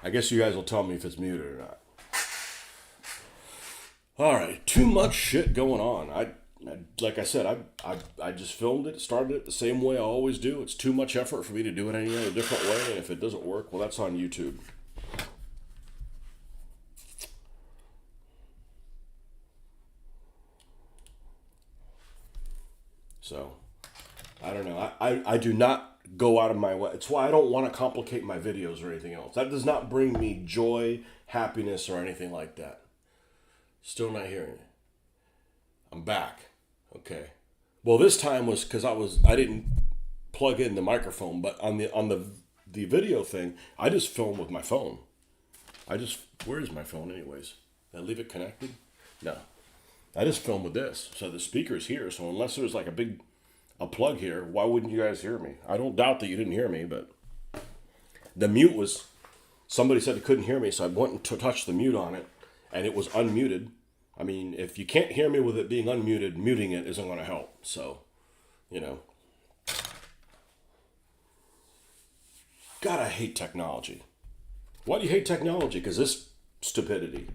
I guess you guys will tell me if it's muted or not. All right, too much shit going on. Like I said, I just filmed it, started it the same way I always do. It's too much effort for me to do it any other different way, and if it doesn't work, well, that's on YouTube. So, I don't know. I do not go out of my way. It's why I don't want to complicate my videos or anything else. That does not bring me joy, happiness, or anything like that. Still not hearing it. I'm back. Okay. Well, this time was because I didn't plug in the microphone, but on the video thing, I just film with my phone. Where is my phone anyways? Did I leave it connected? No. I just film with this. So the speaker's here. So unless there's like a plug here, why wouldn't you guys hear me? I don't doubt that you didn't hear me, but the mute was, somebody said they couldn't hear me, so I went to touch the mute on it, and it was unmuted. I mean, if you can't hear me with it being unmuted, muting it isn't going to help. So, you know. God, I hate technology. Why do you hate technology? Because this stupidity.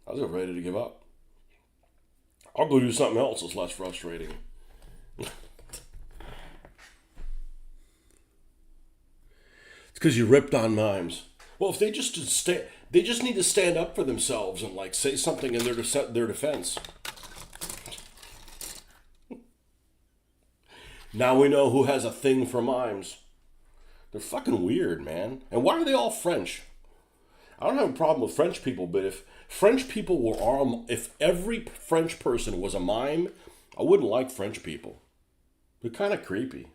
I was ready to give up. I'll go do something else that's less frustrating. It's because you ripped on mimes. Well, if they just need to stand up for themselves and like say something in their defense. Now we know who has a thing for mimes. They're fucking weird, man. And why are they all French? I don't have a problem with French people, but if French people were all, if every French person was a mime, I wouldn't like French people. They're kind of creepy.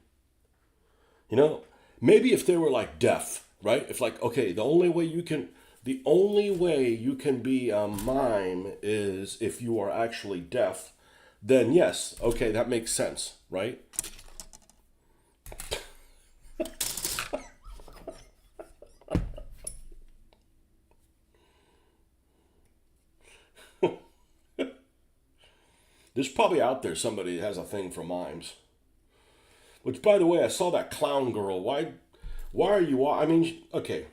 You know, maybe if they were like deaf, right? If like, okay, the only way you can be a mime is if you are actually deaf, then yes, okay, that makes sense, right? There's probably out there somebody that has a thing for mimes. Which, by the way, I saw that clown girl. Why are you? I mean, okay,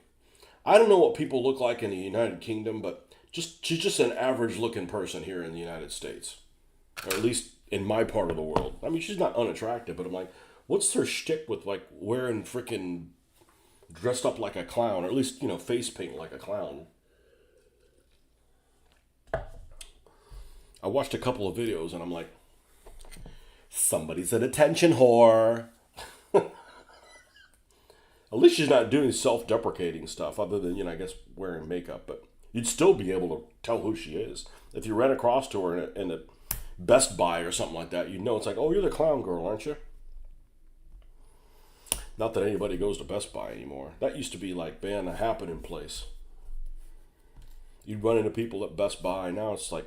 I don't know what people look like in the United Kingdom, but she's just an average-looking person here in the United States, or at least in my part of the world. I mean, she's not unattractive, but I'm like, what's her shtick with like wearing freaking dressed up like a clown, or at least face paint like a clown? I watched a couple of videos and I'm like, somebody's an attention whore. At least she's not doing self-deprecating stuff other than, I guess wearing makeup. But you'd still be able to tell who she is. If you ran across to her in a Best Buy or something like that, you'd know it's like, oh, you're the clown girl, aren't you? Not that anybody goes to Best Buy anymore. That used to be like, man, a happening place. You'd run into people at Best Buy. Now it's like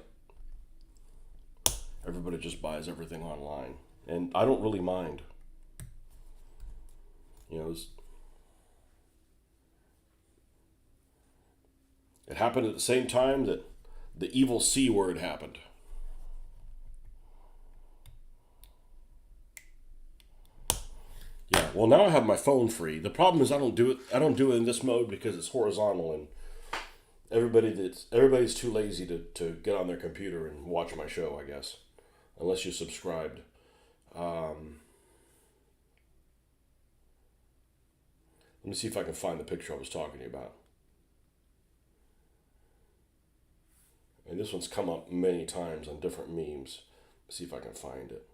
everybody just buys everything online. And I don't really mind. It happened at the same time that the evil C word happened. Yeah, well now I have my phone free. The problem is I don't do it in this mode because it's horizontal and everybody's too lazy to get on their computer and watch my show, I guess. Unless you're subscribed. Let me see if I can find the picture I was talking to you about. And this one's come up many times on different memes. Let's see if I can find it.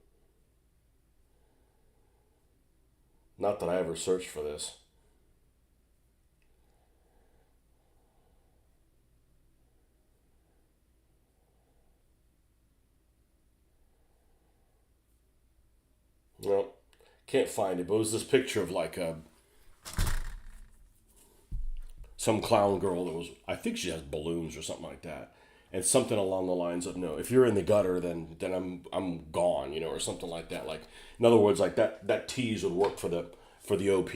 Not that I ever searched for this. No, can't find it. But it was this picture of like some clown girl that was, I think she has balloons or something like that. And something along the lines of, no, if you're in the gutter, then I'm gone, or something like that. Like, in other words, like that tease would work for the OP.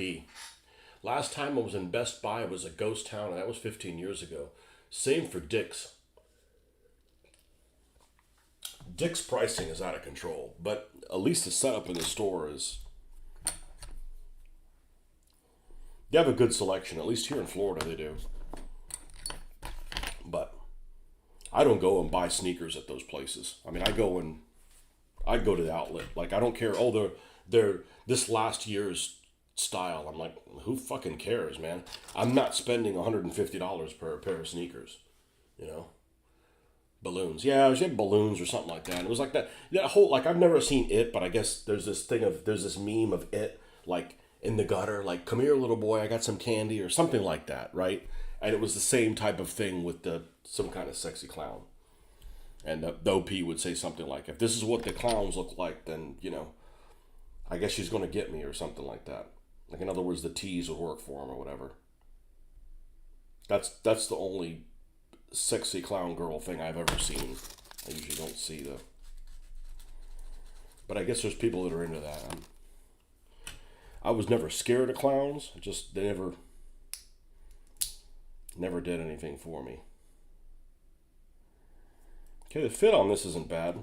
Last time I was in Best Buy, it was a ghost town, and that was 15 years ago. Same for Dick's. Dick's pricing is out of control, but at least the setup in the store is. They have a good selection. At least here in Florida, they do. But I don't go and buy sneakers at those places. I mean, I go to the outlet. Like, I don't care. Oh, they're this last year's style. I'm like, who fucking cares, man? I'm not spending $150 per pair of sneakers. You know, balloons. Yeah, she had balloons or something like that. And it was like that whole, like, I've never seen It, but I guess there's this meme of It, like, in the gutter, like, come here, little boy, I got some candy or something like that, right? And it was the same type of thing with some kind of sexy clown. And the OP would say something like, if this is what the clowns look like, then, I guess she's going to get me or something like that. Like, in other words, the tease would work for him or whatever. That's the only sexy clown girl thing I've ever seen. I usually don't see the. But I guess there's people that are into that. I was never scared of clowns. They never did anything for me. Okay, the fit on this isn't bad.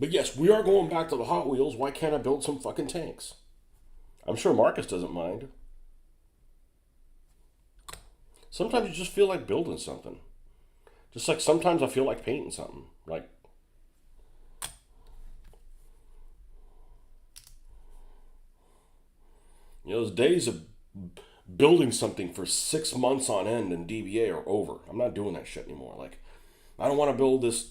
But yes, we are going back to the Hot Wheels. Why can't I build some fucking tanks? I'm sure Marcus doesn't mind. Sometimes you just feel like building something. Just like sometimes I feel like painting something. Like, those days of building something for 6 months on end in DBA are over. I'm not doing that shit anymore. Like, I don't want to build this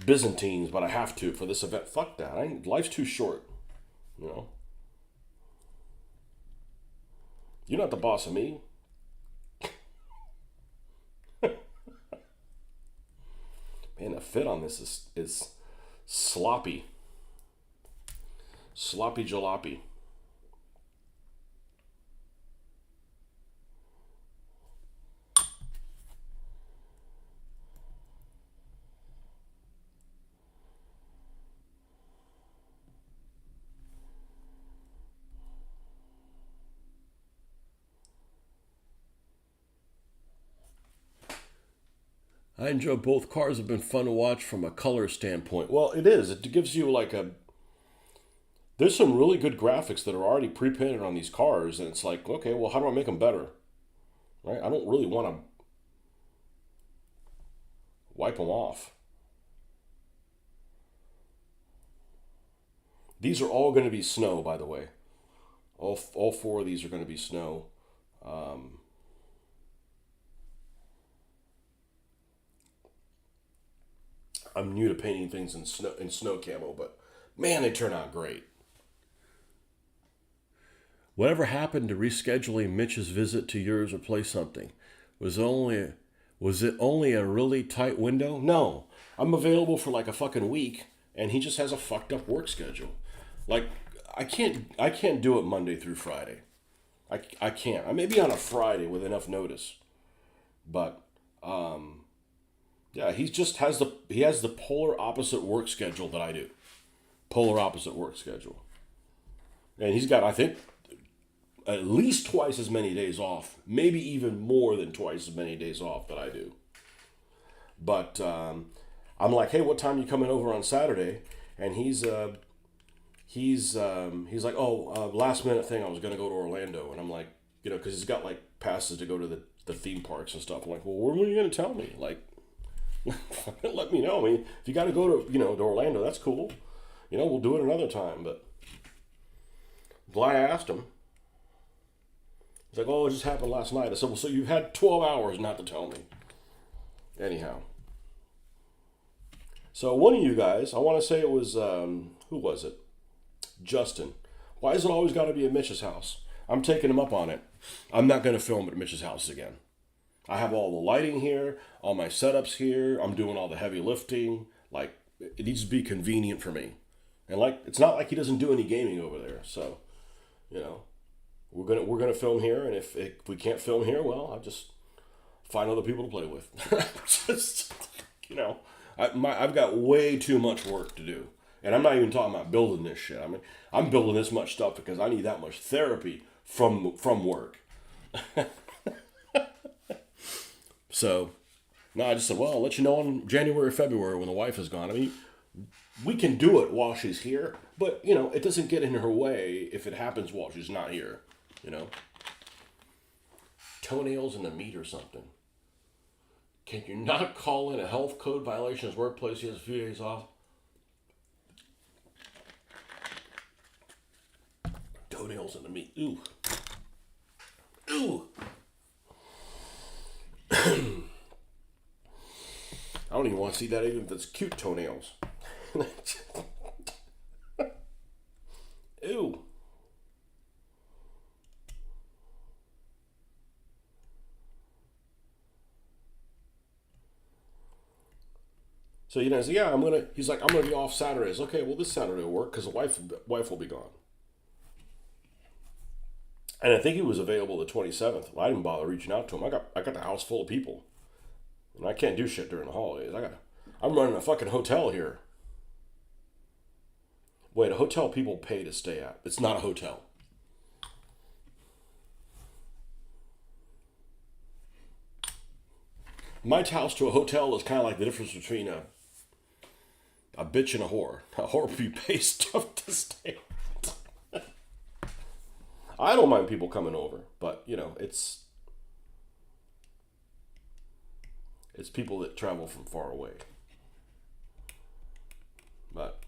Byzantines, but I have to for this event. Fuck that. Life's too short. You're not the boss of me. Man, the fit on this is sloppy. Sloppy jalopy. I enjoy both. Cars have been fun to watch from a color standpoint. Well, it is. It gives you like there's some really good graphics that are already pre-painted on these cars, and it's like, okay, well, how do I make them better? Right? I don't really want to wipe them off. These are all going to be snow, by the way. All four of these are going to be snow. I'm new to painting things in snow camo, but man, they turn out great. Whatever happened to rescheduling Mitch's visit to yours or play something? Was it only a really tight window? No, I'm available for like a fucking week, and he just has a fucked up work schedule. Like, I can't do it Monday through Friday. I can't. I may be on a Friday with enough notice, but yeah, he has the polar opposite work schedule that I do. Polar opposite work schedule. And he's got, I think, at least twice as many days off, maybe even more than twice as many days off that I do. But I'm like, hey, what time you coming over on Saturday? And he's like, oh, last minute thing, I was gonna go to Orlando, and I'm like, because he's got like passes to go to the theme parks and stuff. I'm like, well, when are you gonna tell me? Like, let me know. I mean, if you got to go to to Orlando, that's cool. We'll do it another time. But glad I asked him. He's like, oh, it just happened last night. I said, well, so you've had 12 hours not to tell me. Anyhow. So one of you guys, I want to say it was, who was it? Justin. Why is it always got to be at Mitch's house? I'm taking him up on it. I'm not going to film at Mitch's house again. I have all the lighting here, all my setups here. I'm doing all the heavy lifting. Like, it needs to be convenient for me. And like, it's not like he doesn't do any gaming over there. So, we're gonna film here. And if we can't film here, well, I'll just find other people to play with. Just, I've got way too much work to do. And I'm not even talking about building this shit. I mean, I'm building this much stuff because I need that much therapy from work. So, No, I just said, well, I'll let you know in January or February when the wife is gone. I mean, we can do it while she's here, but, you know, it doesn't get in her way if it happens while she's not here, you know? Toenails in the meat or something. Can you not call in a health code violation at his workplace? He has a few days off. Toenails in the meat. Ooh. Ooh. I don't even want to see that even if it's cute toenails. Ew. So, you know, I said, yeah, he's like, I'm going to be off Saturdays. Okay, well, this Saturday will work because the wife will be gone. And I think he was available the 27th. Well, I didn't bother reaching out to him. I got the house full of people. And I can't do shit during the holidays. I'm running a fucking hotel here. Wait, a hotel people pay to stay at. It's not a hotel. My house to a hotel is kind of like the difference between a bitch and a whore. A whore be paid stuff to stay. I don't mind people coming over, but you know, it's people that travel from far away. But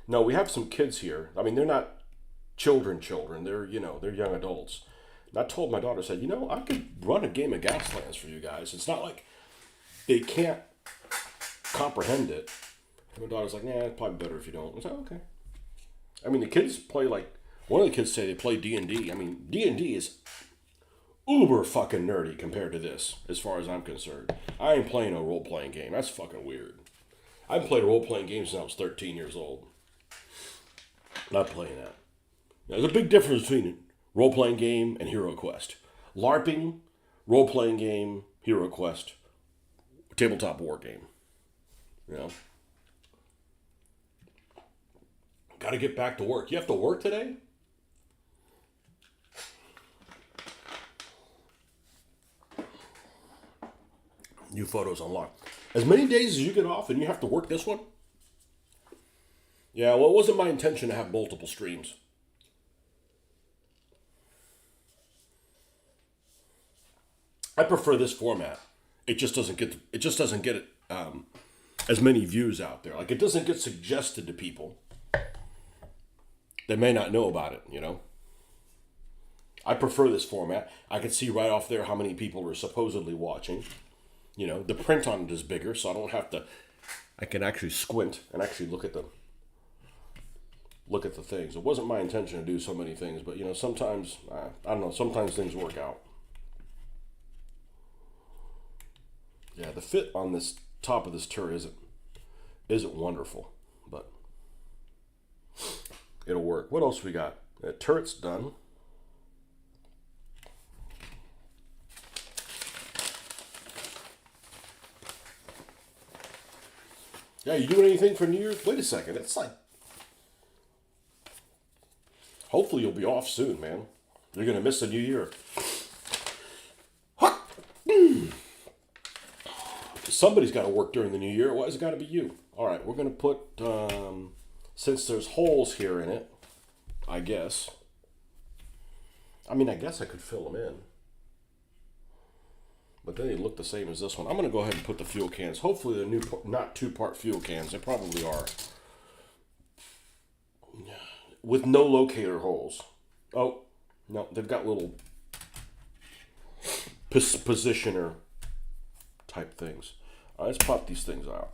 no, we have some kids here. I mean, they're not children. They're, you know, they're young adults. And I told my daughter, I said, you know, I could run a game of Gaslands for you guys. It's not like they can't comprehend it. And my daughter's like, nah, it's probably better if you don't. I said, okay. I mean, the kids play like, one of the kids say they play D&D. I mean, D&D is uber fucking nerdy compared to this, as far as I'm concerned. I ain't playing a role-playing game. That's fucking weird. I've played role-playing games since I was 13 years old. Not playing that. Now, there's a big difference between role-playing game and Hero Quest. LARPing, role-playing game, Hero Quest, tabletop war game. You know? Got to get back to work. You have to work today? New photos unlocked. As many days as you get off and you have to work this one? Yeah, well, it wasn't my intention to have multiple streams. I prefer this format. It just doesn't get as many views out there. Like, it doesn't get suggested to people. They may not know about it, you know. I prefer this format. I can see right off there how many people are supposedly watching. You know, the print on it is bigger, so I don't have to. I can actually squint and actually look at the things. It wasn't my intention to do so many things, but you know, sometimes I don't know. Sometimes things work out. Yeah, the fit on this top of this turret isn't wonderful, but it'll work. What else we got? The turret's done. Yeah, you doing anything for New Year's? Wait a second. It's like, hopefully you'll be off soon, man. You're going to miss the New Year. Somebody's got to work during the New Year. Why has it got to be you? All right, we're going to put, since there's holes here in it, I guess. I mean, I guess I could fill them in. But they look the same as this one. I'm going to go ahead and put the fuel cans. Hopefully they're new, not two-part fuel cans. They probably are. With no locator holes. Oh, no, they've got little positioner type things. All right, let's pop these things out.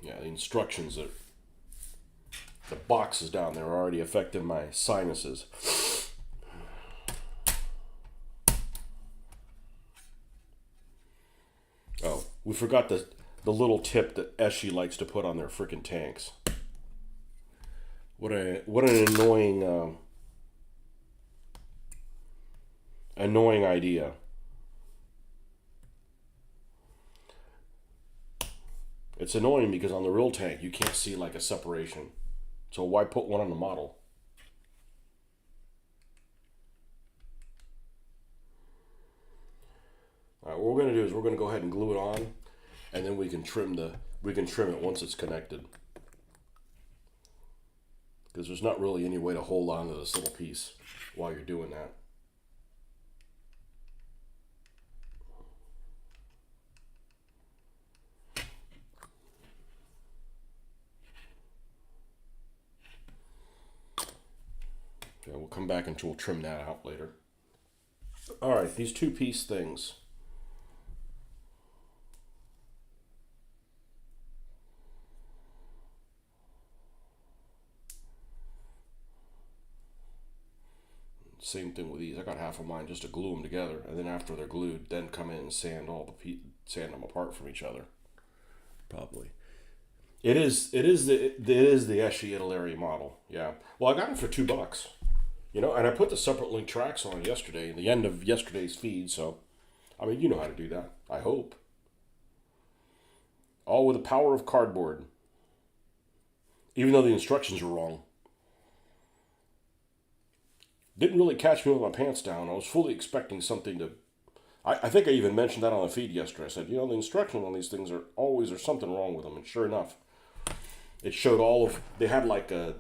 Yeah, the instructions are, the boxes down there are already affecting my sinuses. Oh, we forgot the little tip that Eshy likes to put on their freaking tanks. What an annoying idea. It's annoying because on the real tank, you can't see like a separation. So why put one on the model? All right, what we're going to do is we're going to go ahead and glue it on, and then we can trim it once it's connected. Because there's not really any way to hold on to this little piece while you're doing that. Okay, we'll come back and we'll trim that out later. All right, these two-piece things. Same thing with these. I got half of mine just to glue them together, and then after they're glued, then come in and sand sand them apart from each other. Probably. It is the Figure-atively model. Yeah. Well, I got it for $2. And I put the separate link tracks on yesterday, the end of yesterday's feed. So, I mean, you know how to do that. I hope. All with the power of cardboard. Even though the instructions were wrong. Didn't really catch me with my pants down. I was fully expecting something to... I think I even mentioned that on the feed yesterday. I said, the instructions on these things there's something wrong with them. And sure enough, it showed they had like a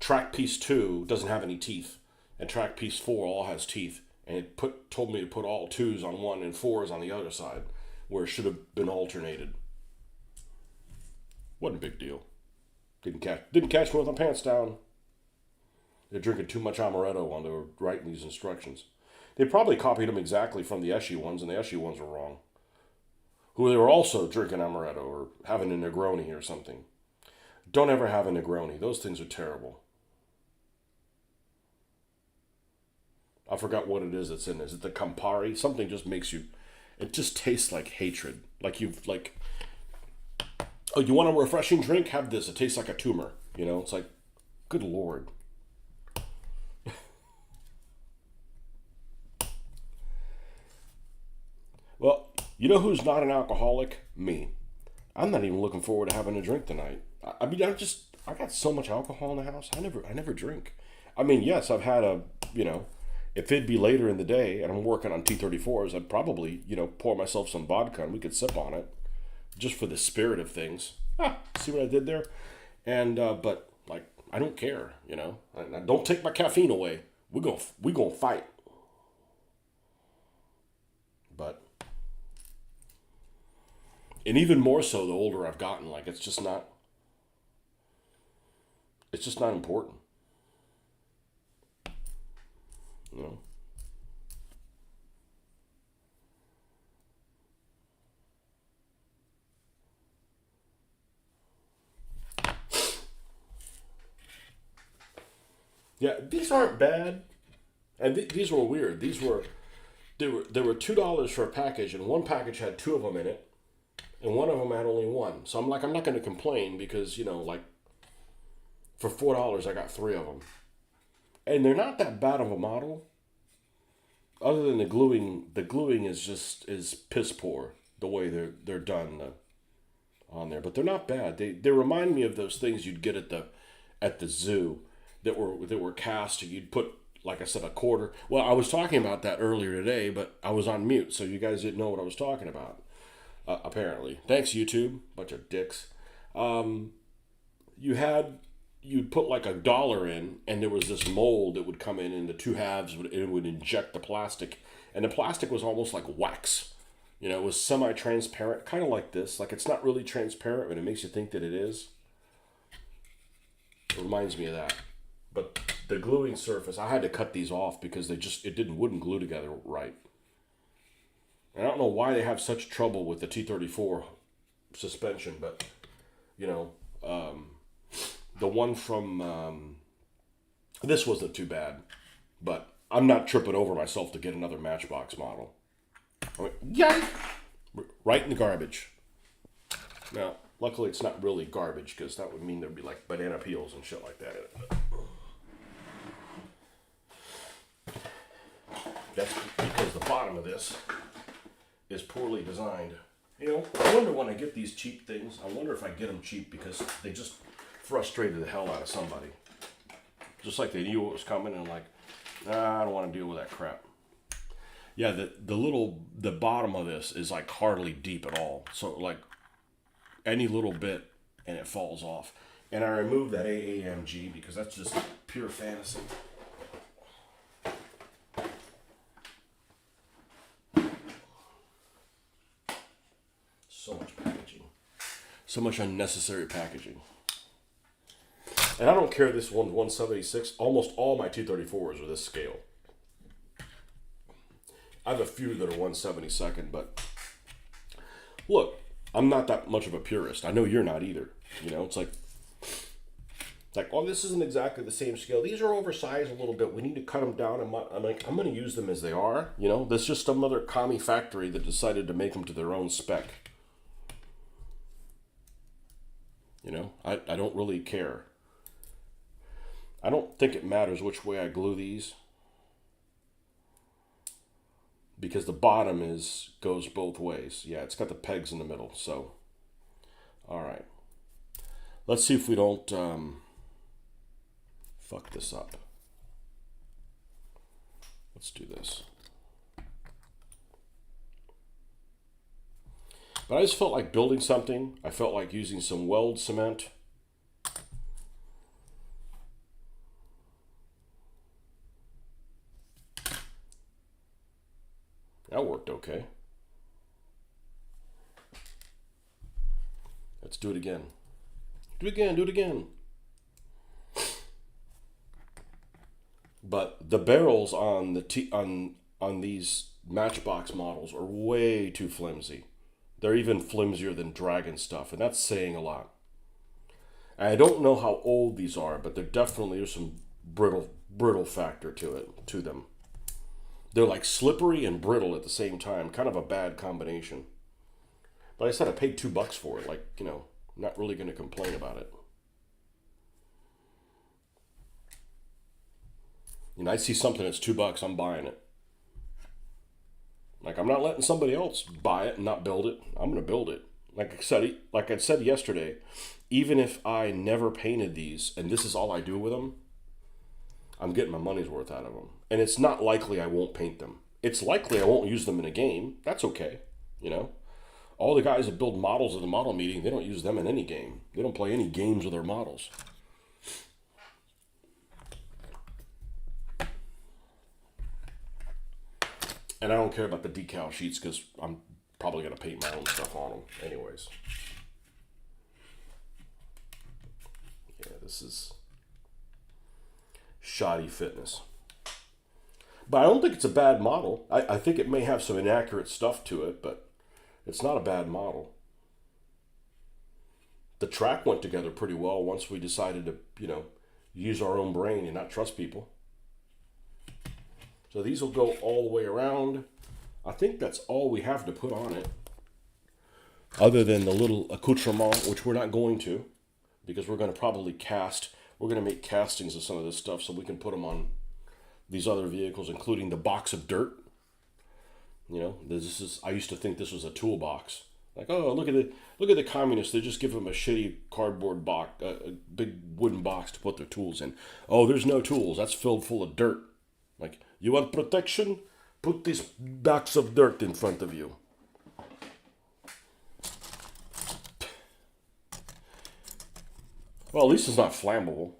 track piece 2 doesn't have any teeth. And track piece 4 all has teeth. And it told me to put all 2s on one and 4s on the other side, where it should have been alternated. Wasn't a big deal. Didn't catch me with my pants down. They're drinking too much amaretto while they were writing these instructions. They probably copied them exactly from the Eschi ones, and the Eschi ones were wrong. Who they were also drinking amaretto or having a Negroni or something. Don't ever have a Negroni. Those things are terrible. I forgot what it is that's in it. Is it the Campari? Something just makes you... It just tastes like hatred. Oh, you want a refreshing drink? Have this. It tastes like a tumor. It's like, good Lord. Well, you know who's not an alcoholic? Me. I'm not even looking forward to having a drink tonight. I got so much alcohol in the house. I never drink. I mean, yes, I've had if it'd be later in the day and I'm working on T-34s, I'd probably, pour myself some vodka and we could sip on it just for the spirit of things. See what I did there? And, but I don't care, don't take my caffeine away. We're gonna fight. But, and even more so the older I've gotten, it's just not important. Yeah, these aren't bad, and these were weird. There were $2 for a package, and one package had 2 of them in it, and one of them had only 1. So I'm not going to complain because for $4 I got 3 of them, and they're not that bad of a model. Other than the gluing is piss poor the way they're done on there, but they're not bad. They remind me of those things you'd get at the zoo that were cast. You'd put, like I said, a quarter. Well, I was talking about that earlier today, but I was on mute, so you guys didn't know what I was talking about. Apparently, thanks YouTube, bunch of dicks. You'd put like $1 in, and there was this mold that would come in the 2 halves. It would inject the plastic, and the plastic was almost like wax. It was semi-transparent, kind of like this. Like it's not really transparent, but it makes you think that it is. It reminds me of that. But the gluing surface, I had to cut these off because wouldn't glue together right. And I don't know why they have such trouble with the T-34 suspension, but the one from this wasn't too bad, but I'm not tripping over myself to get another Matchbox model. Yay! Right in the garbage. Now, luckily it's not really garbage because that would mean there'd be like banana peels and shit like that in it. That's because the bottom of this is poorly designed. You know, I wonder when I get these cheap things, I wonder if I get them cheap because they just frustrated the hell out of somebody. Just like they knew what was coming and like, nah, I don't want to deal with that crap. Yeah, the bottom of this is like hardly deep at all. So like any little bit and it falls off. And I removed that AAMG because that's just pure fantasy. So much packaging. So much unnecessary packaging. And I don't care, this one's 176. Almost all my T-34s are this scale. I have a few that are 1/72nd, but look, I'm not that much of a purist. I know you're not either. You know, it's like, oh, this isn't exactly the same scale. These are oversized a little bit. We need to cut them down. I'm like, I'm going to use them as they are. You know, there's just some other commie factory that decided to make them to their own spec. You know, I don't really care. I don't think it matters which way I glue these, because the bottom goes both ways. Yeah, it's got the pegs in the middle. So, all right. Let's see if we don't fuck this up. Let's do this. But I just felt like building something. I felt like using some weld cement. That worked okay. Let's do it again. Do it again, do it again. But the barrels on the on these Matchbox models are way too flimsy. They're even flimsier than Dragon stuff, and that's saying a lot. And I don't know how old these are, but there definitely is some brittle factor to them. They're like slippery and brittle at the same time. Kind of a bad combination. But I said I paid $2 for it. Like, you know, I'm not really going to complain about it. You know, I see something that's $2, I'm buying it. Like, I'm not letting somebody else buy it and not build it. I'm going to build it. Like I said yesterday, even if I never painted these, and this is all I do with them, I'm getting my money's worth out of them. And it's not likely I won't paint them. It's likely I won't use them in a game. That's okay, you know. All the guys that build models at the model meeting, they don't use them in any game. They don't play any games with their models. And I don't care about the decal sheets because I'm probably going to paint my own stuff on them anyways. Yeah, this is shoddy fitness. But I don't think it's a bad model. I think it may have some inaccurate stuff to it, but it's not a bad model. The track went together pretty well once we decided to, you know, use our own brain and not trust people. So these will go all the way around. I think that's all we have to put on it. Other than the little accoutrement, which we're not going to, because we're going to probably cast. We're going to make castings of some of this stuff so we can put them on these other vehicles, including the box of dirt. You know, this is. I used to think this was a toolbox. Like, oh, look at the communists. They just give them a shitty cardboard box, a big wooden box to put their tools in. Oh, there's no tools. That's filled full of dirt. Like, you want protection? Put this box of dirt in front of you. Well, at least it's not flammable.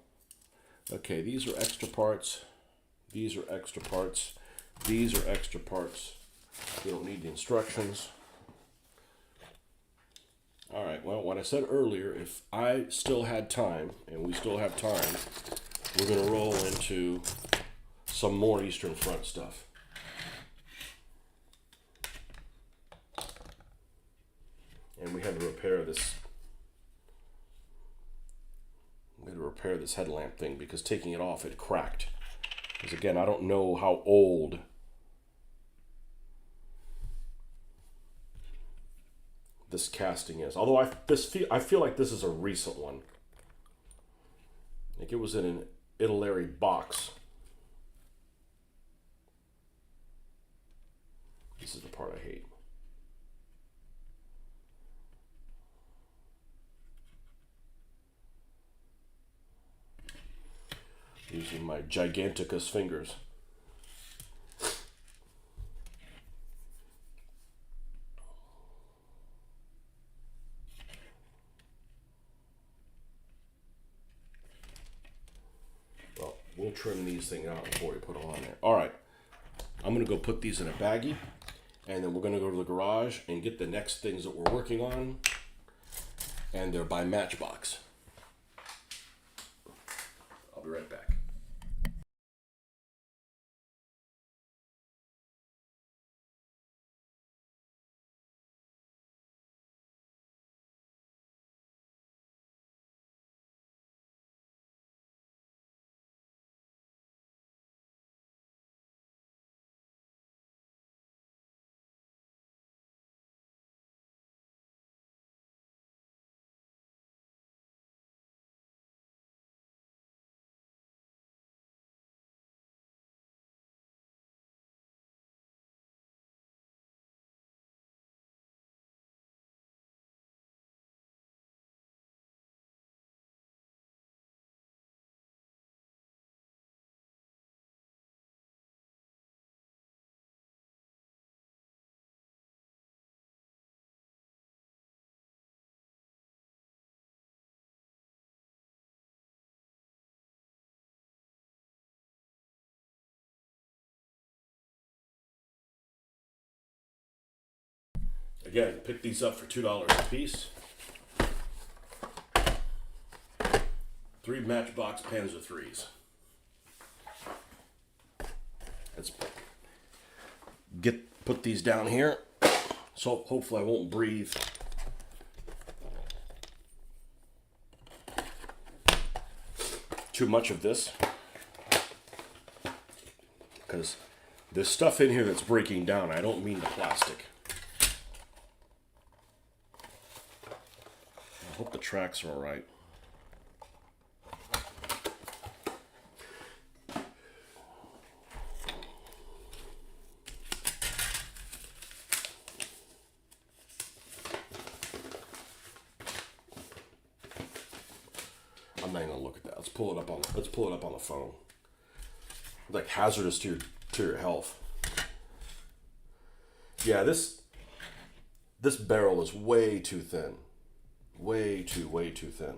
Okay, these are extra parts. These are extra parts. These are extra parts. You don't need the instructions. All right, well, what I said earlier, if I still had time, and we still have time, we're going to roll into some more Eastern Front stuff. And we had to repair this. We had to repair this headlamp thing because taking it off, it cracked. Because again, I don't know how old this casting is. Although I feel like this is a recent one. Like it was in an Italy box. This is the part I hate. using my giganticus fingers. Well, we'll trim these things out before we put them on there. All right, I'm gonna go put these in a baggie, and then we're gonna go to the garage and get the next things that we're working on, and they're by Matchbox. I'll be right back. Again, pick these up for $2 a piece. 3 Matchbox Panzer IIIs. Let's put these down here, so hopefully I won't breathe. Too much of this, because there's stuff in here that's breaking down. I don't mean the plastic. I hope the tracks are all right. I'm not even gonna look at that. Let's pull it up on the phone. Like hazardous to your health. Yeah, this barrel is way too thin. Way too thin.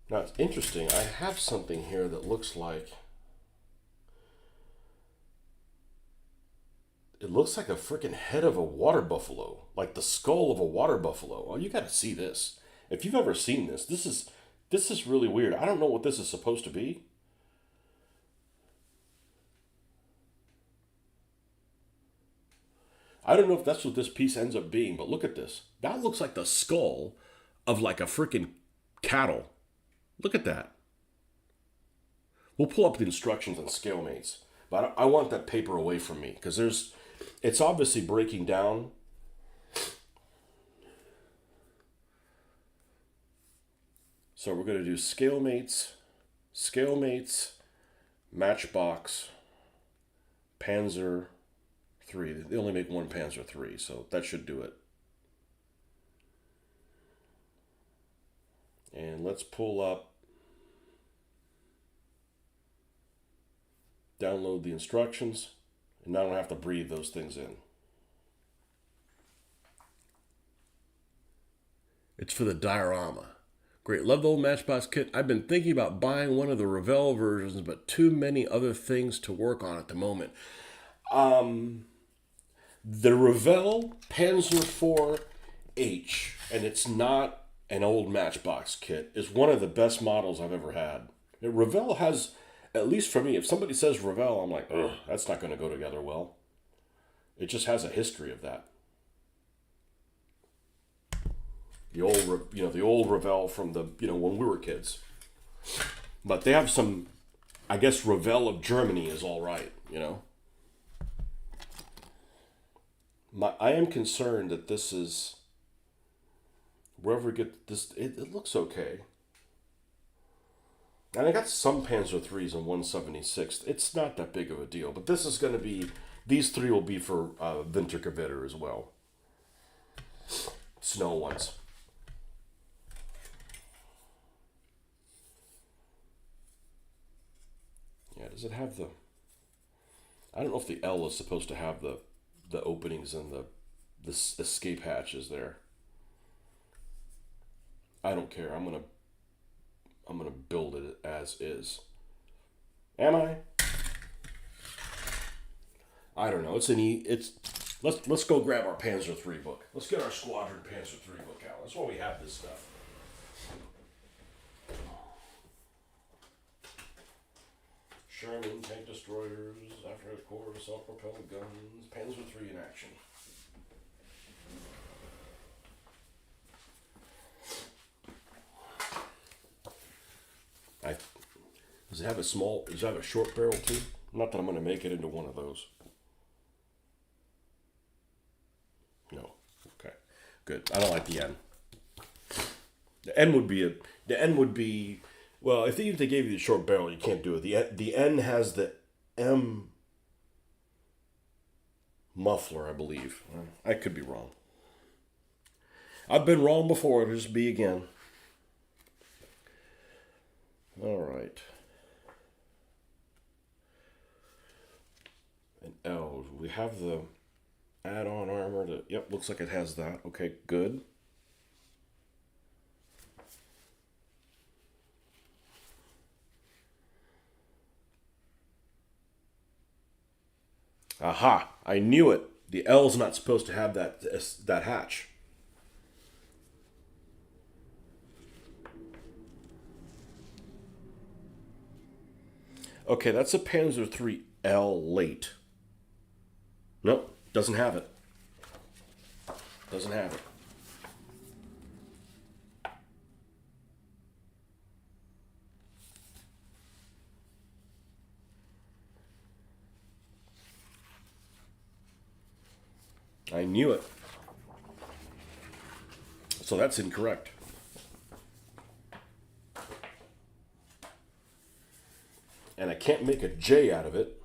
Now it's interesting. I have something here that looks like a freaking head of a water buffalo, like the skull of a water buffalo. Oh, you got to see this. If you've ever seen this, this is really weird. I don't know what this is supposed to be. I don't know if that's what this piece ends up being, but look at this. That looks like the skull of like a freaking cattle. Look at that. We'll pull up the instructions on ScaleMates, but I want that paper away from me because it's obviously breaking down. So we're going to do ScaleMates, Matchbox, Panzer III. They only make one Panzer III, so that should do it. And let's pull up, download the instructions, and now I don't have to breathe those things in. It's for the diorama. Great, love the old Matchbox kit. I've been thinking about buying one of the Revell versions, but too many other things to work on at the moment. The Revell Panzer IV-H, and it's not an old Matchbox kit, is one of the best models I've ever had. Revell has, at least for me, if somebody says Revell, I'm like, ugh, that's not going to go together well. It just has a history of that. The old Revell from the, when we were kids. But they have some, I guess Revell of Germany is all right, I am concerned that this is, wherever we get this, it looks okay. And I got some Panzer IIIs and 176. It's not that big of a deal, but this is going to be, these 3 will be for Wintergewitter as well. Snow ones. Does it have the... I don't know if the L is supposed to have the openings and the escape hatches there. I don't care. I'm gonna build it as is. Am I? I don't know. Let's go grab our Panzer III book. Let's get our Squadron Panzer III book out. That's why we have this stuff. Sherman, tank destroyers, aftermath corps, self-propelled guns, Panzer III in action. Does it have a short barrel too? Not that I'm going to make it into one of those. No. Okay. Good. I don't like the N. The N would be, well, if they gave you the short barrel, you can't do it. The N has the M muffler, I believe. I could be wrong. I've been wrong before. It'll just be again. All right. And L, we have the add-on armor. Yep, looks like it has that. Okay, good. Aha! I knew it. The L's not supposed to have that hatch. Okay, that's a Panzer III L late. Nope, doesn't have it. Doesn't have it. I knew it. So that's incorrect. And I can't make a J out of it.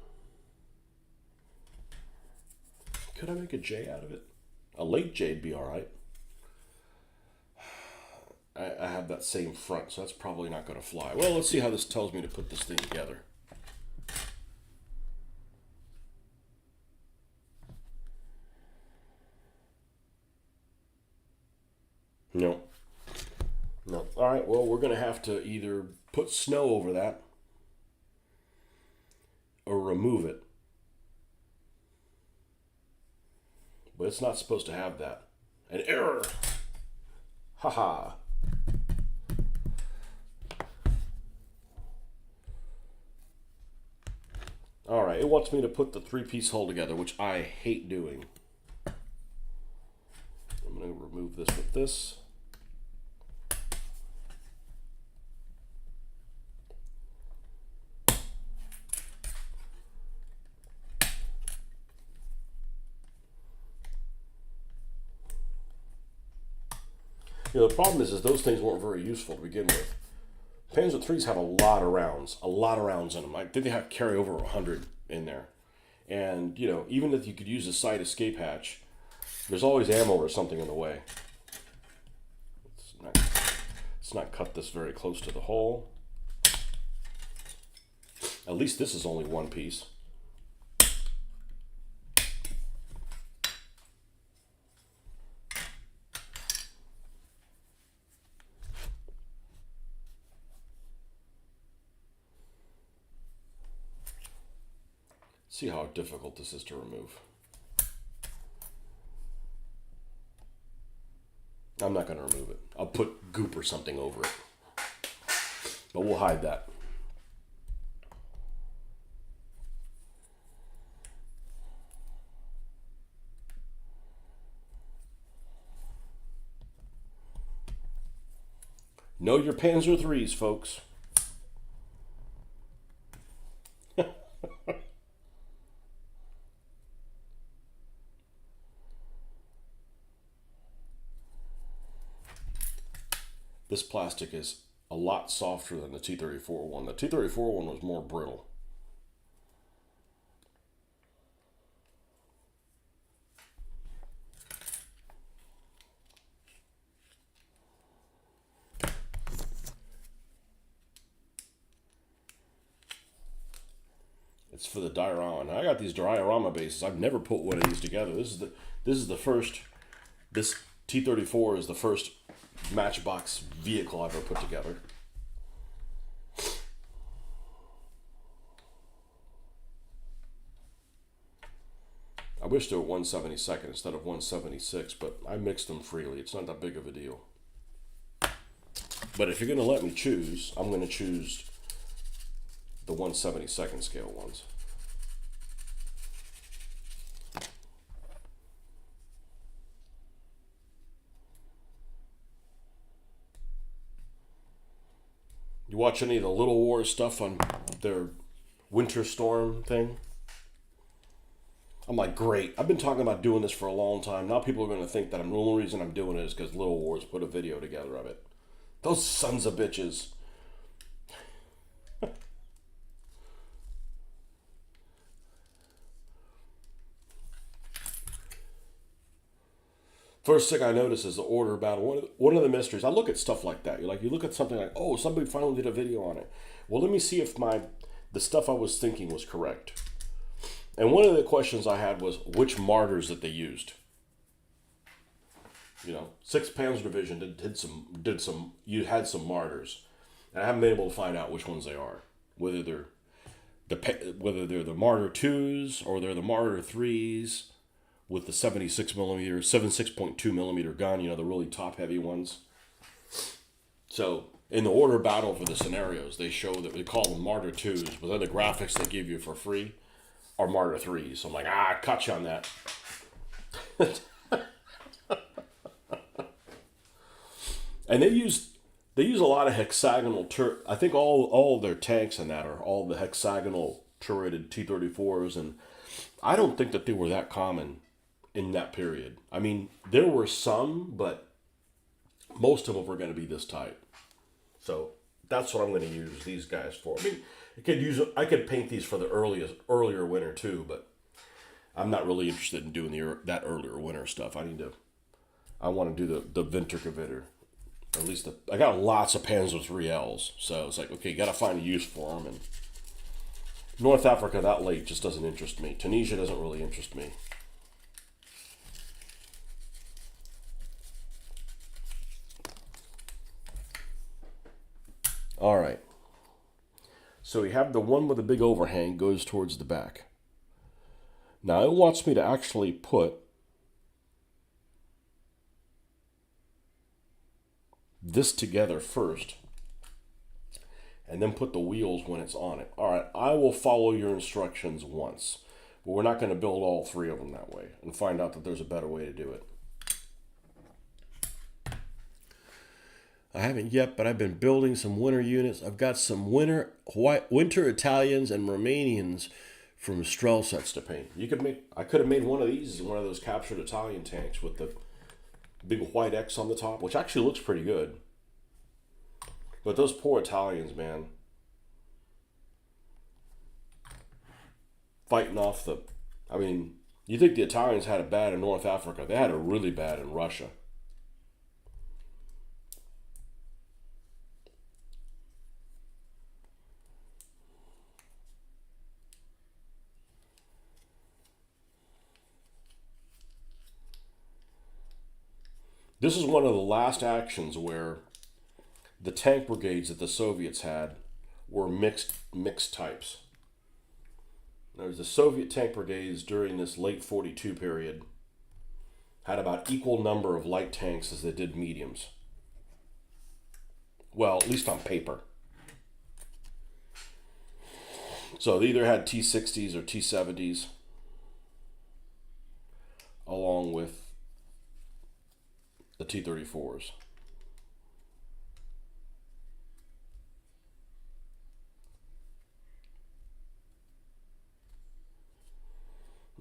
Could I make a J out of it? A late J'd be alright. I have that same front, so that's probably not going to fly. Well, let's see how this tells me to put this thing together. No. No. Alright, well, we're going to have to either put snow over that or remove it. But it's not supposed to have that. An error! Haha. Alright, it wants me to put the three-piece hull together, which I hate doing. I'm going to remove this with this. You know, the problem is those things weren't very useful to begin with. Panzer IIIs have a lot of rounds in them. I think they have carry over 100 in there. And, you know, even if you could use a side escape hatch, there's always ammo or something in the way. Let's not cut this very close to the hull. At least this is only one piece. See how difficult this is to remove. I'm not going to remove it. I'll put goop or something over it. But we'll hide that. Know your Panzer IIIs, folks. This plastic is a lot softer than the T-34 one. The T-34 one was more brittle. It's for the diorama. Now, I got these diorama bases. I've never put one of these together. This is the first. This T-34 is the first Matchbox vehicle I've ever put together. I wish they were 1/72nd instead of 1/76, but I mixed them freely. It's not that big of a deal. But if you're going to let me choose, I'm going to choose the 1/72nd scale ones. You watch any of the Little Wars stuff on their Winter Storm thing? I'm like, great. I've been talking about doing this for a long time. Now people are going to think that the only reason I'm doing it is because Little Wars put a video together of it. Those sons of bitches. First thing I notice is the order battle. One of the mysteries. I look at stuff like that. You look at something like, oh, somebody finally did a video on it. Well, let me see if the stuff I was thinking was correct. And one of the questions I had was which martyrs that they used. 6th Panzer Division you had some martyrs, and I haven't been able to find out which ones they are. Whether they're the Martyr 2s or they're the Martyr 3s with the 76.2 millimeter gun. The really top heavy ones. So in the order battle for the scenarios, they show that we call them Martyr 2s, but then the graphics they give you for free are Martyr 3s. So I'm like, I caught you on that. And they use a lot of hexagonal I think all of their tanks in that are all the hexagonal turreted T-34s, and I don't think that they were that common in that period. I mean, there were some, but most of them were going to be this type. So that's what I'm going to use these guys for. I mean, I could paint these for the earlier winter too, but I'm not really interested in doing that earlier winter stuff. I want to do the Wintergewitter. At least I got lots of Panzer 3Ls, so it's like, okay, got to find a use for them. And North Africa that late just doesn't interest me. Tunisia doesn't really interest me. All right. So we have the one with the big overhang goes towards the back. Now it wants me to actually put this together first and then put the wheels when it's on it. All right, I will follow your instructions once, but we're not going to build all three of them that way and find out that there's a better way to do it. I haven't yet, but I've been building some winter units. I've got some winter Italians and Romanians from Strel sets to paint. I could have made one of these, one of those captured Italian tanks with the big white X on the top, which actually looks pretty good. But those poor Italians, man. Fighting off you think the Italians had it bad in North Africa. They had it really bad in Russia. This is one of the last actions where the tank brigades that the Soviets had were mixed types. There's the Soviet tank brigades during this late 42 period had about equal number of light tanks as they did mediums. Well, at least on paper. So they either had T-60s or T-70s along with the T-34s.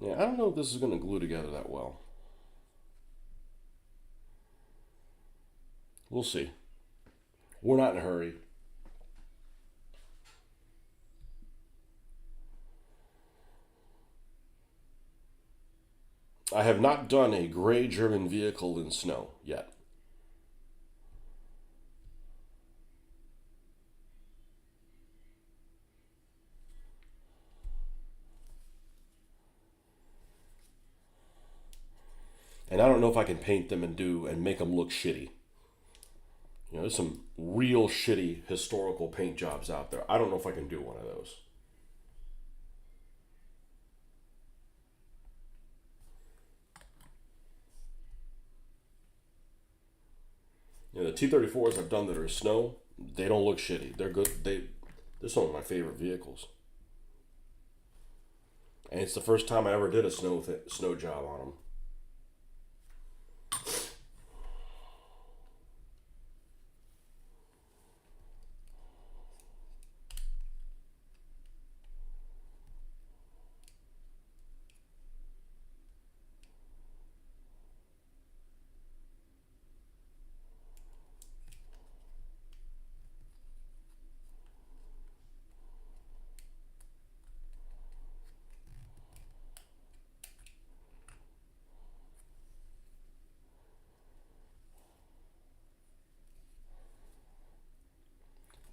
Yeah, I don't know if this is going to glue together that well. We'll see. We're not in a hurry. I have not done a gray German vehicle in snow yet. And I don't know if I can paint them and make them look shitty. You know, there's some real shitty historical paint jobs out there. I don't know if I can do one of those. You know, the T-34s I've done that are snow, they don't look shitty. They're good. They're some of my favorite vehicles. And it's the first time I ever did a snow job on them.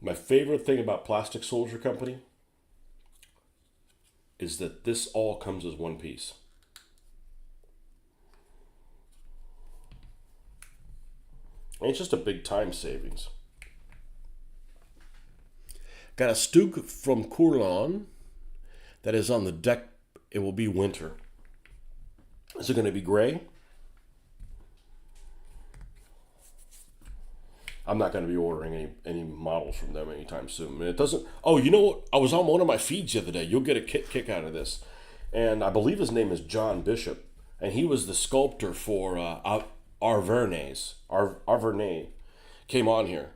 My favorite thing about Plastic Soldier Company is that this all comes as one piece. And it's just a big time savings. Got a Stug from Courlon that is on the deck. It will be winter. Is it going to be gray? I'm not going to be ordering any models from them anytime soon. And it doesn't. Oh, you know what? I was on one of my feeds the other day. You'll get a kick out of this. And I believe his name is John Bishop. And he was the sculptor for Arvernay came on here.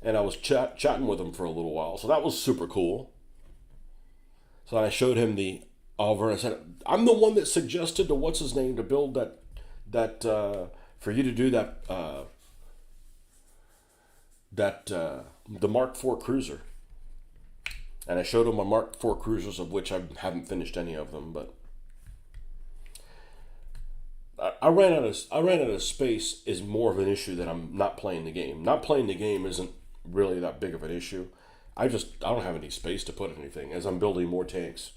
And I was chatting with him for a little while. So that was super cool. So I showed him the Alverne. I said, I'm the one that suggested to what's his name to build that for you to do the Mark IV cruiser. And I showed him my Mark IV cruisers, of which I haven't finished any of them, but I ran out of space is more of an issue than I'm not playing the game. Not playing the game isn't really that big of an issue. I don't have any space to put anything as I'm building more tanks.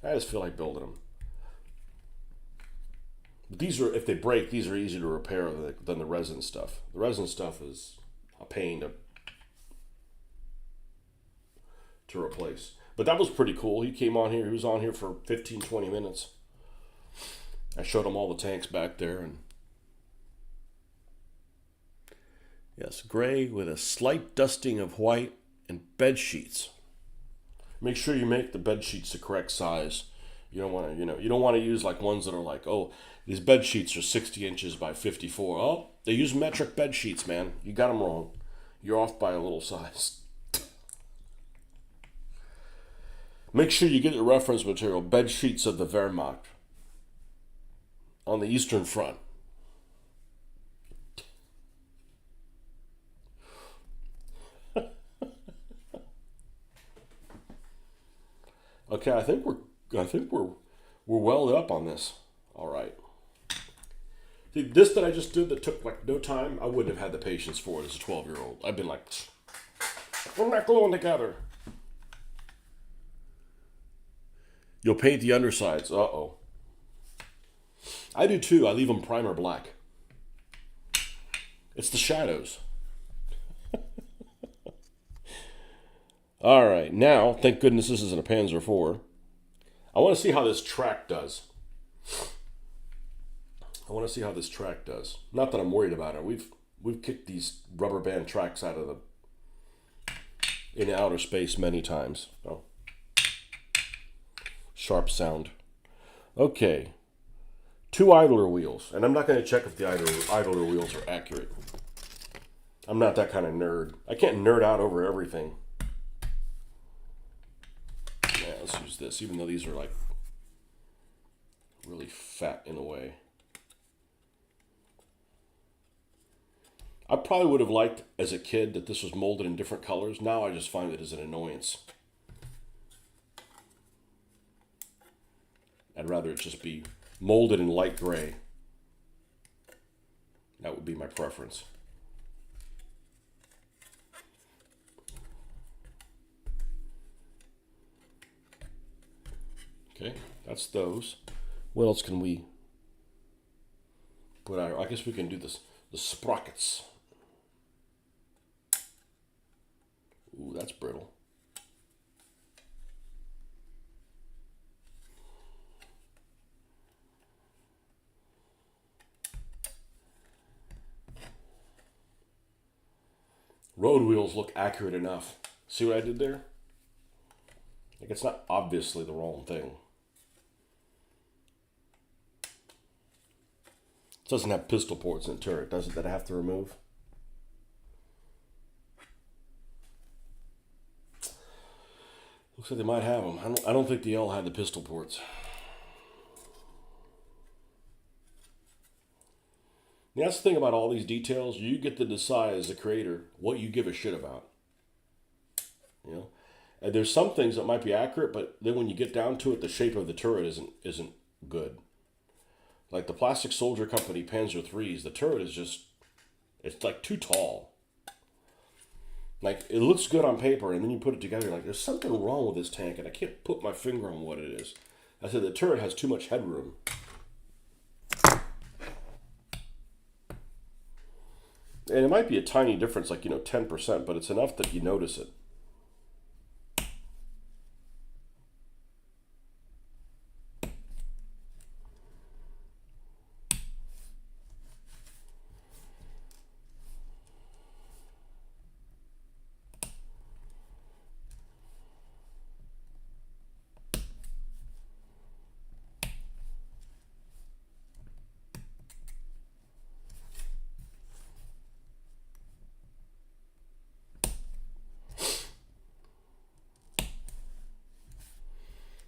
I just feel like building them. But these are, if they break, these are easier to repair than the resin stuff. The resin stuff is a pain to replace. But that was pretty cool. He came on here. He was on here for 15, 20 minutes. I showed him all the tanks back there. And yes, gray with a slight dusting of white and bed sheets. Make sure you make the bed sheets the correct size. You don't want to, you don't want to use like ones that are like, oh, these bed sheets are 60 inches by 54. Oh, they use metric bed sheets, man. You got them wrong. You're off by a little size. Make sure you get the reference material, bed sheets of the Wehrmacht on the Eastern Front. Okay, I think we're welded up on this. All right. See, this that I just did that took like no time, I wouldn't have had the patience for it as a 12-year-old. I've been like, we're not gluing together. You'll paint the undersides. Uh-oh. I do too. I leave them primer black. It's the shadows. All right, now, thank goodness this isn't a Panzer IV. I want to see how this track does. Not that I'm worried about it. We've kicked these rubber band tracks out of in outer space many times. Oh. Sharp sound. Okay. 2 idler wheels. And I'm not going to check if the idler wheels are accurate. I'm not that kind of nerd. I can't nerd out over everything. Yeah, let's use this, even though these are like really fat in a way. I probably would have liked as a kid that this was molded in different colors. Now I just find it as an annoyance. I'd rather it just be molded in light gray. That would be my preference. Okay, that's those. What else can we But I guess we can do this. The sprockets. Ooh, that's brittle. Road wheels look accurate enough. See what I did there? Like, it's not obviously the wrong thing. It doesn't have pistol ports in the turret, does it, that I have to remove? Looks like they might have them. I don't think the L had the pistol ports. And that's the thing about all these details. You get to decide as a creator what you give a shit about. You know? And there's some things that might be accurate, but then when you get down to it, the shape of the turret isn't good. Like the Plastic Soldier Company Panzer IIIs, the turret is just, it's like too tall. Like, it looks good on paper, and then you put it together, like, there's something wrong with this tank, and I can't put my finger on what it is. I said the turret has too much headroom. And it might be a tiny difference, like, 10%, but it's enough that you notice it.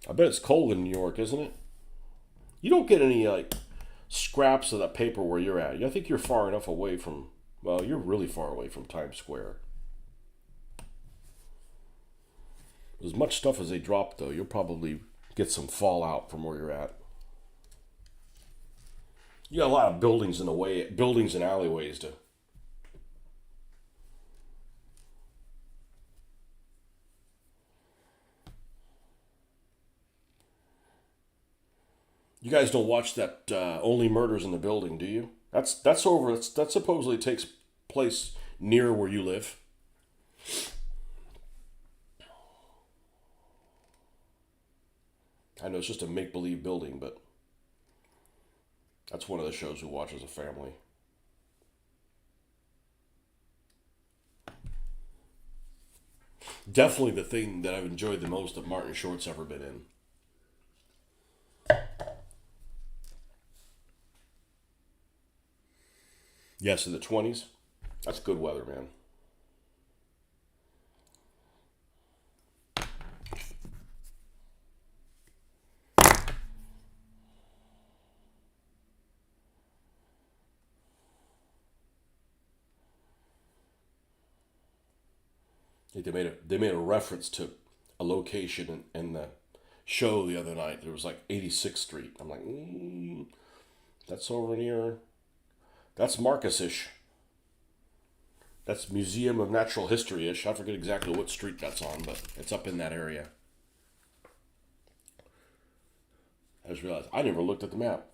I bet it's cold in New York, isn't it? You don't get any, like, scraps of that paper where you're at. I think you're far enough away from, well, you're really far away from Times Square. As much stuff as they drop, though, you'll probably get some fallout from where you're at. You got a lot of buildings in the way, buildings and alleyways to. You guys don't watch that Only Murders in the Building, do you? That's over. That supposedly takes place near where you live. I know it's just a make-believe building, but that's one of the shows we watch as a family. Definitely the thing that I've enjoyed the most that Martin Short's ever been in. Yes, in the 20s. That's good weather, man. I think they made a reference to a location in the show the other night. There was like 86th Street. I'm like, that's over near. That's Marcus-ish. That's Museum of Natural History-ish. I forget exactly what street that's on, but it's up in that area. I just realized I never looked at the map.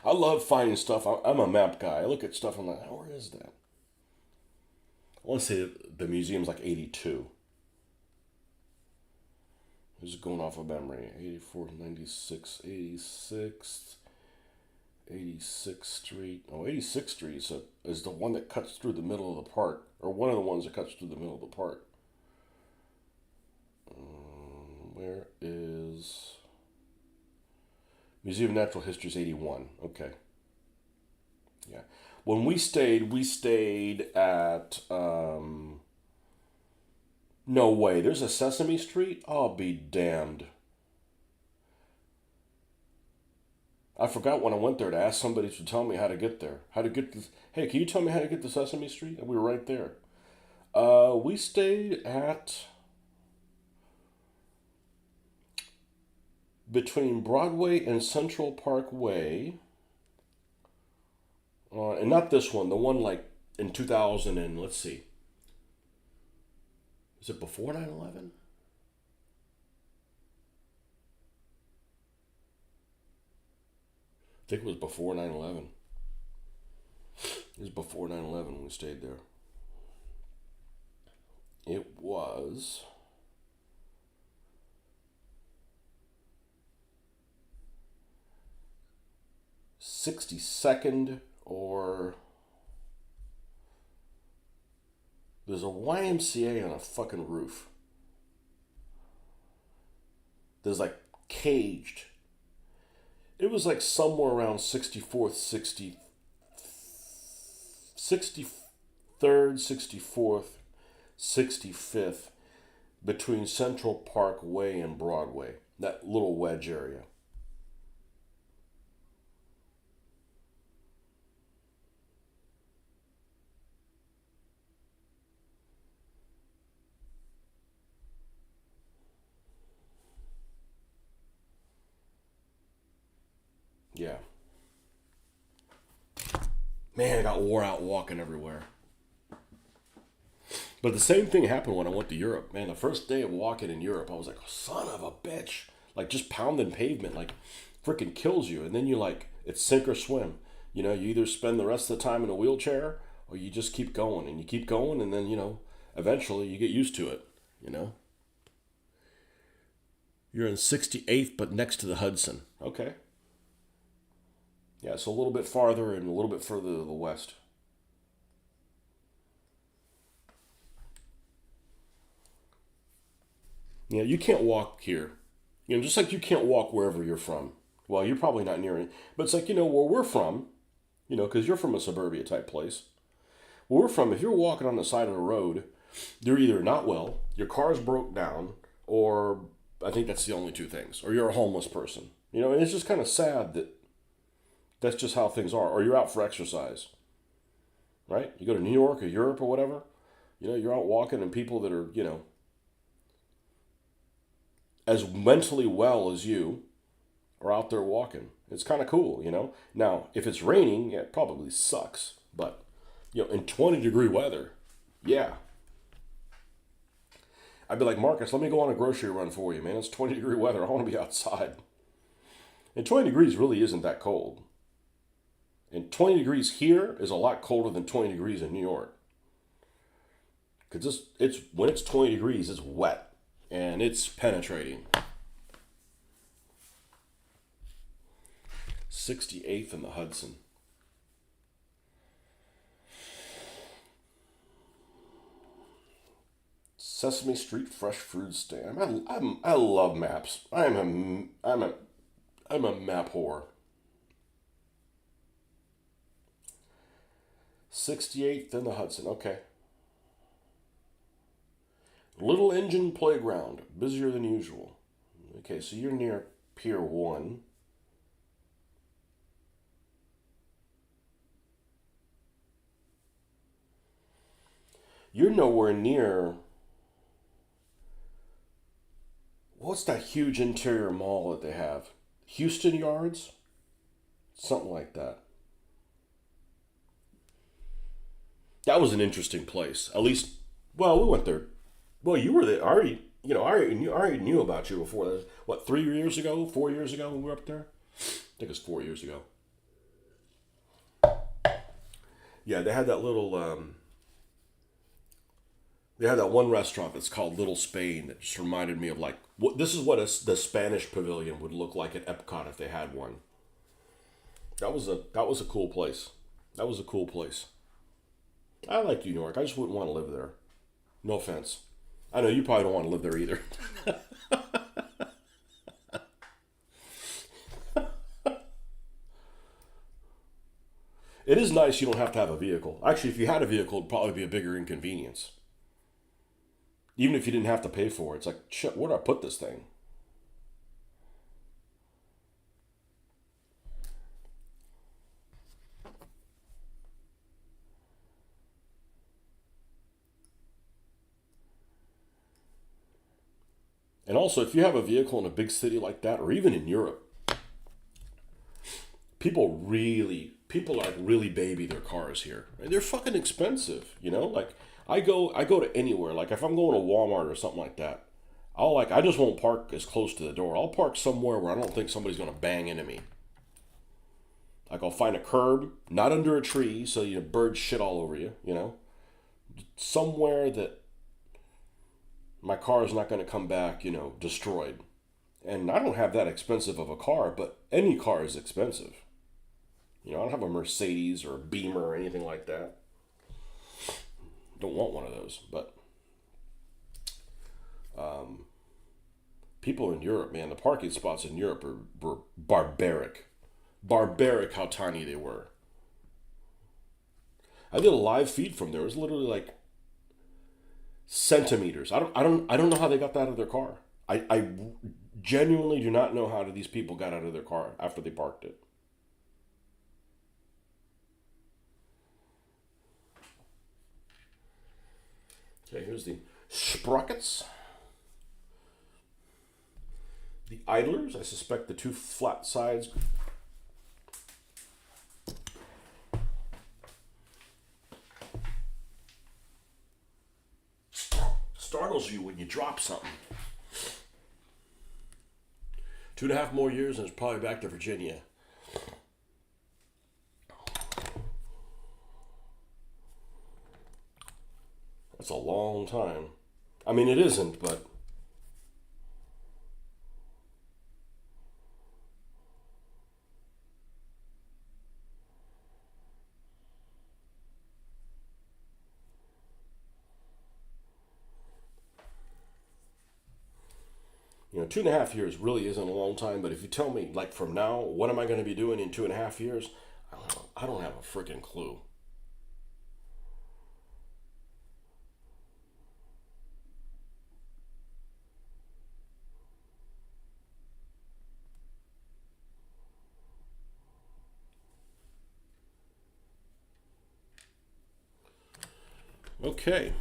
I love finding stuff. I'm a map guy. I look at stuff. I'm like, oh, where is that? I want to say the museum's like 82. This is going off of memory. 84, 96, 86, 86th Street. Oh, 86th Street is the one that cuts through the middle of the park. Or one of the ones that cuts through the middle of the park. Where is... Museum of Natural History is 81. Okay. Yeah. When we stayed at... no way. There's a Sesame Street? I'll be damned. I forgot when I went there to ask somebody to tell me how to get there. How to get this. Hey, can you tell me how to get to Sesame Street? And we were right there. We stayed at... between Broadway and Central Parkway. And not this one. The one like in 2000 and let's see. Is it before 9/11? think it was before 9/11. It was before 9/11 when we stayed there. It was 62nd, or there's a YMCA on a fucking roof. There's like caged. It was like somewhere around 64th, 63rd, 64th, 65th, between Central Park Way and Broadway. That little wedge area. Yeah. Man, I got wore out walking everywhere. But the same thing happened when I went to Europe. Man, the first day of walking in Europe, I was like, son of a bitch. Like, just pounding pavement, like, freaking kills you. And then you, like, it's sink or swim. You know, you either spend the rest of the time in a wheelchair or you just keep going. And you keep going, and then, you know, eventually you get used to it, you know? You're in 68th, but next to the Hudson. Okay. Yeah, so a little bit farther and a little bit further to the west. You know, you can't walk here. You know, just like you can't walk wherever you're from. Well, you're probably not near it. But it's like, you know, where we're from, you know, because you're from a suburbia type place. Where we're from, if you're walking on the side of the road, you're either not well, your car's broke down, or I think that's the only two things, or you're a homeless person. You know, and it's just kind of sad that that's just how things are. Or you're out for exercise, right? You go to New York or Europe or whatever, you know, you're out walking and people that are, you know, as mentally well as you are out there walking. It's kind of cool, you know. Now, if it's raining, yeah, it probably sucks. But, you know, in 20-degree weather, yeah. I'd be like, Marcus, let me go on a grocery run for you, man. It's 20-degree weather. I want to be outside. And 20 degrees really isn't that cold. And 20 degrees here is a lot colder than 20 degrees in New York. Because it's when it's 20 degrees, it's wet. And it's penetrating. 68th and the Hudson. Sesame Street fresh fruit stand. I love maps. I'm a map whore. 68th and the Hudson. Okay. Little Engine Playground. Busier than usual. Okay, so you're near Pier 1. You're nowhere near... What's that huge interior mall that they have? Houston Yards? Something like that. That was an interesting place. At least, well, we went there. Well, you were there. I already knew about you before. What, 3 years ago? 4 years ago when we were up there? I think it was 4 years ago. Yeah, they had that little... they had that one restaurant that's called Little Spain that just reminded me of like... This is what the Spanish Pavilion would look like at Epcot if they had one. That was a cool place. That was a cool place. I like New York. I just wouldn't want to live there. No offense. I know you probably don't want to live there either. It is nice you don't have to have a vehicle. Actually, if you had a vehicle, it'd probably be a bigger inconvenience. Even if you didn't have to pay for it. It's like, shit, where do I put this thing? And also, if you have a vehicle in a big city like that, or even in Europe, people like really baby their cars here. And they're fucking expensive, you know? Like I go to anywhere, like if I'm going to Walmart or something like that, I just won't park as close to the door. I'll park somewhere where I don't think somebody's gonna bang into me. Like I'll find a curb, not under a tree, so you know, birds shit all over you, you know. Somewhere that my car is not going to come back, you know, destroyed. And I don't have that expensive of a car, but any car is expensive. You know, I don't have a Mercedes or a Beamer or anything like that. Don't want one of those, but people in Europe, man, the parking spots in Europe were barbaric. Barbaric how tiny they were. I did a live feed from there. It was literally like centimeters. I don't know how they got that out of their car. I genuinely do not know how these people got out of their car after they parked it. Okay, here's the sprockets. The idlers, I suspect the two flat sides. Startles you when you drop something. 2.5 more years and it's probably back to Virginia. That's a long time. I mean, it isn't, but you know, 2.5 years really isn't a long time. But if you tell me, like, from now, what am I going to be doing in 2.5 years? I don't have a freaking clue. Okay.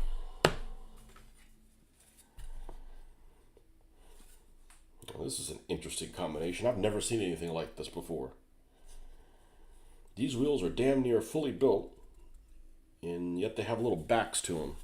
Well, this is an interesting combination. I've never seen anything like this before. These wheels are damn near fully built, and yet they have little backs to them.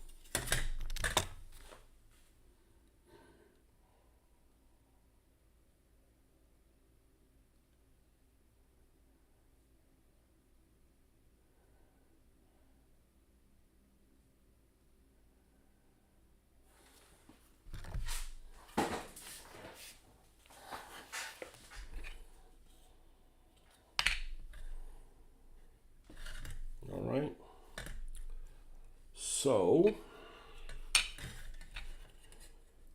All right. So,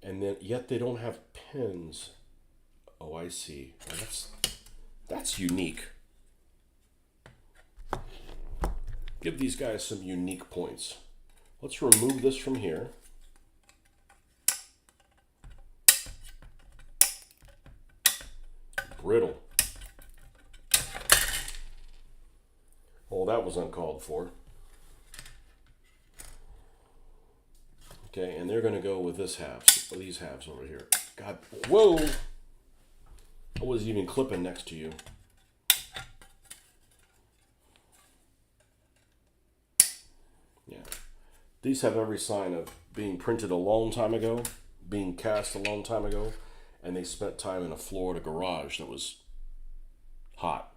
and then yet they don't have pins. Oh, I see. Well, that's unique. Give these guys some unique points. Let's remove this from here. Brittle. Well, that was uncalled for. Okay, and they're going to go with this halves, these halves over here. God, whoa! I wasn't even clipping next to you. Yeah. These have every sign of being printed a long time ago, being cast a long time ago, and they spent time in a Florida garage that was hot.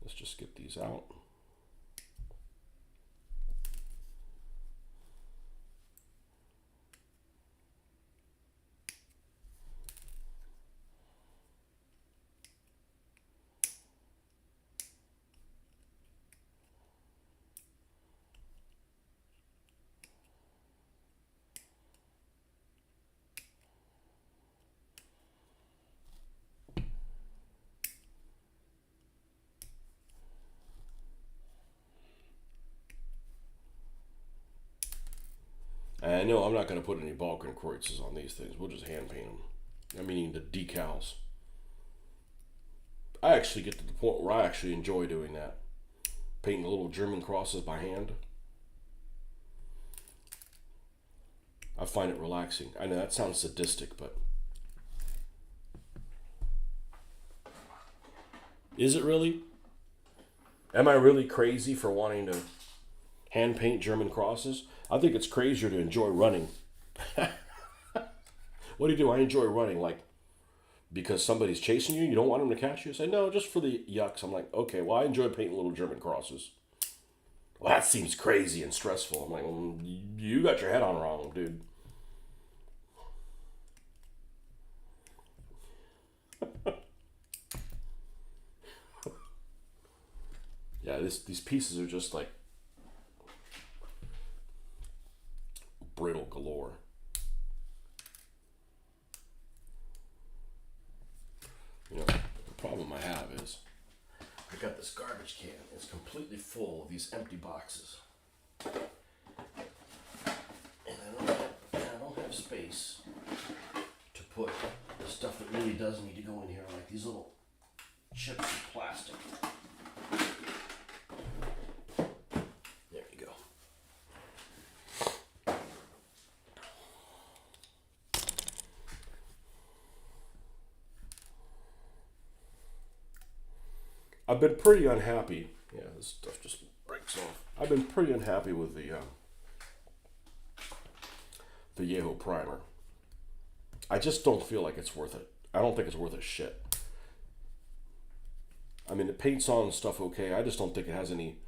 Let's just get these out. And I know I'm not going to put any Balkan kreutzes on these things. We'll just hand paint them. I mean the decals. I actually get to the point where I actually enjoy doing that. Painting the little German crosses by hand. I find it relaxing. I know that sounds sadistic, but is it really? Am I really crazy for wanting to Hand paint German crosses. I think it's crazier to enjoy running. What do you do? I enjoy running, like because somebody's chasing you. You don't want them to catch you. Say no, just for the yucks. I'm like, okay, well, I enjoy painting little German crosses. Well, that seems crazy and stressful. I'm like, well, you got your head on wrong, dude. Yeah, these pieces are just like brittle galore. You know, the problem I have is I got this garbage can. It's completely full of these empty boxes. And I don't have space to put the stuff that really does need to go in here, like these little chips of plastic. There you go. I've been pretty unhappy. Yeah, this stuff just breaks off. I've been pretty unhappy with the Yeho primer. I just don't feel like it's worth it. I don't think it's worth a shit. I mean, it paints on stuff okay. I just don't think it has any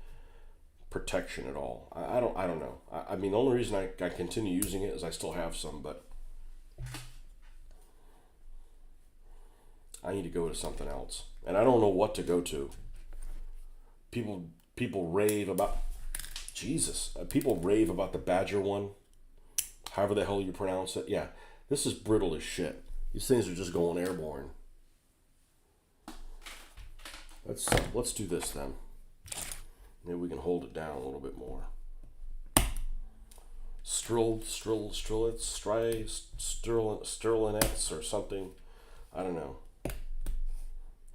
protection at all. I don't know. I mean, the only reason I continue using it is I still have some, but I need to go to something else. And I don't know what to go to. People rave about Jesus. People rave about the Badger one. However the hell you pronounce it. Yeah, this is brittle as shit. These things are just going airborne. Let's do this then. Maybe we can hold it down a little bit more. Sterlinettes or something. I don't know.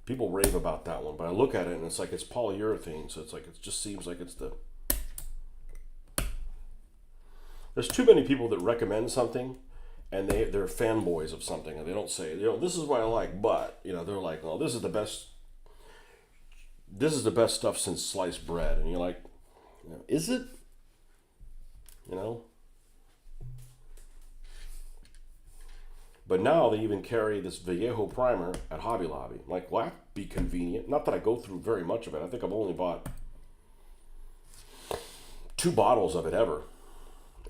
People rave about that one, but I look at it and it's like it's polyurethane, so it's like it just seems like it's the. There's too many people that recommend something, and they're fanboys of something, and they don't say, this is what I like, but they're like, well, this is the best. This is the best stuff since sliced bread, and you're like, is it? But now they even carry this Vallejo primer at Hobby Lobby. I'm like, well, that'd be convenient. Not that I go through very much of it. I think I've only bought 2 bottles of it ever.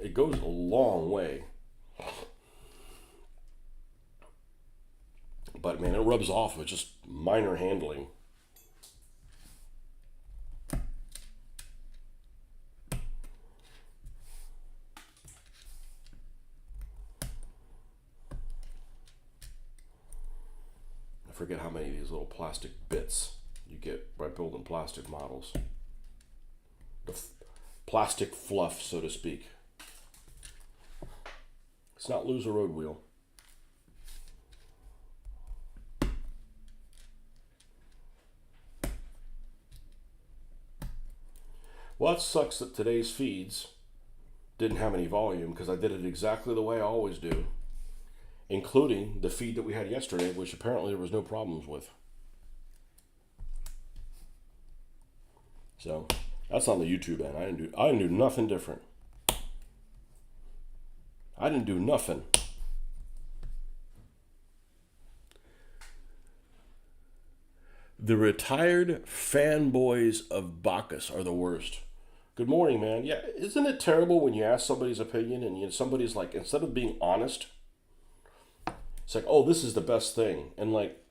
It goes a long way. But man, it rubs off with just minor handling. I forget how many of these little plastic bits you get by building plastic models. The plastic fluff, so to speak. Let's not lose a road wheel. Well, it sucks that today's feeds didn't have any volume because I did it exactly the way I always do, including the feed that we had yesterday, which apparently there was no problems with. So that's on the YouTube end. I didn't do nothing different. I didn't do nothing. The retired fanboys of Bacchus are the worst. Good morning, man. Yeah, isn't it terrible when you ask somebody's opinion and somebody's like, instead of being honest, it's like, oh, this is the best thing. And like,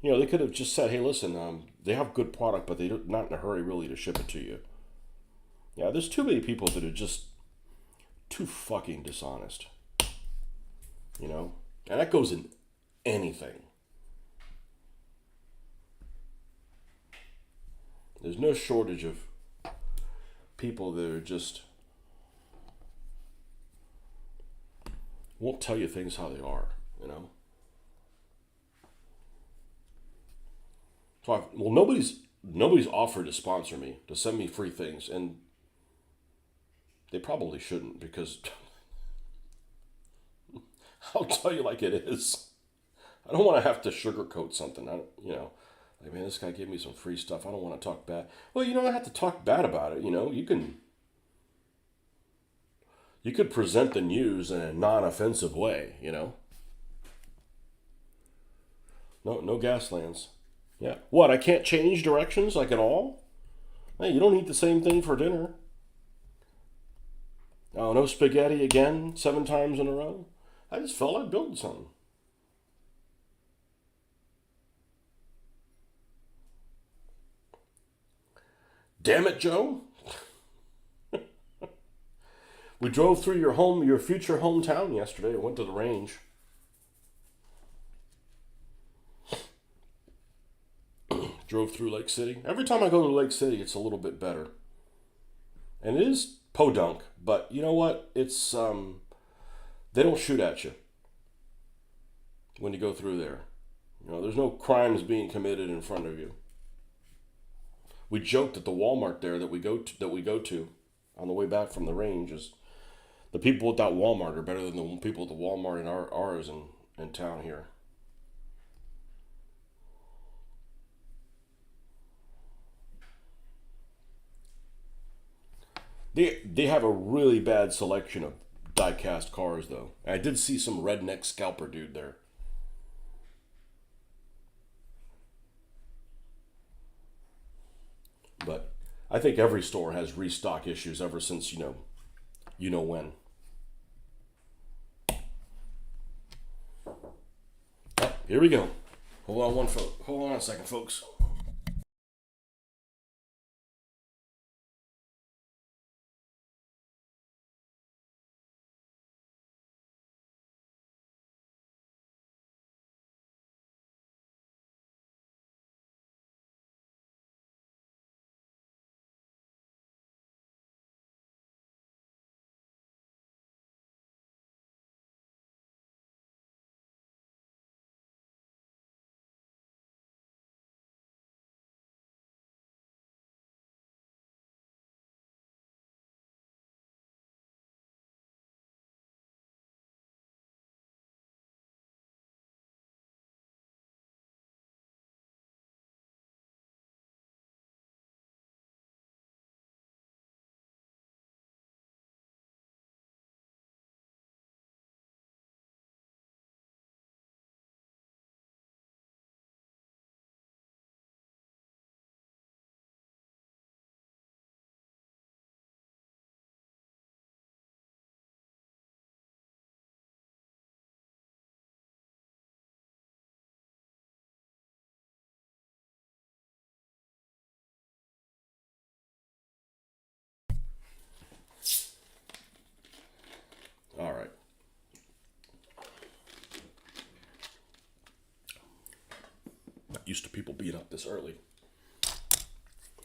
they could have just said, hey, listen, they have good product, but they're not in a hurry really to ship it to you. Yeah, there's too many people that are just too fucking dishonest. And that goes in anything. There's no shortage of people that are just won't tell you things how they are, So nobody's offered to sponsor me, to send me free things, and they probably shouldn't, because I'll tell you like it is. I don't want to have to sugarcoat something. Like, man, this guy gave me some free stuff. I don't want to talk bad. Well, you don't have to talk bad about it. You could present the news in a non-offensive way. No Gaslands. Yeah. What? I can't change directions like at all? Hey, you don't eat the same thing for dinner. Oh, no spaghetti again 7 times in a row? I just felt like building something. Damn it, Joe. We drove through your future hometown yesterday. I went to the range. Drove through Lake City. Every time I go to Lake City, it's a little bit better. And it is podunk, but you know what? It's they don't shoot at you when you go through there. There's no crimes being committed in front of you. We joked at the Walmart there that we go to on the way back from the range is the people at that Walmart are better than the people at the Walmart in ours in town here. They have a really bad selection of die-cast cars, though. I did see some redneck scalper dude there. But I think every store has restock issues ever since you know when. Oh, here we go. Hold on a second, folks. All right. Not used to people being up this early.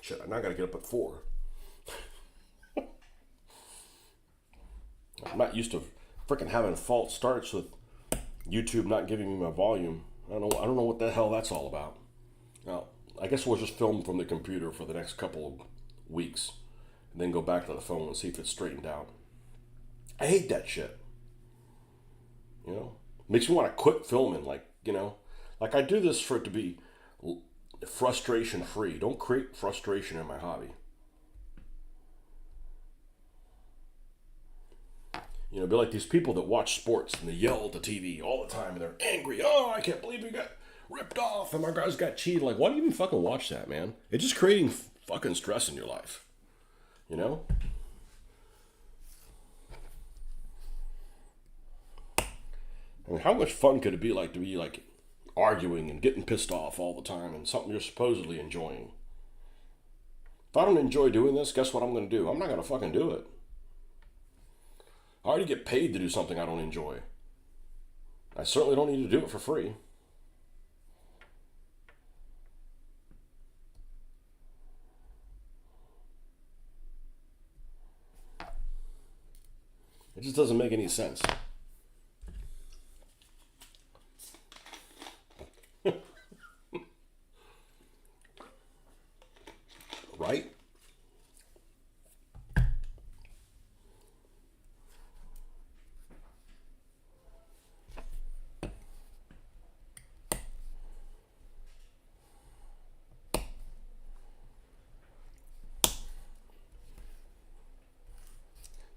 Shit, I now gotta get up at 4. I'm not used to freaking having false starts with YouTube not giving me my volume. I don't know what the hell that's all about. Now, I guess we'll just film from the computer for the next couple of weeks, and then go back to the phone and see if it's straightened out. I hate that shit. Makes me want to quit filming. Like I do this for it to be frustration free. Don't create frustration in my hobby. Be like these people that watch sports and they yell at the TV all the time and they're angry. Oh, I can't believe we got ripped off and our guys got cheated. Like, why do you even fucking watch that, man? It's just creating fucking stress in your life. I mean, how much fun could it be like to be like arguing and getting pissed off all the time and something you're supposedly enjoying? If I don't enjoy doing this, guess what I'm going to do? I'm not going to fucking do it. I already get paid to do something I don't enjoy. I certainly don't need to do it for free. It just doesn't make any sense. Right?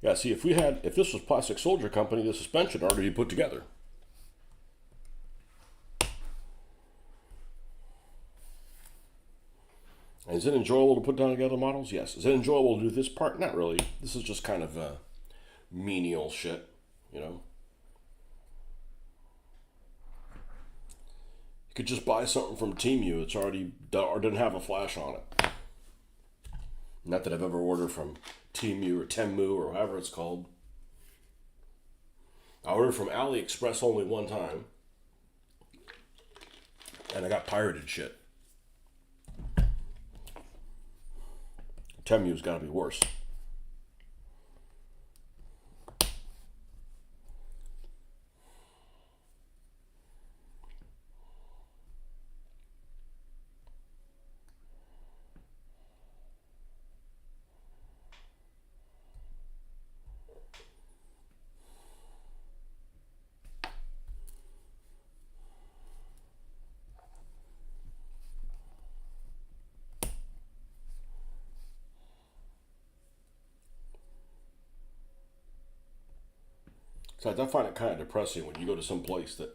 Yeah, see, if this was Plastic Soldier Company, the suspension already be put together. And is it enjoyable to put down together models? Yes. Is it enjoyable to do this part? Not really. This is just kind of menial shit, you know? You could just buy something from Temu. It's already done, or didn't have a flash on it. Not that I've ever ordered from Temu or Temu or however it's called. I ordered from AliExpress only one time. And I got pirated shit. Temu's got to be worse. So I find it kind of depressing when you go to some place that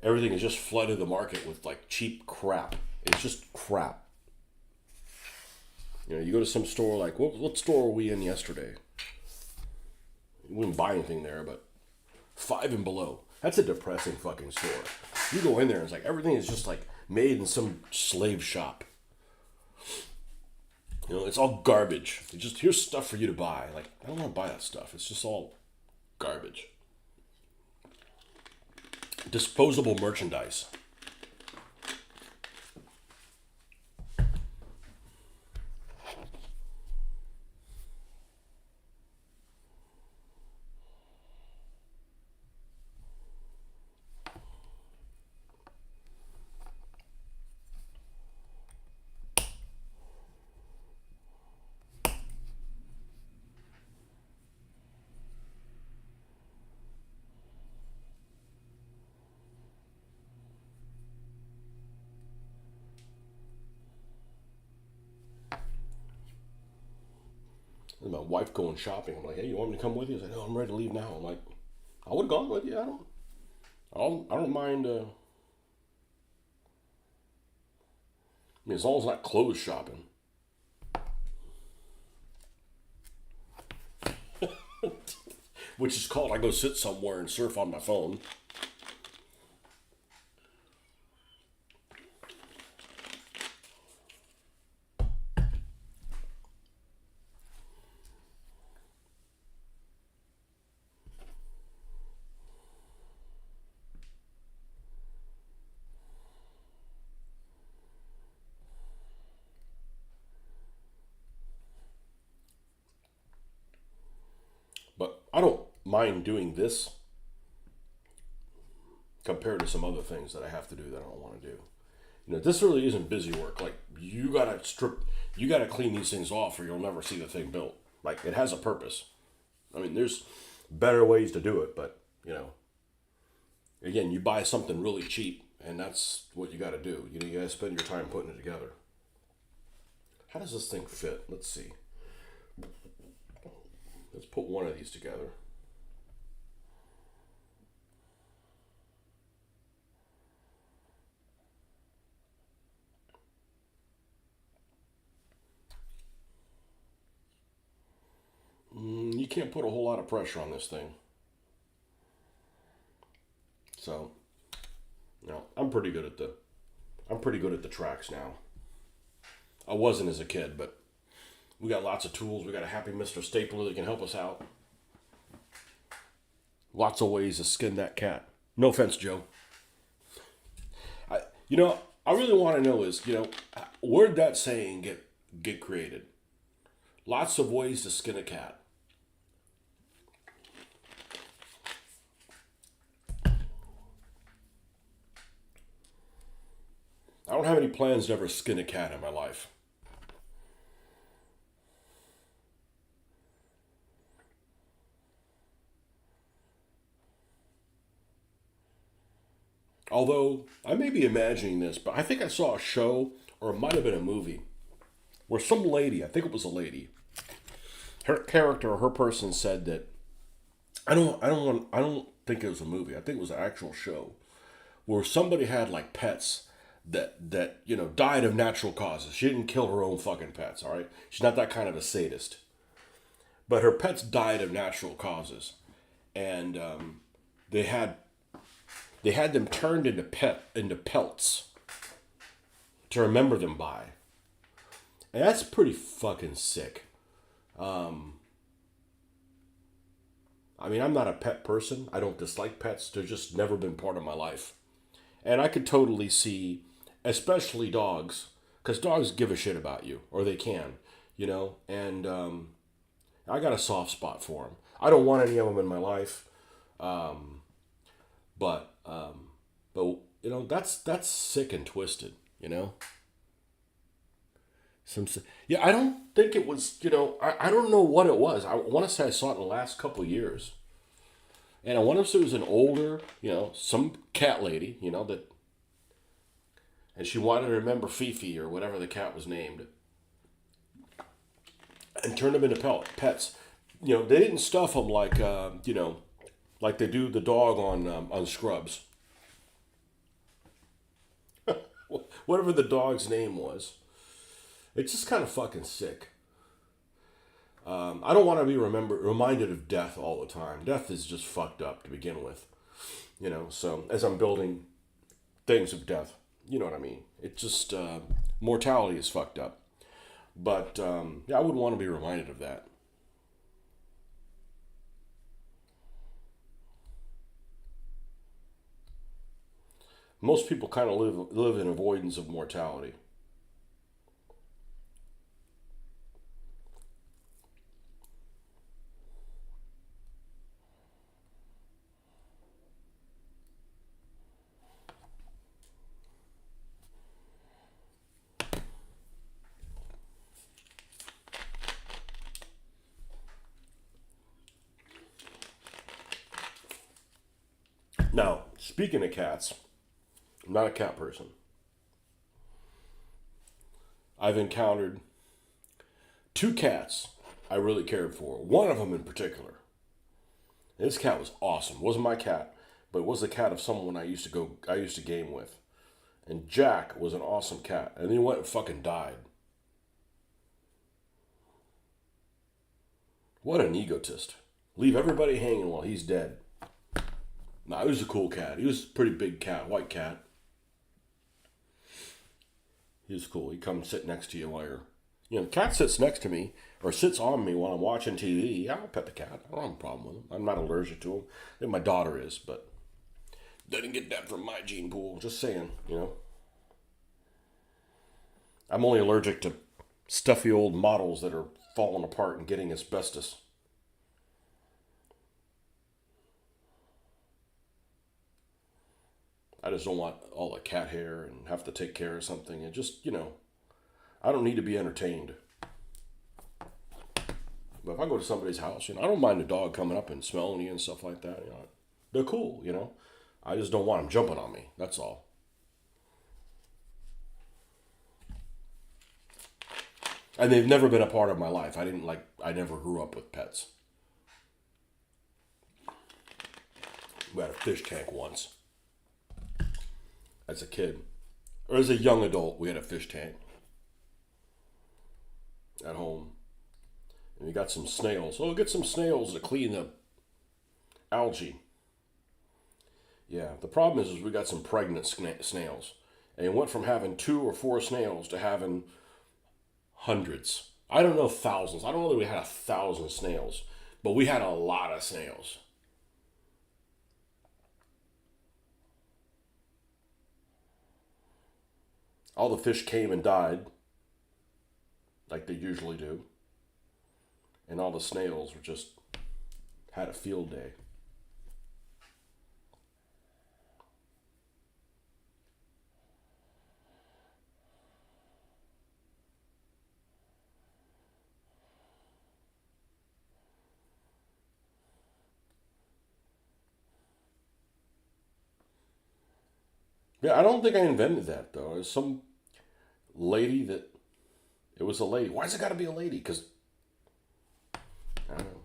everything is just flooded the market with like cheap crap. It's just crap. You know, you go to some store like, what store were we in yesterday? You wouldn't buy anything there, but Five and Below. That's a depressing fucking store. You go in there and it's like everything is just like made in some slave shop. You know, it's all garbage. It's just, here's stuff for you to buy. Like, I don't want to buy that stuff. It's just all garbage. Disposable merchandise. And my wife going shopping. I'm like, hey, you want me to come with you? I said, no, I'm ready to leave now. I'm like, I would have gone with you. I don't mind. I mean, as long as it's not clothes shopping. Which is called, I go sit somewhere and surf on my phone. But I don't mind doing this compared to some other things that I have to do that I don't want to do. You know, this really isn't busy work. Like, you gotta clean these things off or you'll never see the thing built. Like, it has a purpose. I mean, there's better ways to do it, but, you know, again, you buy something really cheap and that's what you gotta do. You know, you gotta spend your time putting it together. How does this thing fit? Let's see. Let's put one of these together. You can't put a whole lot of pressure on this thing. So, you know, I'm pretty good at the tracks now. I wasn't as a kid, but we got lots of tools. We got a happy Mr. Stapler that can help us out. Lots of ways to skin that cat. No offense, Joe. I really want to know is, where'd that saying get created? Lots of ways to skin a cat. I don't have any plans to ever skin a cat in my life. Although, I may be imagining this, but I think I saw a show, or it might have been a movie, where some lady, I think it was a lady, her character or her person said that I don't think it was a movie. I think it was an actual show where somebody had like pets that died of natural causes. She didn't kill her own fucking pets. All right, she's not that kind of a sadist. But her pets died of natural causes, and they had they had them turned into pelts to remember them by. And that's pretty fucking sick. I mean, I'm not a pet person. I don't dislike pets. They've just never been part of my life. And I could totally see, especially dogs, because dogs give a shit about you, or they can. And I got a soft spot for them. I don't want any of them in my life, but that's sick and twisted. You know, yeah. I don't think it was. I don't know what it was. I want to say I saw it in the last couple of years, and I wonder if it was an older, some cat lady, that, and she wanted to remember Fifi or whatever the cat was named, and turned them into pets. They didn't stuff them like they do the dog on Scrubs. Whatever the dog's name was. It's just kind of fucking sick. I don't want to be reminded of death all the time. Death is just fucked up to begin with. So as I'm building things of death, you know what I mean? It just, mortality is fucked up. But, yeah, I wouldn't want to be reminded of that. Most people kind of live in avoidance of mortality. Now, speaking of cats, I'm not a cat person. I've encountered two cats I really cared for. One of them in particular. This cat was awesome. It wasn't my cat, but it was the cat of someone I used to game with. And Jack was an awesome cat. And then he went and fucking died. What an egotist. Leave everybody hanging while he's dead. Nah, he was a cool cat. He was a pretty big cat, white cat. He was cool. He'd come sit next to you while the cat sits next to me or sits on me while I'm watching TV. Yeah, I'll pet the cat. I don't have a problem with him. I'm not allergic to him. I think my daughter is, but didn't get that from my gene pool. Just saying. I'm only allergic to stuffy old models that are falling apart and getting asbestos. I just don't want all the cat hair and have to take care of something. And just, I don't need to be entertained. But if I go to somebody's house, I don't mind the dog coming up and smelling you and stuff like that. They're cool. I just don't want them jumping on me. That's all. And they've never been a part of my life. I never grew up with pets. We had a fish tank once. As a kid. Or as a young adult, we had a fish tank. At home. And we got some snails. Oh, we'll get some snails to clean the algae. Yeah, the problem is we got some pregnant snails. And it went from having 2 or 4 snails to having hundreds. I don't know, thousands. I don't know that we had 1,000 snails. But we had a lot of snails. All the fish came and died. Like they usually do. And all the snails were just had a field day. Yeah, I don't think I invented that though. It was some lady that it was a lady. Why's it got to be a lady? Because I don't know.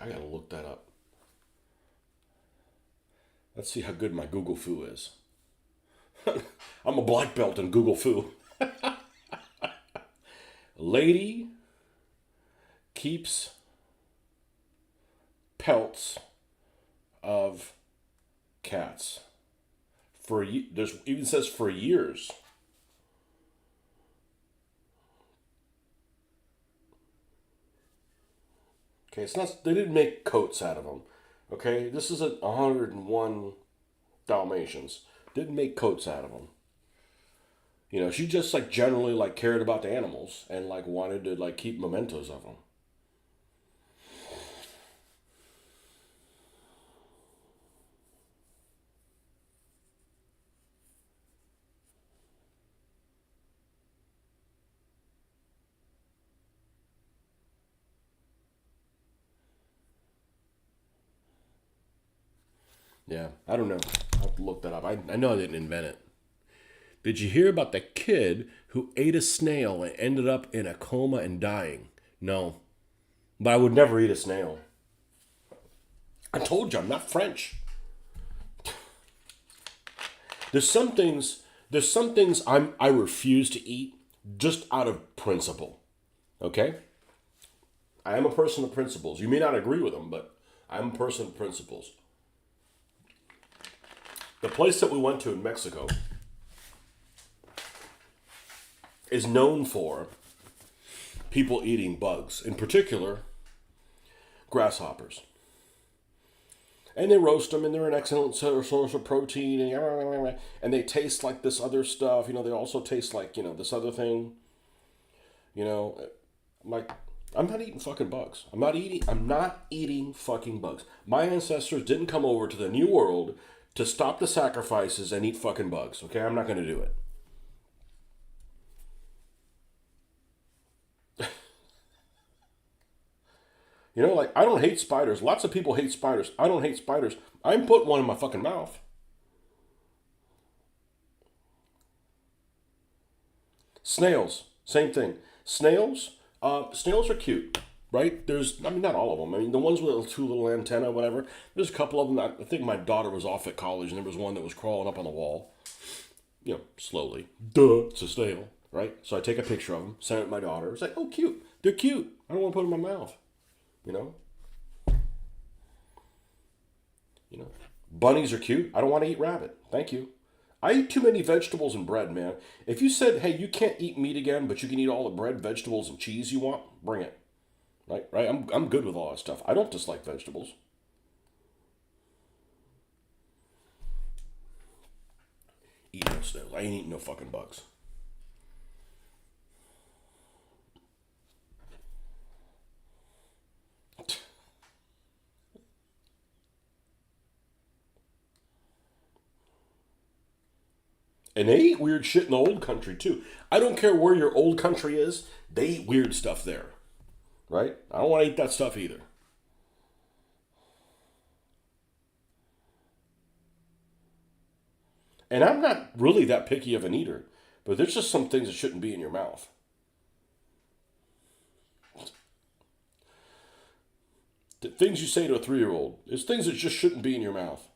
I gotta look that up. Let's see how good my Google Foo is. I'm a black belt in Google Foo. Lady keeps pelts of cats for there's even says for years. Okay, it's not. They didn't make coats out of them. Okay, this is 101 Dalmatians. Didn't make coats out of them. You know, she just like generally like cared about the animals and like wanted to like keep mementos of them. Yeah, I don't know. I'll have to look that up. I know I didn't invent it. Did you hear about the kid who ate a snail and ended up in a coma and dying? No. But I would never eat a snail. I told you I'm not French. There's some things I refuse to eat just out of principle. Okay? I am a person of principles. You may not agree with them, but I'm a person of principles. The place that we went to in Mexico is known for people eating bugs, in particular grasshoppers. And they roast them, and they're an excellent source of protein, and they taste like this other stuff. You know, they also taste like, this other thing. You know, I'm like, I'm not eating fucking bugs. I'm not eating fucking bugs. My ancestors didn't come over to the New World to stop the sacrifices and eat fucking bugs. Okay, I'm not going to do it. Like, I don't hate spiders. Lots of people hate spiders. I don't hate spiders. I'm putting one in my fucking mouth. Snails, same thing. Snails are cute, right? Not all of them. I mean, the ones with the two little antennae, whatever. There's a couple of them. I think my daughter was off at college, and there was one that was crawling up on the wall. Slowly. Duh, it's a snail, right? So I take a picture of them, send it to my daughter. It's like, oh, cute. They're cute. I don't want to put them in my mouth. You know? Bunnies are cute. I don't want to eat rabbit. Thank you. I eat too many vegetables and bread, man. If you said, hey, you can't eat meat again, but you can eat all the bread, vegetables, and cheese you want, bring it. Right? I'm good with all that stuff. I don't dislike vegetables. Eat no snails. I ain't eating no fucking bugs. And they eat weird shit in the old country, too. I don't care where your old country is, they eat weird stuff there. Right? I don't want to eat that stuff either. And I'm not really that picky of an eater, but there's just some things that shouldn't be in your mouth. The things you say to a 3-year-old, there's things that just shouldn't be in your mouth.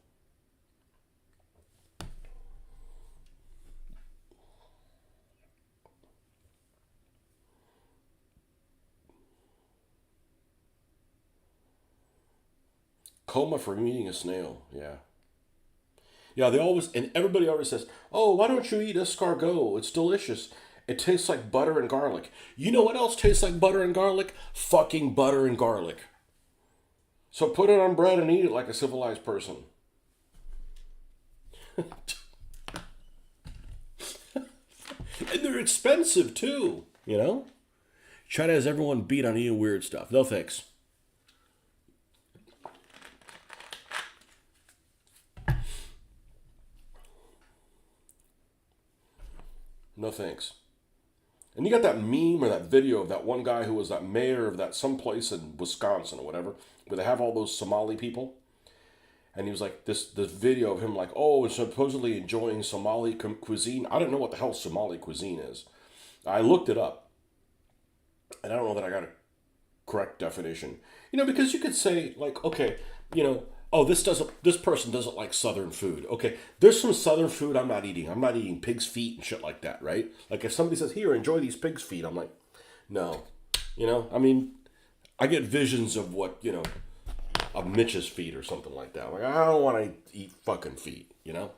Coma for eating a snail, yeah. Yeah, and everybody always says, oh, why don't you eat escargot? It's delicious. It tastes like butter and garlic. You know what else tastes like butter and garlic? Fucking butter and garlic. So put it on bread and eat it like a civilized person. And they're expensive too, China has everyone beat on eating weird stuff. No thanks. No thanks. And you got that meme or that video of that one guy who was that mayor of that someplace in Wisconsin or whatever, where they have all those Somali people. And he was like, this video of him like, oh, supposedly enjoying Somali cuisine. I don't know what the hell Somali cuisine is. I looked it up. And I don't know that I got correct definition. Because you could say like, okay, oh, this person doesn't like Southern food. Okay, there's some Southern food I'm not eating. I'm not eating pig's feet and shit like that, right? Like if somebody says, here, enjoy these pig's feet, I'm like, no. I mean, I get visions of what, of Mitch's feet or something like that. Like, I don't want to eat fucking feet,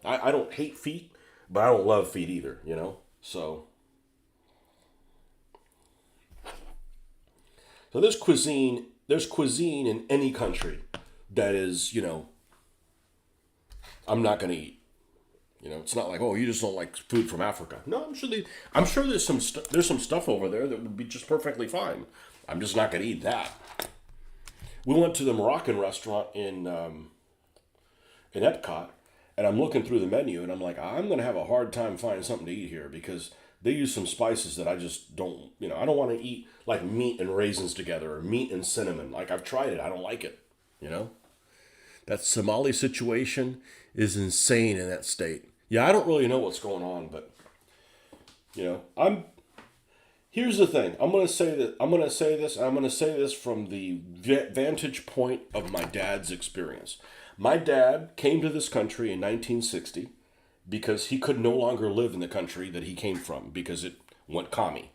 I don't hate feet, but I don't love feet either, So there's cuisine in any country that is, I'm not going to eat. It's not like, oh, you just don't like food from Africa. No, I'm sure there's some stuff over there that would be just perfectly fine. I'm just not going to eat that. We went to the Moroccan restaurant in Epcot, and I'm looking through the menu, and I'm like, I'm going to have a hard time finding something to eat here because they use some spices that I just don't, I don't want to eat like meat and raisins together or meat and cinnamon. Like I've tried it. I don't like it, That Somali situation is insane in that state. Yeah, I don't really know what's going on, but here's the thing. I'm going to say this from the vantage point of my dad's experience. My dad came to this country in 1960 because he could no longer live in the country that he came from because it went commie.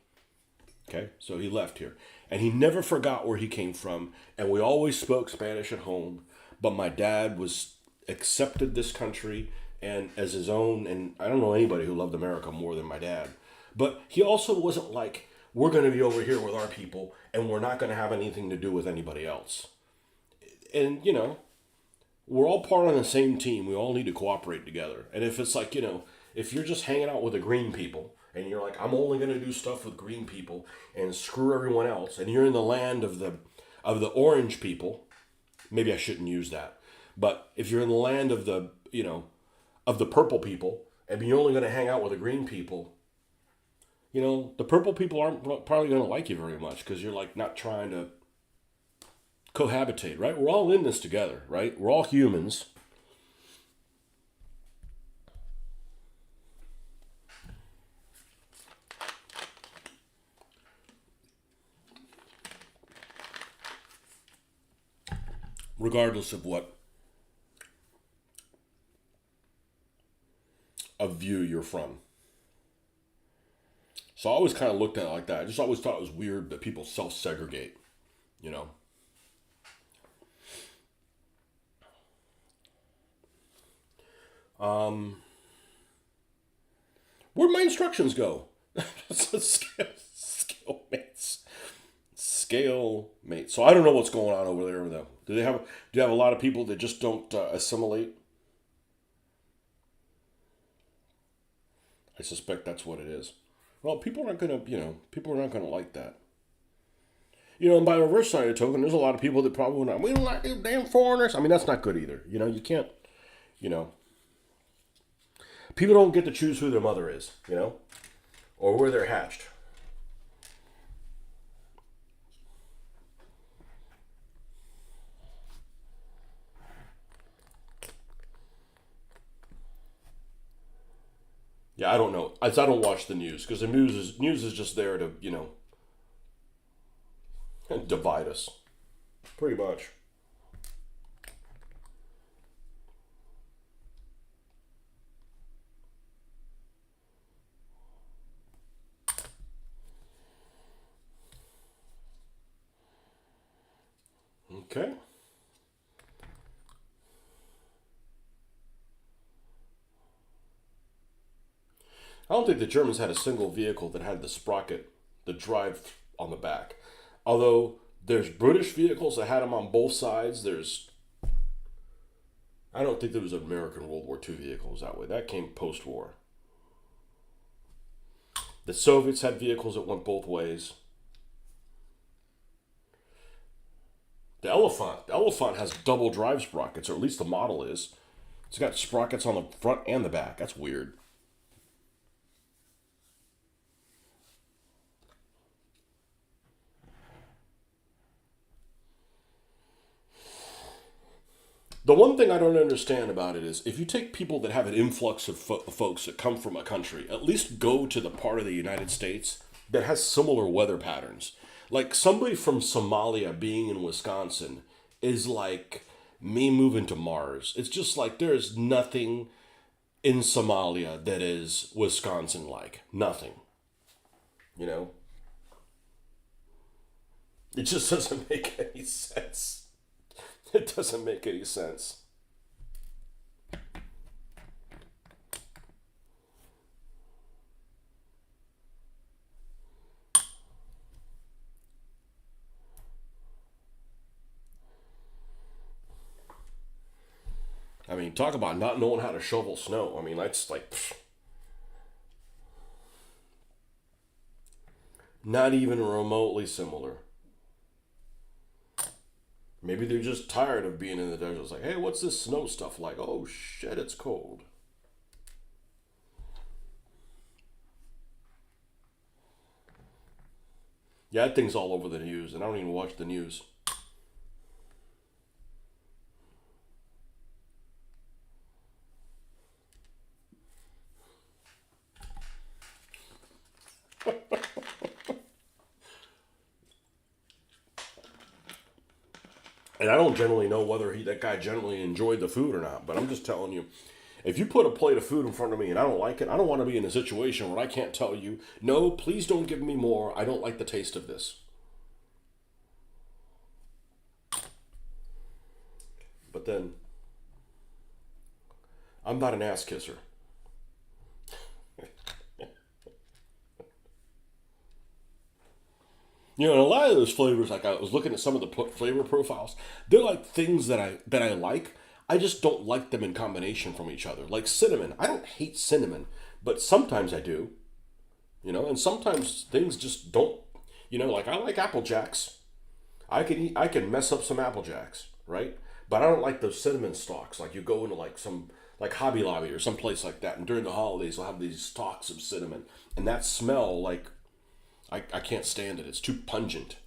Okay? So he left here. And he never forgot where he came from, and we always spoke Spanish at home, but my dad accepted this country and as his own, and I don't know anybody who loved America more than my dad. But he also wasn't like, we're going to be over here with our people and we're not going to have anything to do with anybody else. And, we're all part of the same team. We all need to cooperate together. And if it's like, if you're just hanging out with the green people and you're like, I'm only going to do stuff with green people and screw everyone else, and you're in the land of the orange people, maybe I shouldn't use that. But if you're in the land of the, of the purple people, and you're only going to hang out with the green people, the purple people aren't probably going to like you very much because you're like not trying to cohabitate, right? We're all in this together, right? We're all humans. Regardless of what view you're from. So I always kind of looked at it like that. I just always thought it was weird that people self-segregate, Where'd my instructions go? Scale mates. Scale mates. So I don't know what's going on over there though. Do you have a lot of people that just don't assimilate? I suspect that's what it is. Well, people aren't gonna like that. And by the reverse side of the token, there's a lot of people that probably not. We don't like these damn foreigners. I mean, that's not good either. You can't. People don't get to choose who their mother is. Or where they're hatched. Yeah, I don't know. I don't watch the news because the news is just there to divide us, pretty much. Okay. I don't think the Germans had a single vehicle that had the sprocket, the drive on the back. Although there's British vehicles that had them on both sides. I don't think there was an American World War II vehicles that way. That came post-war. The Soviets had vehicles that went both ways. The Elephant has double drive sprockets, or at least the model is. It's got sprockets on the front and the back. That's weird. The one thing I don't understand about it is if you take people that have an influx of folks that come from a country, at least go to the part of the United States that has similar weather patterns. Like somebody from Somalia being in Wisconsin is like me moving to Mars. It's just like there's nothing in Somalia that is Wisconsin like. Nothing. You know? It just doesn't make any sense. It doesn't make any sense. I mean, talk about not knowing how to shovel snow. I mean, that's like not even remotely similar. Maybe they're just tired of being in the desert. It's like, hey, what's this snow stuff like? Oh shit, it's cold. Yeah, that thing's all over the news, and I don't even watch the news. And I don't generally know whether that guy generally enjoyed the food or not, but I'm just telling you, if you put a plate of food in front of me and I don't like it, I don't want to be in a situation where I can't tell you, no, please don't give me more. I don't like the taste of this. But then, I'm not an ass kisser. You know, and a lot of those flavors, like I was looking at some of the flavor profiles, they're like things that I like. I just don't like them in combination from each other. Like cinnamon, I don't hate cinnamon, but sometimes I do. You know, and sometimes things just don't. You know, like I like Apple Jacks. I can mess up some Apple Jacks, right? But I don't like those cinnamon stalks. Like you go into like some like Hobby Lobby or some place like that, and during the holidays they'll have these stalks of cinnamon, and that smell like I can't stand it. It's too pungent.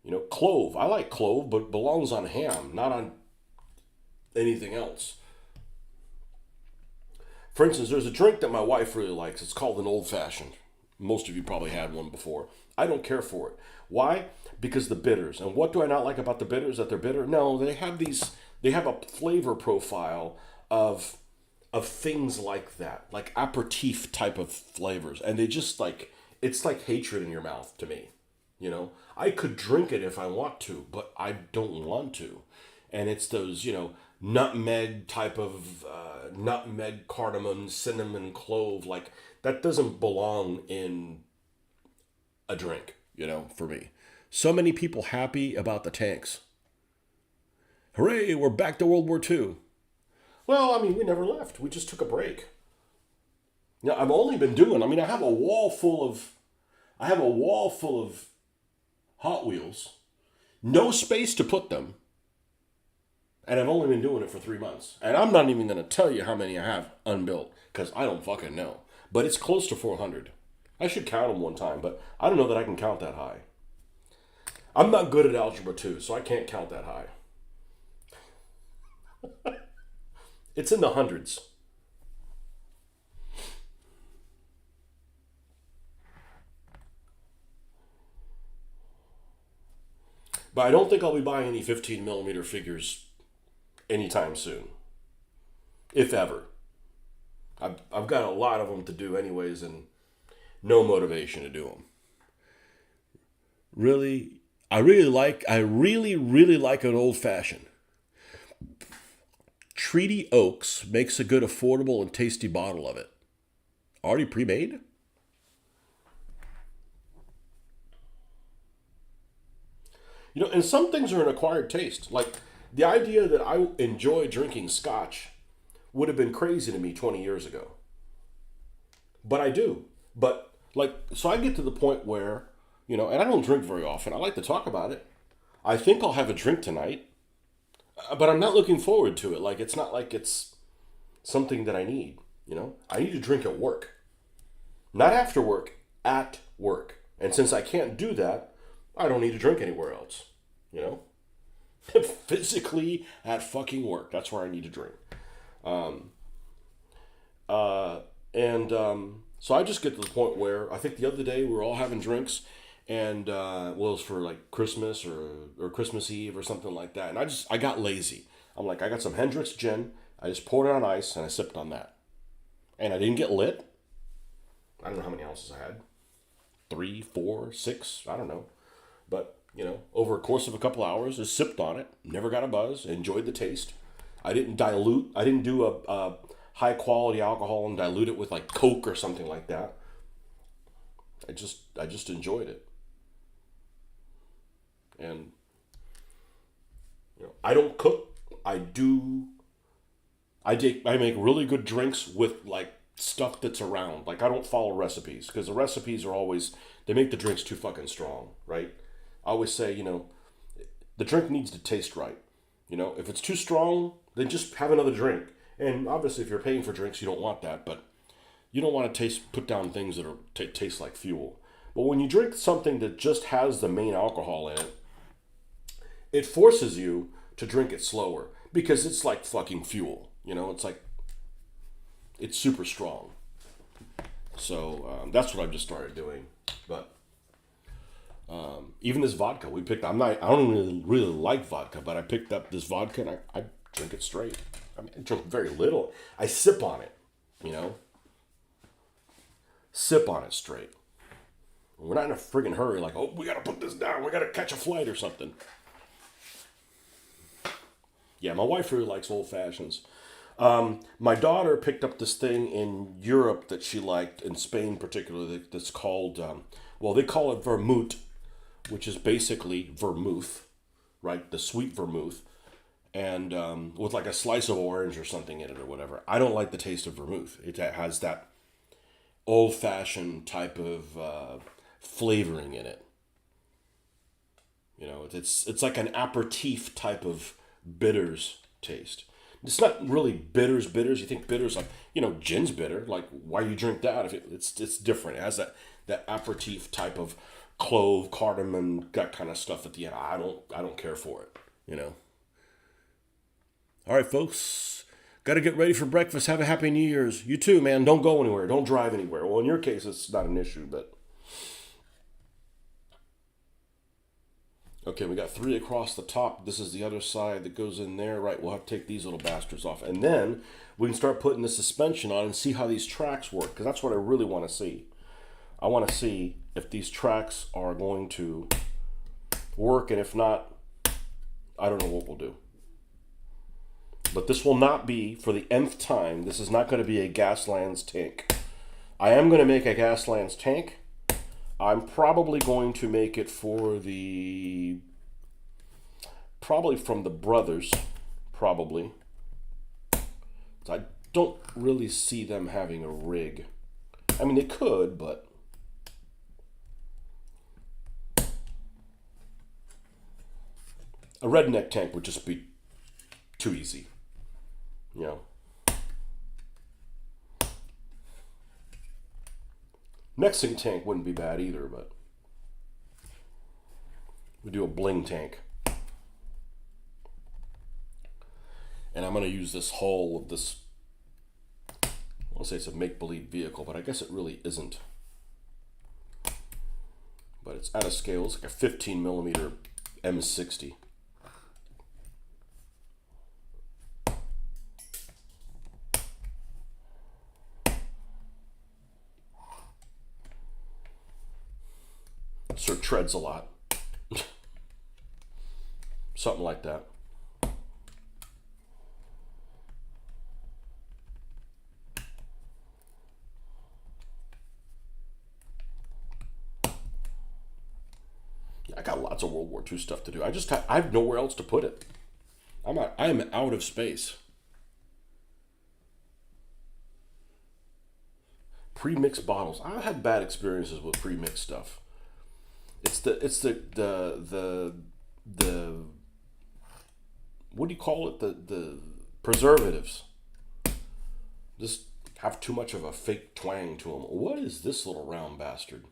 You know, clove. I like clove, but it belongs on ham, not on anything else. For instance, there's a drink that my wife really likes. It's called an old fashioned. Most of you probably had one before. I don't care for it. Why? Because the bitters. And what do I not like about the bitters? That they're bitter? No, they have these. They have a flavor profile of things like that, like aperitif type of flavors, and they just like it's like hatred in your mouth to me. You know, I could drink it if I want to, but I don't want to. And it's those, nutmeg type of nutmeg, cardamom, cinnamon, clove. Like that doesn't belong in a drink, for me. So many people happy about the tanks. Hooray, we're back to World War II. Well, I mean, we never left. We just took a break. I've only been doing, I have a wall full of, Hot Wheels, no space to put them, and I've only been doing it for 3 months. And I'm not even going to tell you how many I have unbuilt, because I don't fucking know. But it's close to 400. I should count them one time, but I don't know that I can count that high. I'm not good at algebra 2, so I can't count that high. It's in the hundreds. But I don't think I'll be buying any 15 millimeter figures anytime soon. If ever. I've got a lot of them to do anyways, and no motivation to do them. Really, I really like an old fashioned. Treaty Oaks makes a good, affordable, and tasty bottle of it. Already pre-made? And some things are an acquired taste. Like the idea that I enjoy drinking scotch would have been crazy to me 20 years ago. But I do. But so I get to the point where, and I don't drink very often. I like to talk about it. I think I'll have a drink tonight, but I'm not looking forward to it. Like it's not like it's something that I need, I need to drink at work. Not after work, at work. And since I can't do that, I don't need to drink anywhere else, Physically at fucking work. That's where I need to drink. And so I just get to the point where I think the other day we were all having drinks, and well, it was for like Christmas or Christmas Eve or something like that. And I got lazy. I'm like, I got some Hendrick's gin. I just poured it on ice and I sipped on that, and I didn't get lit. I don't know how many ounces I had. 3, 4, 6, I don't know. But, over a course of a couple hours, just sipped on it. Never got a buzz. Enjoyed the taste. I didn't dilute. I didn't do a high quality alcohol and dilute it with like Coke or something like that. I just enjoyed it. And, I don't cook. I make really good drinks with like stuff that's around. Like, I don't follow recipes because the recipes are always, they make the drinks too fucking strong, right? I always say, the drink needs to taste right. If it's too strong, then just have another drink. And obviously, if you're paying for drinks, you don't want that, but you don't want to put down things that taste like fuel. But when you drink something that just has the main alcohol in it, it forces you to drink it slower because it's like fucking fuel. It's like, it's super strong. So that's what I've just started doing. But even this vodka we picked, I don't really like vodka, but I picked up this vodka and I drink it straight. I drink very little. I sip on it, sip on it straight. We're not in a friggin' hurry like, oh, we gotta put this down, we gotta catch a flight or something. Yeah, my wife really likes old fashions. My daughter picked up this thing in Europe that she liked, in Spain particularly, that's called, they call it vermouth, which is basically vermouth, right? The sweet vermouth, and with like a slice of orange or something in it or whatever. I don't like the taste of vermouth. It has that old-fashioned type of flavoring in it. It's like an aperitif type of bitters taste. It's not really bitters. You think bitters like, gin's bitter. Like, why you drink that if it's different? It has that aperitif type of clove, cardamom, that kind of stuff at the end. I don't care for it, All right, folks. Got to get ready for breakfast. Have a happy New Year's. You too, man. Don't go anywhere. Don't drive anywhere. Well, in your case, it's not an issue, but... Okay, we got 3 across the top. This is the other side that goes in there. Right, we'll have to take these little bastards off. And then we can start putting the suspension on and see how these tracks work, because that's what I really want to see. I want to see if these tracks are going to work, and if not, I don't know what we'll do. But this will not be, for the nth time, this is not going to be a Gaslands tank. I am going to make a Gaslands tank. I'm probably going to make it probably from the brothers, probably. I don't really see them having a rig. I mean, they could, but... a redneck tank would just be too easy, Mexican tank wouldn't be bad either, but we do a bling tank. And I'm going to use this hull of this, I'll say it's a make-believe vehicle, but I guess it really isn't. But it's out of scale. It's like a 15 millimeter M60. So it treads a lot. Something like that. I got lots of World War II stuff to do. I have nowhere else to put it. I am out of space. Pre-mixed bottles. I've had bad experiences with pre-mixed stuff. It's the what do you call it? The preservatives. Just have too much of a fake twang to them. What is this little round bastard?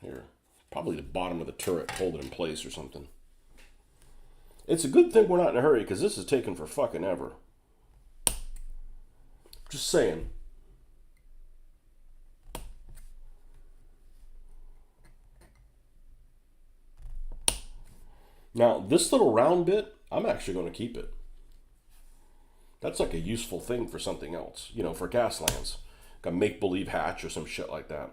Here. Probably the bottom of the turret, hold it in place or something. It's a good thing we're not in a hurry, because this is taking for fucking ever. Just saying. Now, this little round bit, I'm actually going to keep it. That's like a useful thing for something else, for Gaslands. Like a make-believe hatch or some shit like that.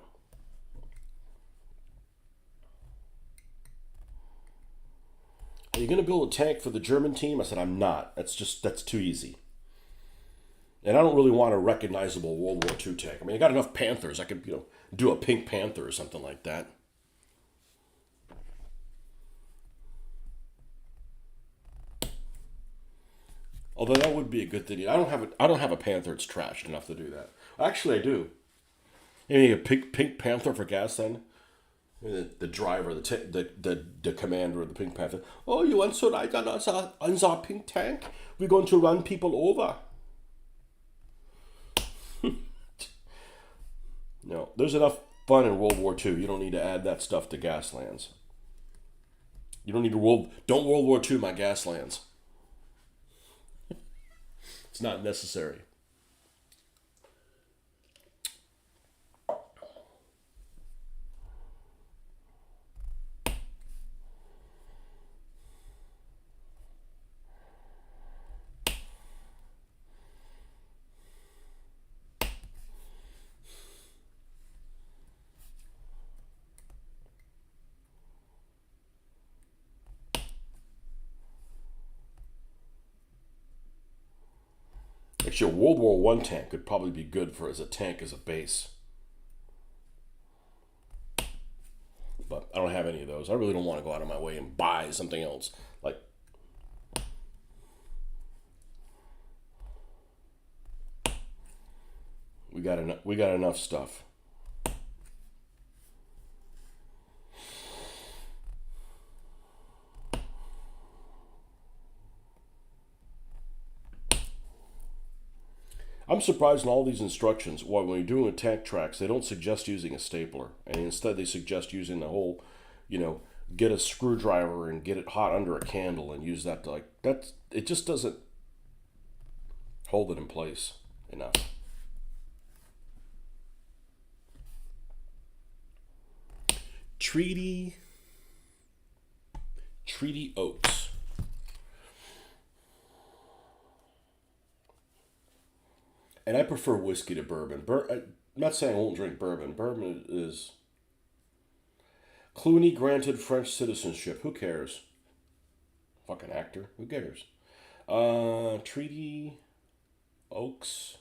Are you going to build a tank for the German team? I said, I'm not. That's too easy. And I don't really want a recognizable World War II tank. I mean, I got enough Panthers. I could, do a Pink Panther or something like that. Although that would be a good thing. I don't have a Panther that's trashed enough to do that. Actually, I do. Maybe a Pink Panther for Gasland. The driver, the commander of the Pink Panther. Oh, you want to ride on our pink tank? We're going to run people over. No, there's enough fun in World War II. You don't need to add that stuff to Gaslands. You don't need to don't World War II my Gaslands. It's not necessary. Actually, a World War One tank could probably be good for as a tank as a base. But I don't have any of those. I really don't want to go out of my way and buy something else. Like, we got enough stuff. I'm surprised in all these instructions, when you're doing tank tracks, they don't suggest using a stapler. And instead they suggest using the whole, get a screwdriver and get it hot under a candle and use that to it just doesn't hold it in place enough. Treaty oaks. And I prefer whiskey to bourbon. I'm not saying I won't drink bourbon. Bourbon is... Clooney granted French citizenship. Who cares? Fucking actor. Who cares? Treaty Oaks.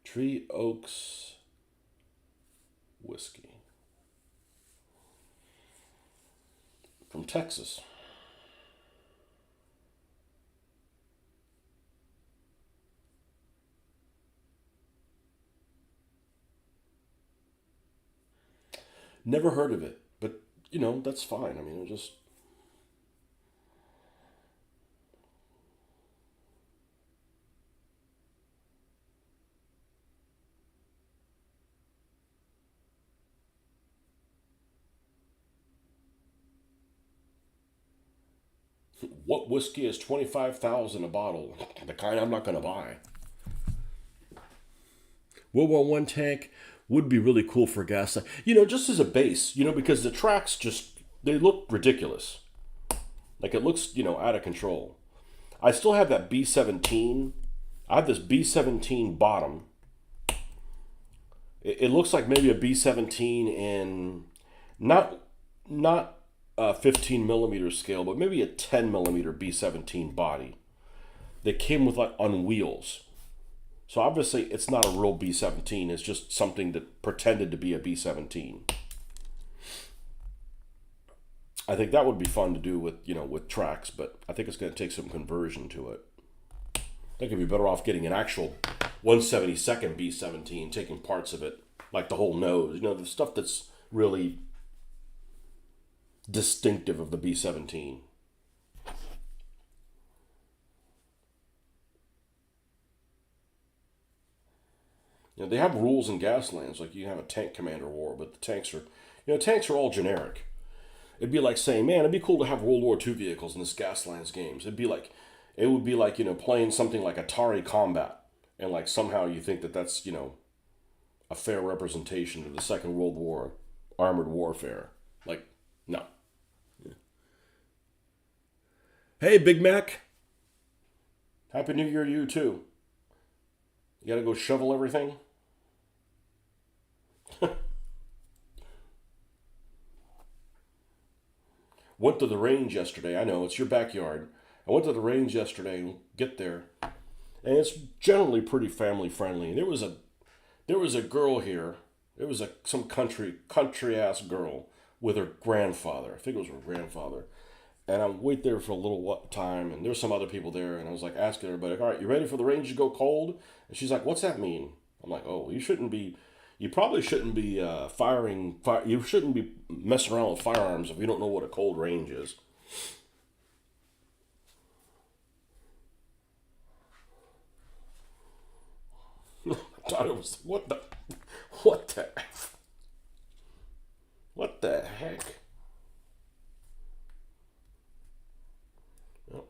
Treaty Oaks whiskey. From Texas. Never heard of it, but that's fine. I mean, it just what whiskey is 25,000 a bottle? The kind I'm not going to buy. World War One tank would be really cool for gas. Just as a base. Because the tracks they look ridiculous. Like it looks out of control. I still have that B-17. I have this B-17 bottom. It looks like maybe a B-17 in not 15 millimeter scale, but maybe a 10 millimeter B-17 body that came with on wheels. So obviously it's not a real B-17. It's just something that pretended to be a B-17. I think that would be fun to do with tracks, but I think it's going to take some conversion to it. I think it'd be better off getting an actual 1/72nd B-17, taking parts of it, like the whole nose. The stuff that's really distinctive of the B-17. They have rules in Gaslands, like you have a tank commander war, but the tanks are all generic. It'd be like saying, man, it'd be cool to have World War II vehicles in this Gaslands games. It would be like playing something like Atari Combat, and like somehow you think that that's a fair representation of the Second World War armored warfare. Like, no. Hey, Big Mac. Happy New Year to you, too. You gotta go shovel everything? Went to the range yesterday. I know, it's your backyard. I went to the range yesterday and get there. And it's generally pretty family friendly. And there was a girl here. There was some country ass girl with her grandfather. I think it was her grandfather. And I wait there for a little time, and there's some other people there, and I was like asking everybody, "All right, you ready for the range to go cold?" And she's like, "What's that mean?" I'm like, "Oh, you shouldn't be. You probably shouldn't be firing. You shouldn't be messing around with firearms if you don't know what a cold range is." I thought it was what the what the heck? Well,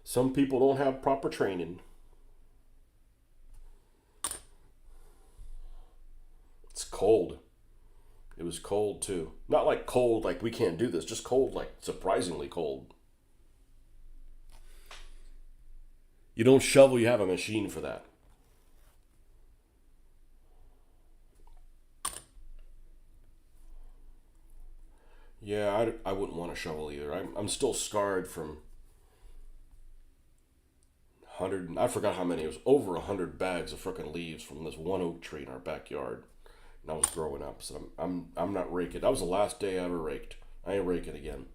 some people don't have proper training. It's cold. It was cold too. Not like cold like we can't do this, just cold like surprisingly cold. You don't shovel, you have a machine for that. Yeah, I wouldn't want to shovel either. I'm still scarred from 100, I forgot how many. It was over 100 bags of frickin' leaves from this one oak tree in our backyard. And I was growing up, so I'm not raking. That was the last day I ever raked. I ain't raking again.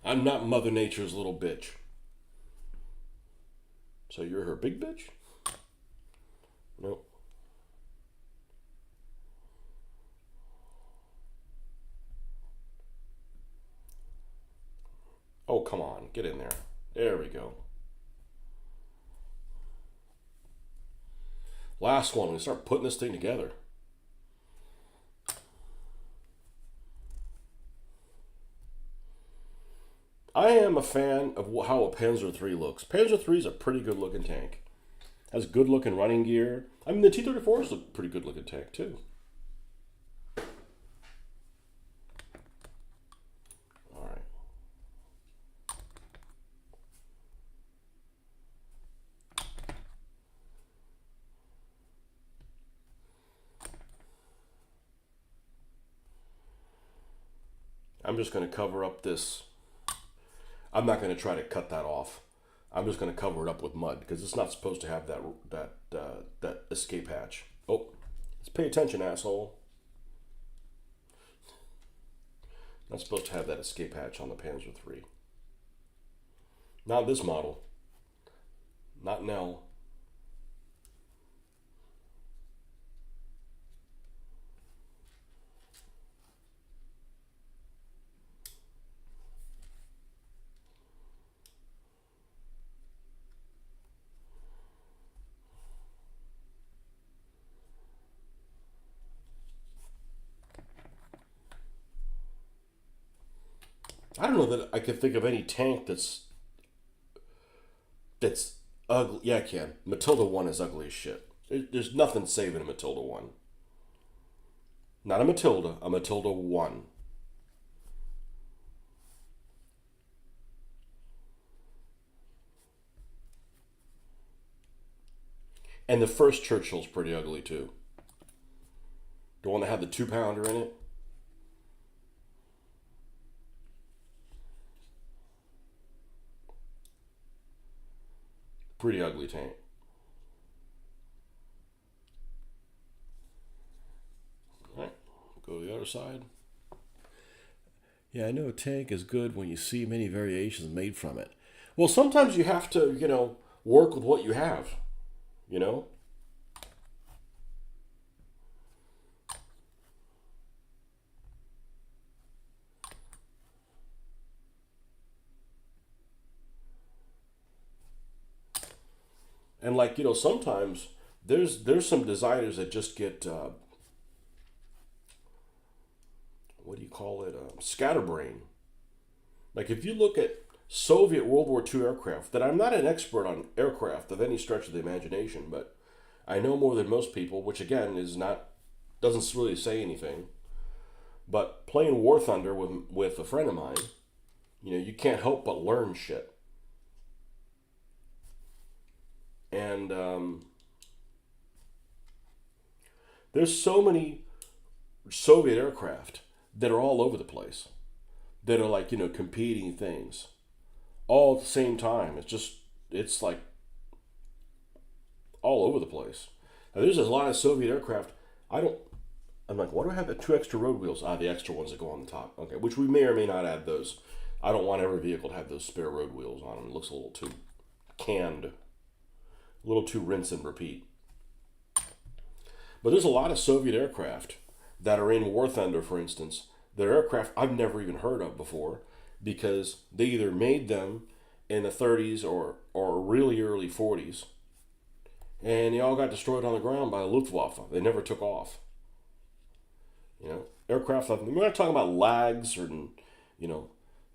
I'm not Mother Nature's little bitch. So you're her big bitch? No. Oh, come on. Get in there. There we go. Last one. We start putting this thing together. I am a fan of how a Panzer III looks. Panzer III is a pretty good looking tank. Has good looking running gear. I mean, the T-34s look pretty good looking tank too. All right. I'm just going to cover up this. I'm not going to try to cut that off. I'm just going to cover it up with mud because it's not supposed to have that escape hatch. Oh, let's pay attention, asshole. Not supposed to have that escape hatch on the Panzer III. Not this model. Not now. I don't know that I could think of any tank that's ugly. Yeah, I can. Matilda 1 is ugly as shit. There's nothing saving a Matilda 1. Not a Matilda 1. And the first Churchill's pretty ugly too. The one that had the 2 pounder in it. Pretty ugly tank. All right, go to the other side. Yeah, I know a tank is good when you see many variations made from it. Well, sometimes you have to, work with what you have, you know? And like, sometimes there's some designers that just get what do you call it? Scatterbrain. Like if you look at Soviet World War II aircraft, that I'm not an expert on aircraft of any stretch of the imagination, but I know more than most people, which again is not doesn't really say anything. But playing War Thunder with a friend of mine, you can't help but learn shit. And there's so many Soviet aircraft that are all over the place, that are like, competing things all at the same time. It's like all over the place. Now, there's a lot of Soviet aircraft. I'm like, why do I have the 2 extra road wheels? The extra ones that go on the top. Okay, which we may or may not add those. I don't want every vehicle to have those spare road wheels on them. It looks a little too canned, a little too rinse and repeat. But there's a lot of Soviet aircraft that are in War Thunder, for instance. They're aircraft I've never even heard of before, because they either made them in the 30s or really early 40s, and they all got destroyed on the ground by the Luftwaffe. They never took off. Aircraft, we're not talking about lags or,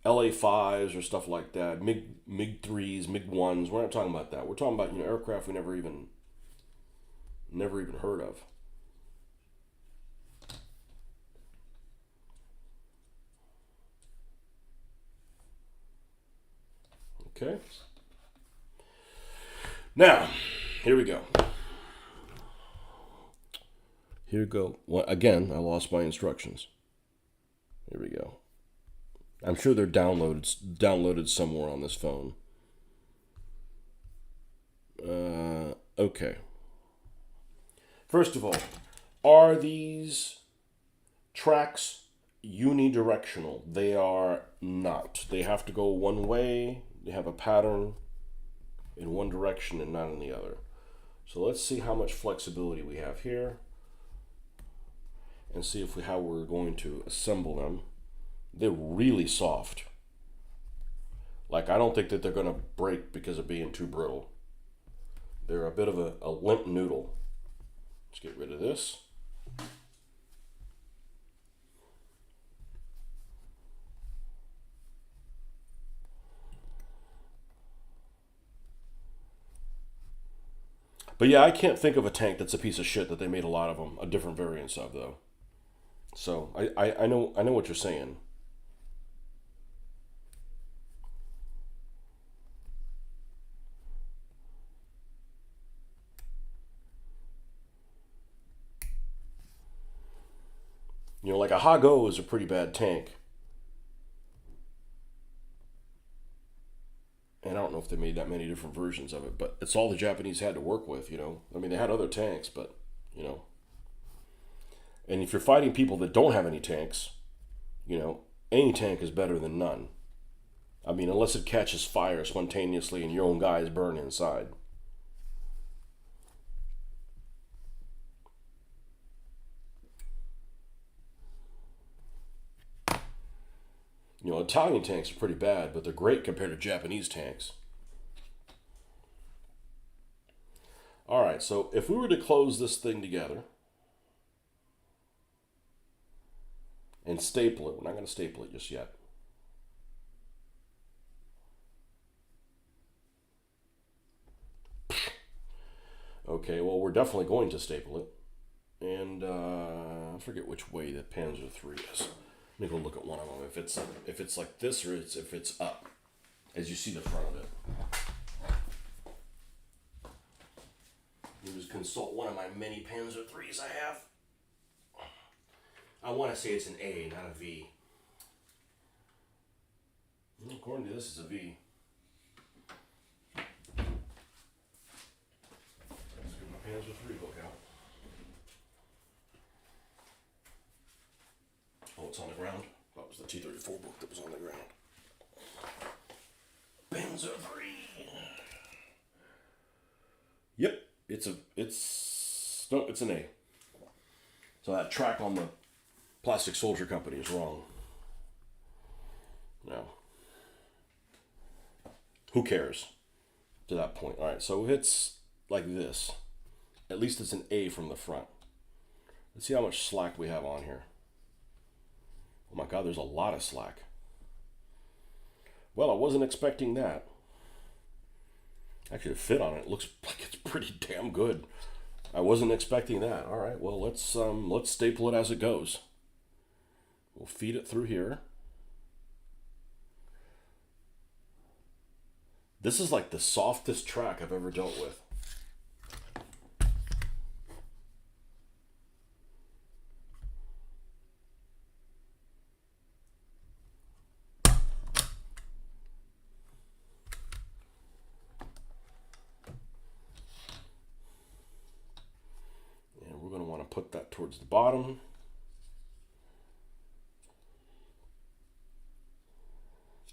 LA-5s or stuff like that, MiG-3s, MiG-1s. We're not talking about that. We're talking about, aircraft we never even heard of. Okay. Now, here we go. Here we go. Well, again, I lost my instructions. Here we go. I'm sure they're downloaded somewhere on this phone. Okay. First of all, are these tracks unidirectional? They are not. They have to go one way. They have a pattern in one direction and not in the other. So let's see how much flexibility we have here, and see how we're going to assemble them. They're really soft. Like, I don't think that they're going to break because of being too brittle. They're a bit of a limp noodle. Let's get rid of this. But yeah, I can't think of a tank that's a piece of shit that they made a lot of them, a different variants of, though. So I know what you're saying. Like a Hago is a pretty bad tank. And I don't know if they made that many different versions of it, but it's all the Japanese had to work with, I mean, they had other tanks, but, And if you're fighting people that don't have any tanks, any tank is better than none. I mean, unless it catches fire spontaneously and your own guys burn inside. Italian tanks are pretty bad, but they're great compared to Japanese tanks. All right, so if we were to close this thing together and staple it, we're not going to staple it just yet. Okay, well, we're definitely going to staple it. And I forget which way the Panzer III is. Let me go look at one of them. If it's like this, or if it's up, as you see the front of it. Let me just consult one of my many Panzer IIIs I have. I want to say it's an A, not a V. According to this, it's a V. Let's get my Panzer III book out. Oh, it's on the ground. That was the T-34 book that was on the ground. Panzer III. Yep, it's an A. So that track on the Plastic Soldier Company is wrong. No. Who cares to that point? All right, so it's like this. At least it's an A from the front. Let's see how much slack we have on here. Oh my God, there's a lot of slack. Well, I wasn't expecting that. Actually, the fit on it looks like it's pretty damn good. I wasn't expecting that. All right, well, let's staple it as it goes. We'll feed it through here. This is like the softest track I've ever dealt with. And we're going to want to put that towards the bottom.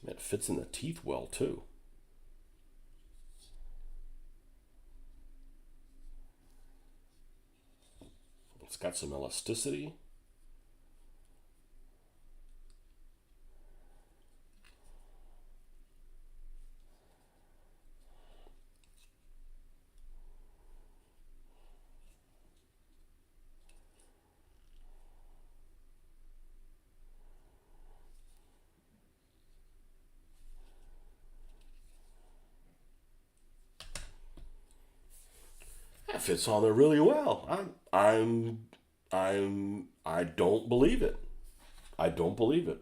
It fits in the teeth well too. It's got some elasticity. That fits on there really well. I don't believe it. I don't believe it.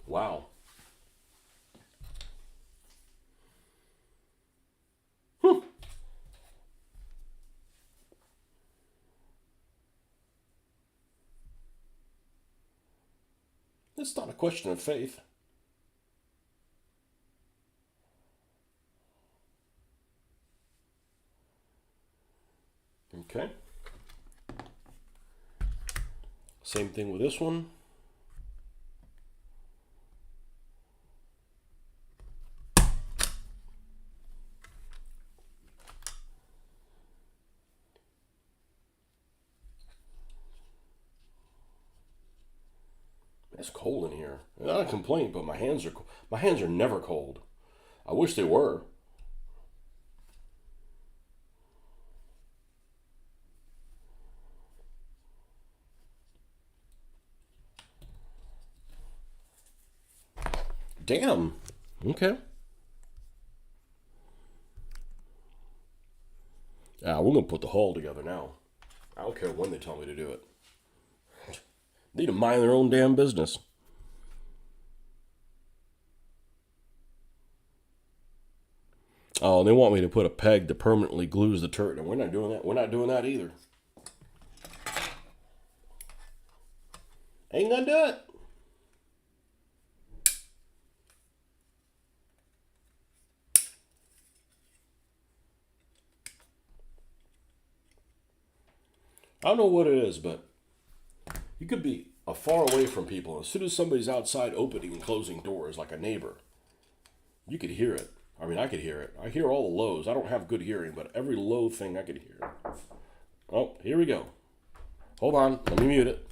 Wow. It's not a question of faith. Okay. Same thing with this one. It's cold in here. Not a complaint, but my hands are never cold. I wish they were. Damn. Okay. We're gonna put the hull together now. I don't care when they tell me to do it. They need to mind their own damn business. Oh, they want me to put a peg that permanently glues the turret, and we're not doing that. We're not doing that either. Ain't gonna do it. I don't know what it is, but you could be far away from people. As soon as somebody's outside opening and closing doors, like a neighbor, you could hear it. I mean, I could hear it. I hear all the lows. I don't have good hearing, but every low thing I could hear. Oh, here we go. Hold on. Let me mute it.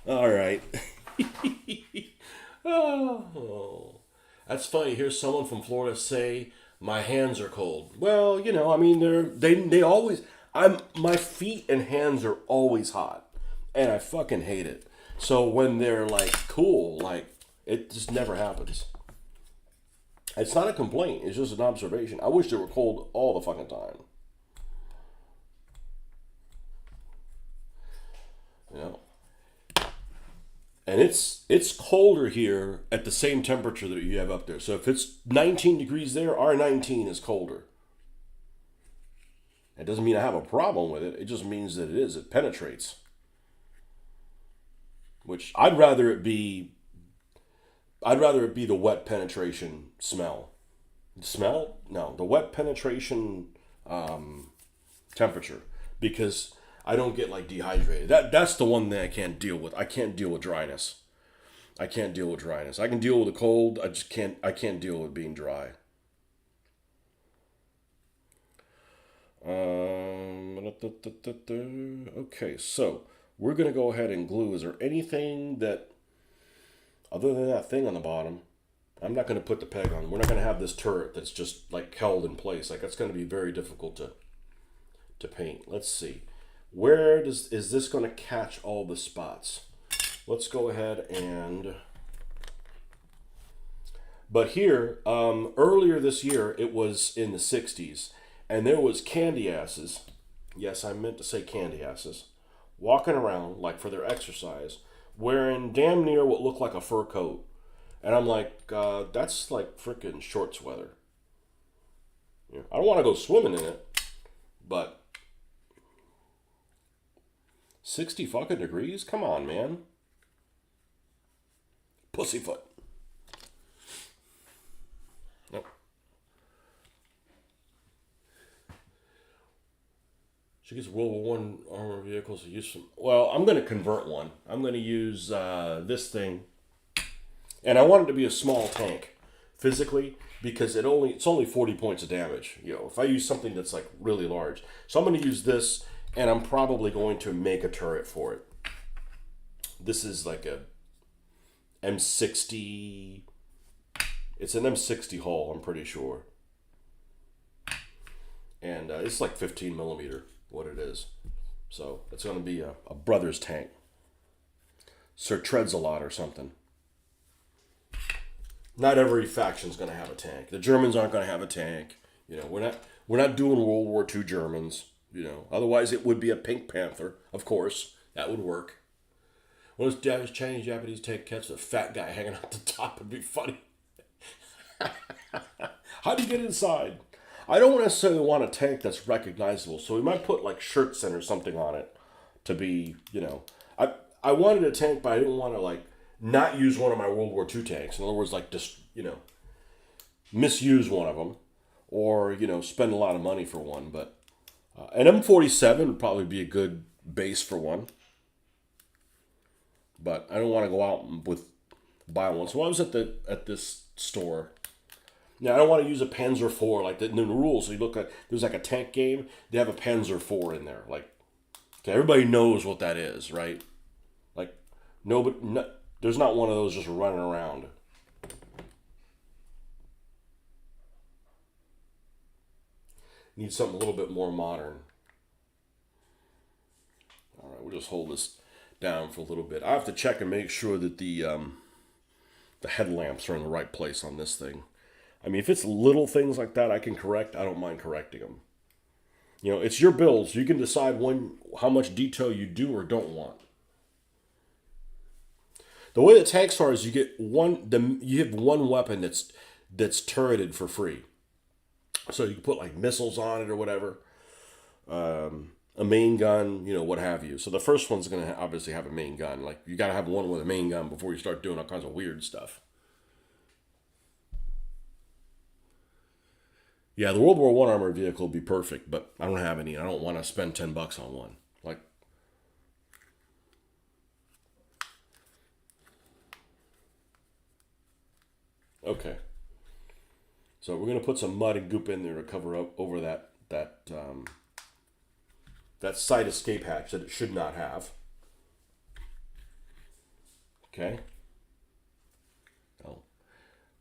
All right. Oh, that's funny. Here's someone from Florida say my hands are cold. Well, I mean, they always. My feet and hands are always hot, and I fucking hate it. So when they're like cool, like it just never happens. It's not a complaint. It's just an observation. I wish they were cold all the fucking time. You know. And it's colder here at the same temperature that you have up there. So if it's 19 degrees there, our 19 is colder. It doesn't mean I have a problem with it. It just means that it is. It penetrates. Which I'd rather it be the wet penetration smell. Smell? No, the wet penetration temperature, because I don't get like dehydrated. That's the one thing I can't deal with. I can't deal with dryness. I can't deal with dryness. I can deal with the cold. I can't deal with being dry. Okay, so we're gonna go ahead and glue. Is there anything that other than that thing on the bottom? I'm not gonna put the peg on. We're not gonna have this turret that's just like held in place. Like that's gonna be very difficult to paint. Let's see. Is this going to catch all the spots? Let's go ahead and. But here, earlier this year, it was in the 60s, and there was candy asses. Yes, I meant to say candy asses, walking around like for their exercise, wearing damn near what looked like a fur coat, and I'm like, that's like freaking shorts weather. I don't want to go swimming in it, but 60 fucking degrees? Come on, man. Pussyfoot. Nope. She gets World War One armor vehicles to use some. Well, I'm going to convert one. I'm going to use this thing, and I want it to be a small tank, physically, because it's only 40 points of damage. If I use something that's like really large, so I'm going to use this. And I'm probably going to make a turret for it. This is like a M60. It's an M60 hull, I'm pretty sure. And it's like 15 millimeter, what it is. So it's going to be a brother's tank. Sir Treads a lot or something. Not every faction's going to have a tank. The Germans aren't going to have a tank. We're not doing World War II Germans. Otherwise it would be a Pink Panther, of course. That would work. One of those Chinese, Japanese tank catch a fat guy hanging out the top would be funny. How do you get inside? I don't necessarily want a tank that's recognizable, so we might put like shirts in or something on it to be, I wanted a tank, but I didn't want to like not use one of my World War II tanks. In other words, like just, misuse one of them or, spend a lot of money for one, but an M47 would probably be a good base for one. But I don't want to go out and buy one. So I was at this store. Now I don't want to use a Panzer IV like in the rules. So you look at there's like a tank game. They have a Panzer IV in there. Like, okay, everybody knows what that is, right? Like, there's not one of those just running around. Need something a little bit more modern. All right, we'll just hold this down for a little bit. I have to check and make sure that the headlamps are in the right place on this thing. I mean, if it's little things like that I can correct, I don't mind correcting them. It's your build, so you can decide how much detail you do or don't want. The way the tanks are is you have one weapon that's turreted for free. So you can put like missiles on it or whatever, a main gun, what have you. So the first one's going to obviously have a main gun. Like you got to have one with a main gun before you start doing all kinds of weird stuff. Yeah, the World War One armored vehicle would be perfect, but I don't have any. I don't want to spend $10 on one. Like, okay. So we're gonna put some mud and goop in there to cover up over that side escape hatch that it should not have. Okay. Oh,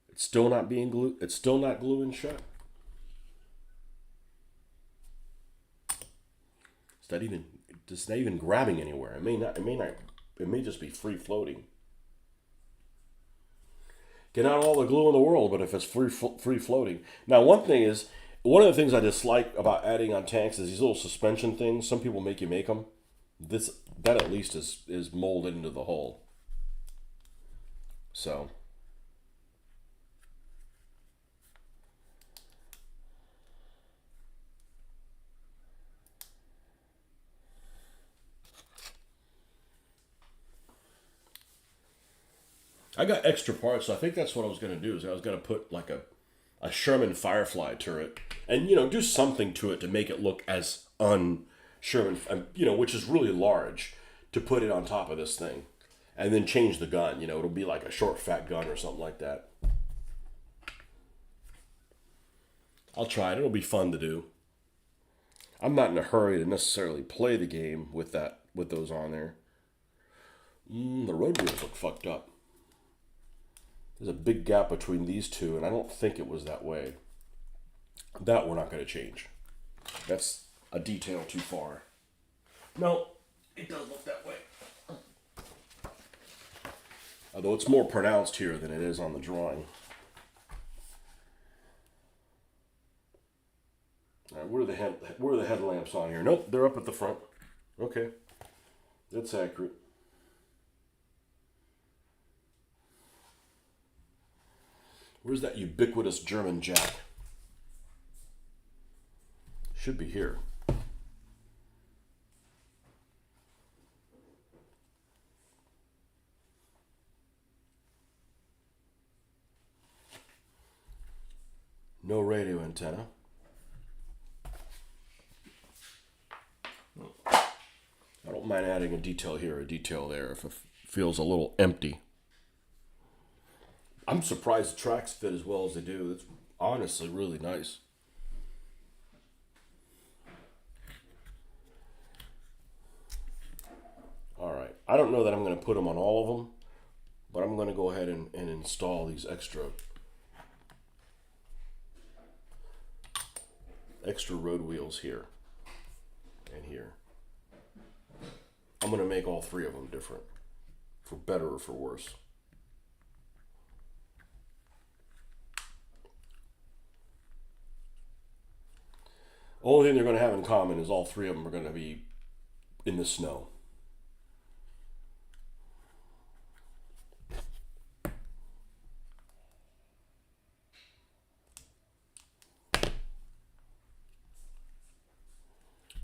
it's still not being glued. It's still not gluing shut. Is that even? It's not even grabbing anywhere. It may not. It may not. It may just be free floating. Get out all the glue in the world, but if it's free floating. Now, one of the things I dislike about adding on tanks is these little suspension things. Some people make you make them. This that at least is molded into the hull. So I got extra parts. So I think that's what I was going to do. Is I was going to put like a Sherman Firefly turret, and do something to it to make it look as Sherman, which is really large, to put it on top of this thing, and then change the gun. It'll be like a short, fat gun or something like that. I'll try it. It'll be fun to do. I'm not in a hurry to necessarily play the game with those on there. The road wheels look fucked up. There's a big gap between these two, and I don't think it was that way. That we're not going to change. That's a detail too far. No, it does look that way. Although it's more pronounced here than it is on the drawing. All right, where are the headlamps on here? Nope, they're up at the front. Okay, that's accurate. Where's that ubiquitous German jack? Should be here. No radio antenna. I don't mind adding a detail here, a detail there if it feels a little empty. I'm surprised the tracks fit as well as they do. It's honestly really nice. All right. I don't know that I'm going to put them on all of them, but I'm going to go ahead and install these extra road wheels here and here. I'm going to make all three of them different, for better or for worse. Only thing they're going to have in common is all three of them are going to be in the snow.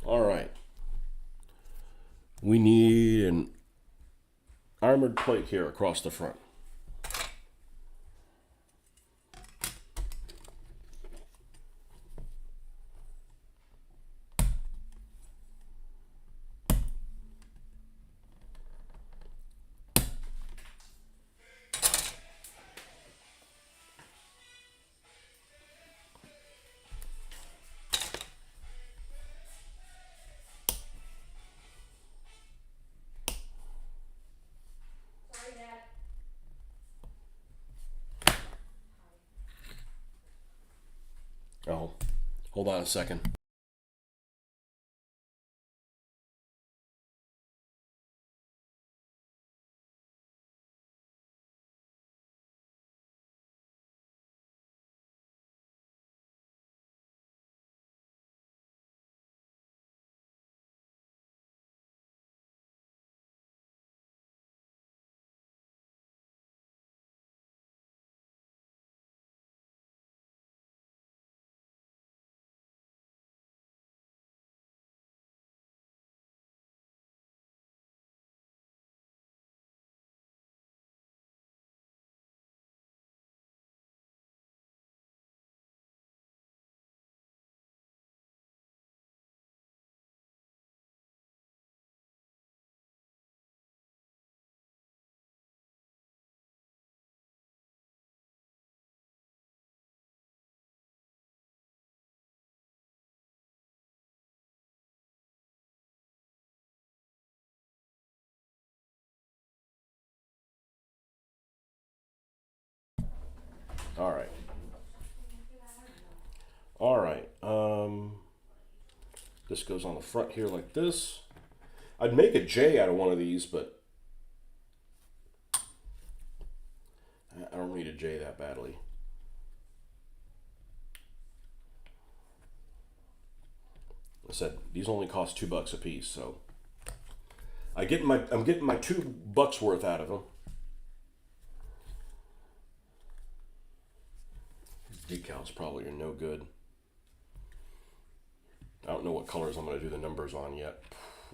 All right. We need an armored plate here across the front. Oh, hold on a second. All right. All right. This goes on the front here like this. I'd make a J out of one of these, but I don't need a J that badly. I said these only cost $2 a piece, so I'm getting my $2 worth out of them. These decals probably are no good. I don't know what colors I'm going to do the numbers on yet.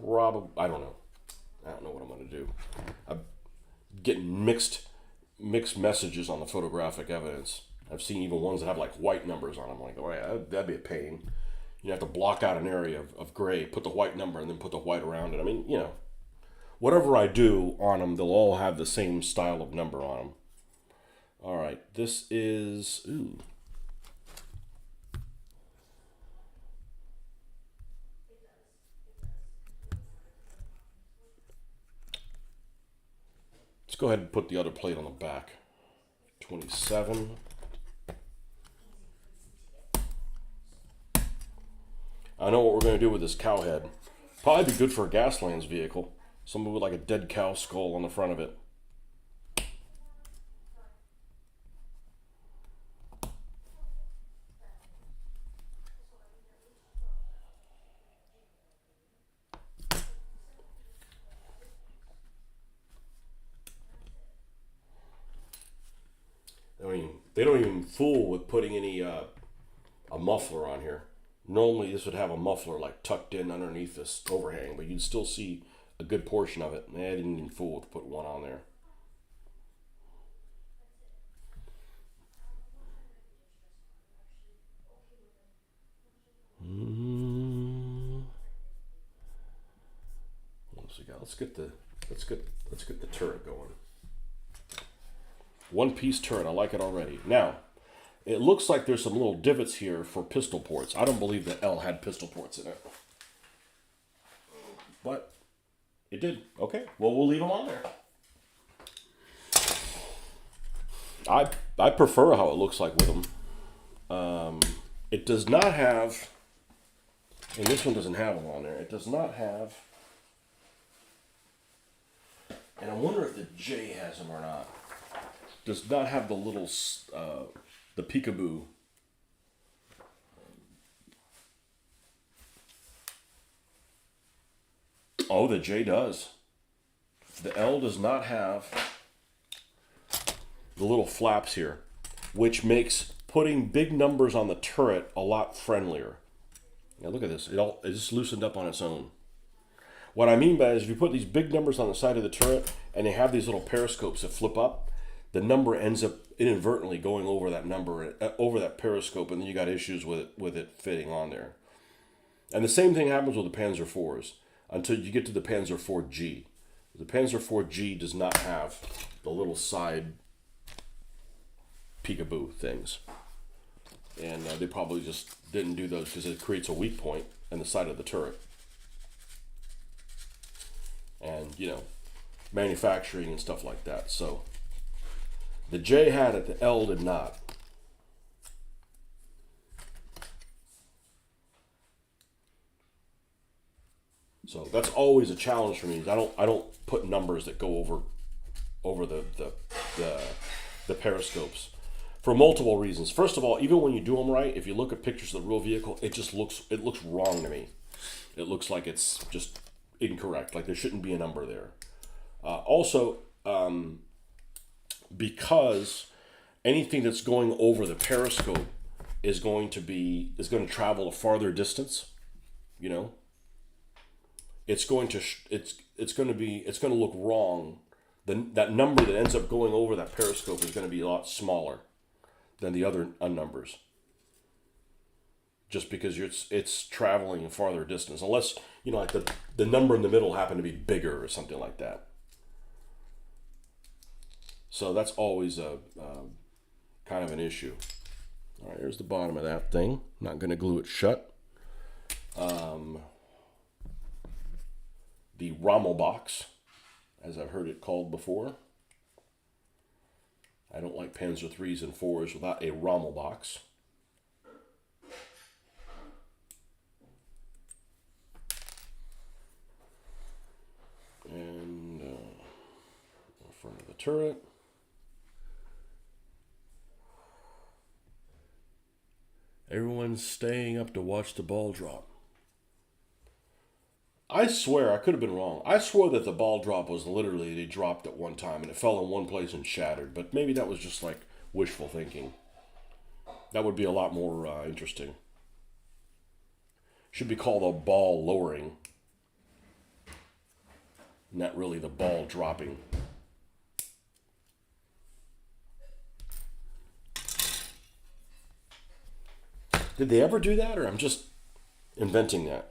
Probably, I don't know. I don't know what I'm going to do. I'm getting mixed messages on the photographic evidence. I've seen even ones that have like white numbers on them. Like, oh yeah, that'd be a pain. You have to block out an area of gray, put the white number, and then put the white around it. I mean, you know, whatever I do on them, they'll all have the same style of number on them. All right, this is, ooh. Let's go ahead and put the other plate on the back. 27. I know what we're going to do with this cow head. Probably be good for a Gaslands vehicle. Something with like a dead cow skull on the front of it. I mean, they don't even fool with putting any a muffler on here. Normally, this would have a muffler like tucked in underneath this overhang, but you'd still see a good portion of it. They didn't even fool to put one on there. What else we got? Let's get the turret going. One piece turret. I like it already. Now, it looks like there's some little divots here for pistol ports. I don't believe that L had pistol ports in it. But it did. Okay. Well, we'll leave them on there. I prefer how it looks like with them. It does not have, and this one doesn't have them on there. It does not have, and I wonder if the J has them or not. Does not have the little, the peekaboo. Oh, the J does. The L does not have the little flaps here, which makes putting big numbers on the turret a lot friendlier. Now look at this. It just loosened up on its own. What I mean by it is if you put these big numbers on the side of the turret and they have these little periscopes that flip up, the number ends up inadvertently going over that number, over that periscope, and then you got issues with it fitting on there. And the same thing happens with the Panzer IVs until you get to the Panzer IV-G. The Panzer IV-G does not have the little side peekaboo things. And they probably just didn't do those because it creates a weak point in the side of the turret. And, you know, manufacturing and stuff like that. So the J had it, the L did not. So that's always a challenge for me. I don't put numbers that go over the periscopes for multiple reasons. First of all, even when you do them right, if you look at pictures of the real vehicle, it looks wrong to me. It looks like it's just incorrect. Like there shouldn't be a number there. Also, because anything that's going over the periscope is going to travel a farther distance. You know, it's going to look wrong. That number that ends up going over that periscope is going to be a lot smaller than the other numbers. Just because it's traveling a farther distance, unless you know, like the number in the middle happened to be bigger or something like that. So that's always a kind of an issue. All right, here's the bottom of that thing. I'm not going to glue it shut. The Rommel box, as I've heard it called before. I don't like Panzer 3s and 4s without a Rommel box. And in front of the turret. Everyone's staying up to watch the ball drop. I swear, I could have been wrong. I swore that the ball drop was literally they dropped at one time and it fell in one place and shattered. But maybe that was just like wishful thinking. That would be a lot more interesting. Should be called a ball lowering. Not really the ball dropping. Did they ever do that, or I'm just inventing that?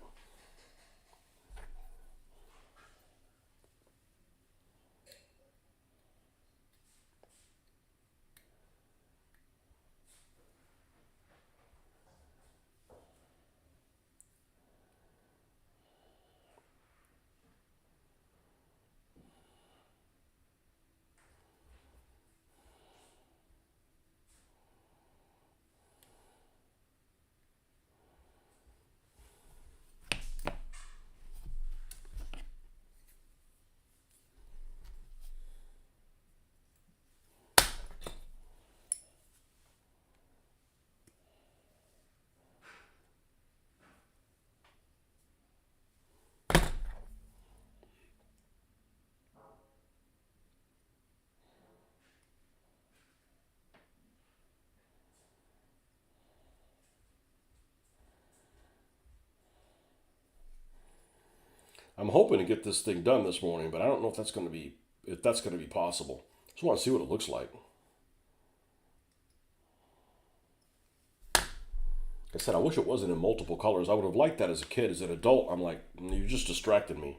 I'm hoping to get this thing done this morning, but I don't know if that's going to be possible. Just want to see what it looks like. Like I said, I wish it wasn't in multiple colors. I would have liked that as a kid. As an adult, I'm like, you just distracted me.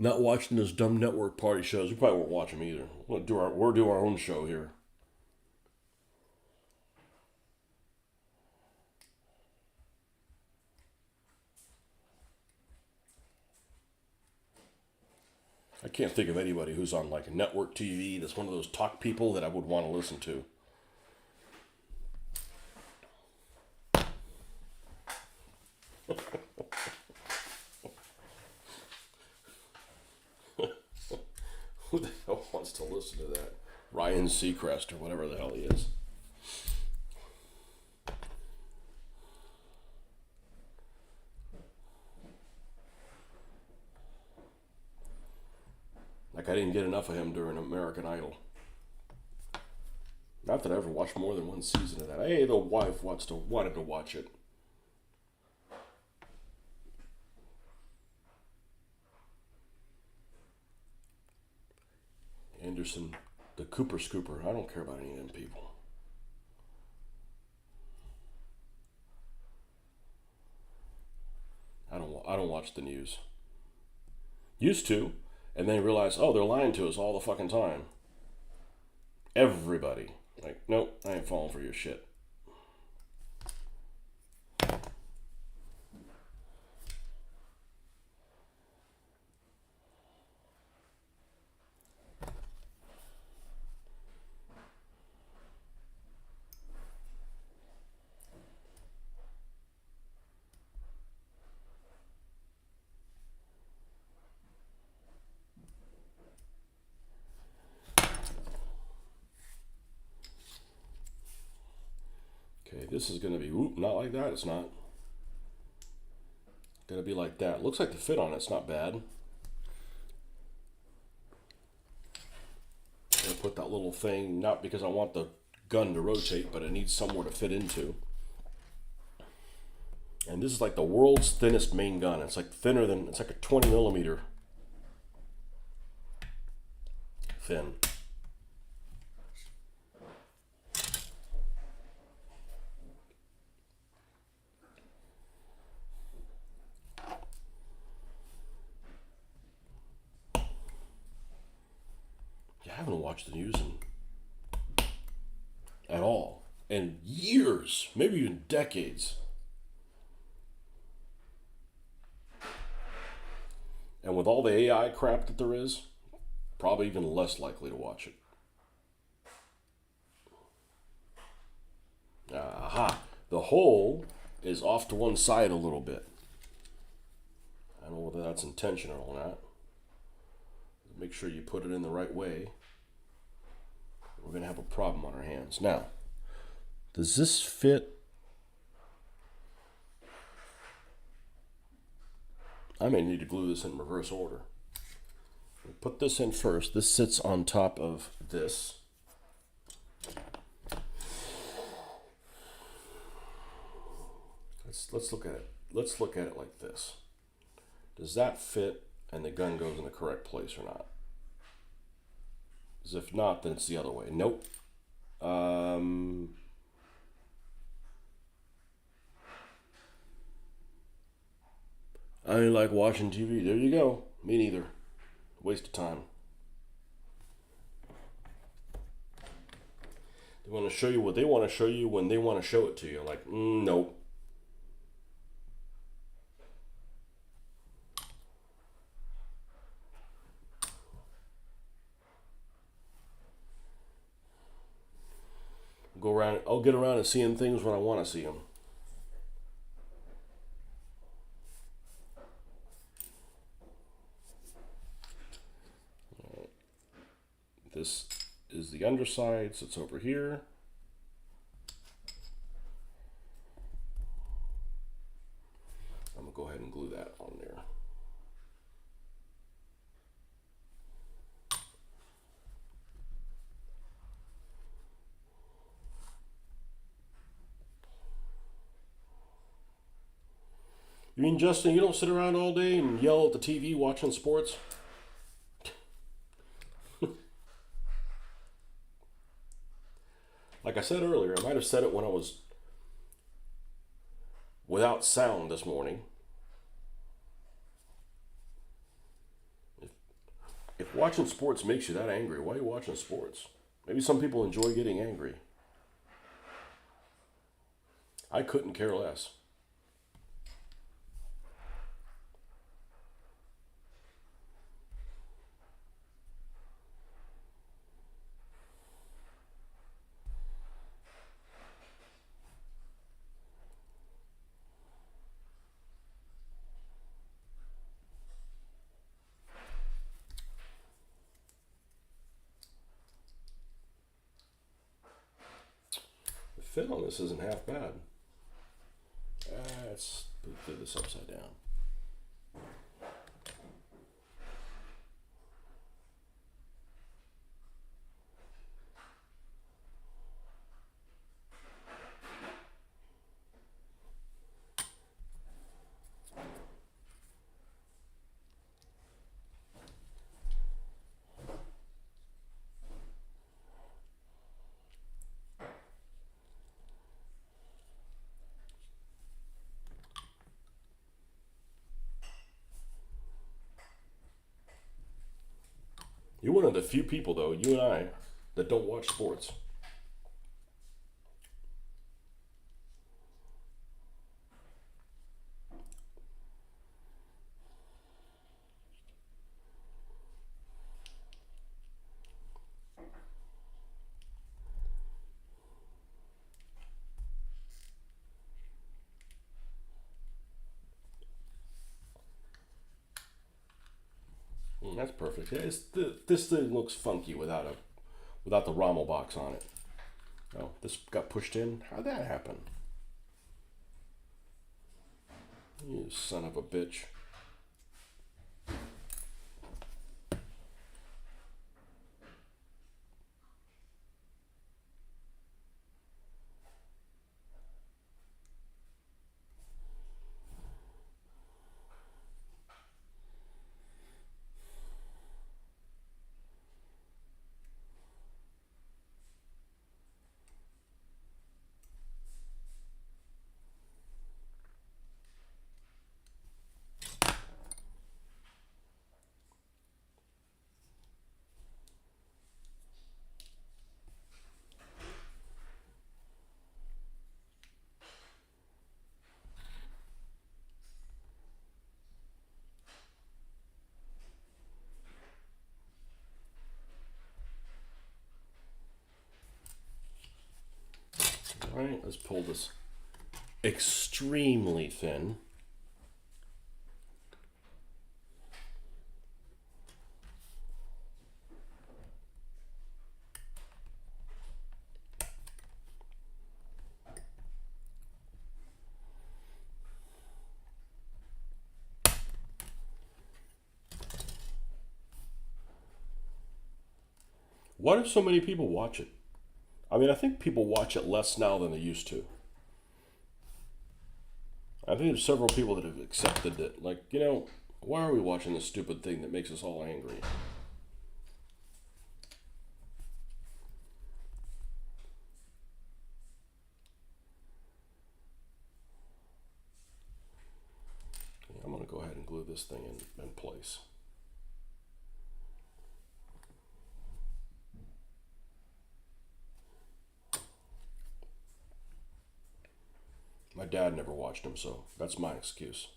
Not watching those dumb network party shows. We probably won't watch them either. We're do our own show here. I can't think of anybody who's on like a network TV that's one of those talk people that I would want to listen to. Who the hell wants to listen to that? Ryan Seacrest or whatever the hell he is. Like I didn't get enough of him during American Idol. Not that I ever watched more than one season of that. Hey, the wife wanted to watch it. Anderson, the Cooper Scooper. I don't care about any of them people. I don't watch the news. Used to, and then realize, oh, they're lying to us all the fucking time. Everybody. Like, nope, I ain't falling for your shit. Okay, this is going to be, not like that, it's not. Going to be like that. Looks like the fit on it's not bad. I'm going to put that little thing, not because I want the gun to rotate, but it needs somewhere to fit into. And this is like the world's thinnest main gun. It's like it's like a 20 millimeter thin. watched the news at all in years, maybe even decades. And with all the AI crap that there is, probably even less likely to watch it. Aha. The hole is off to one side a little bit. I don't know whether that's intentional or not. Make sure you put it in the right way. We're going to have a problem on our hands. Now, does this fit? I may need to glue this in reverse order. Put this in first. This sits on top of this. Let's look at it. Let's look at it like this. Does that fit and the gun goes in the correct place or not? Because if not, then it's the other way. Nope. I like watching TV. There you go. Me neither. Waste of time. They want to show you what they want to show you when they want to show it to you. Like, nope. Go around. I'll get around to seeing things when I want to see them. This is the underside, so it's over here. I'm gonna go ahead and glue that on there. You mean, Justin, you don't sit around all day and yell at the TV watching sports? Like I said earlier, I might have said it when I was without sound this morning. If watching sports makes you that angry, why are you watching sports? Maybe some people enjoy getting angry. I couldn't care less. The fit on this isn't half bad. Let's put this upside down. You're one of the few people, though, you and I, that don't watch sports. That's perfect. Yeah, this thing looks funky without the Rommel box on it. Oh, this got pushed in. How'd that happen? You son of a bitch. right, let's pull this extremely thin. Why do so many people watch it? I mean, I think people watch it less now than they used to. I think there's several people that have accepted it. Like, you know, why are we watching this stupid thing that makes us all angry? Yeah, I'm going to go ahead and glue this thing in place. My dad never watched them, so that's my excuse.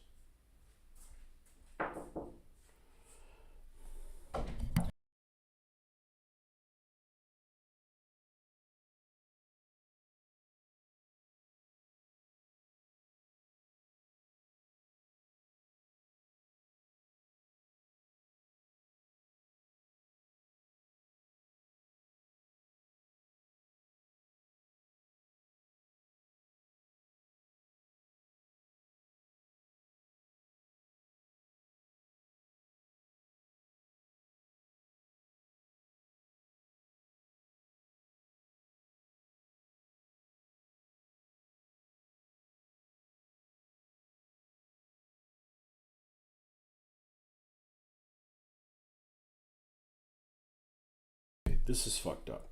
This is fucked up.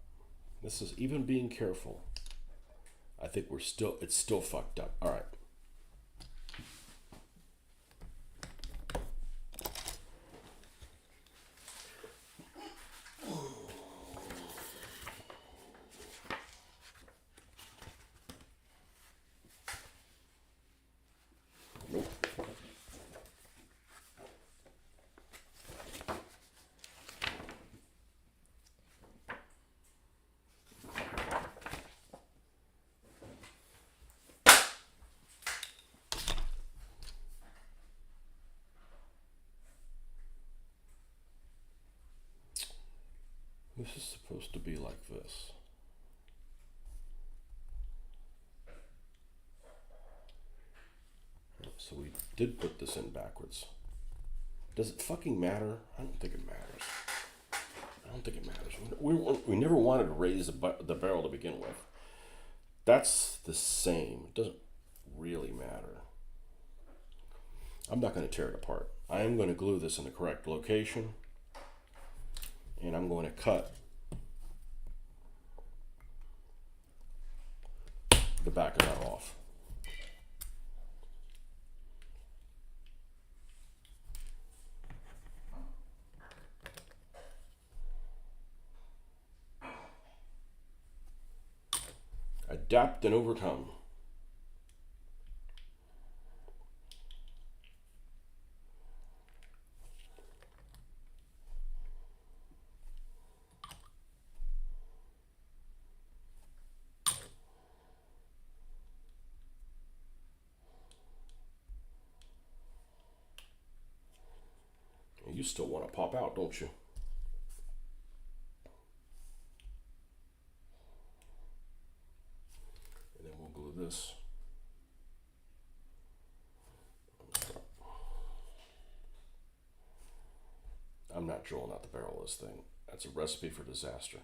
This is even being careful. I think it's still fucked up. All right. This is supposed to be like this. So we did put this in backwards. Does it fucking matter? I don't think it matters. I don't think it matters. We never wanted to raise the barrel to begin with. That's the same. It doesn't really matter. I'm not going to tear it apart. I am going to glue this in the correct location. And I'm going to cut the back of that off. Adapt and overcome. You still want to pop out, don't you? And then we'll glue this. I'm not drilling out the barrel of this thing. That's a recipe for disaster.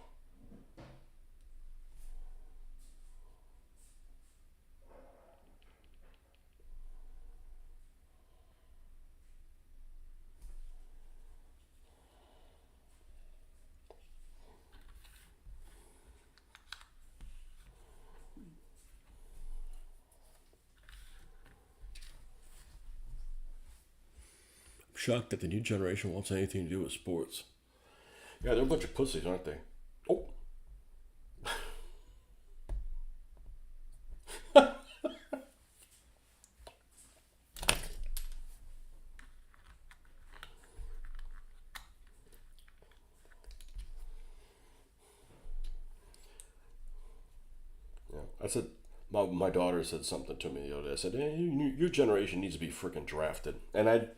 Shocked that the new generation wants anything to do with sports. Yeah, they're a bunch of pussies, aren't they? Oh. Yeah, I said My daughter said something to me the other day. I said, hey, your generation needs to be freaking drafted. And I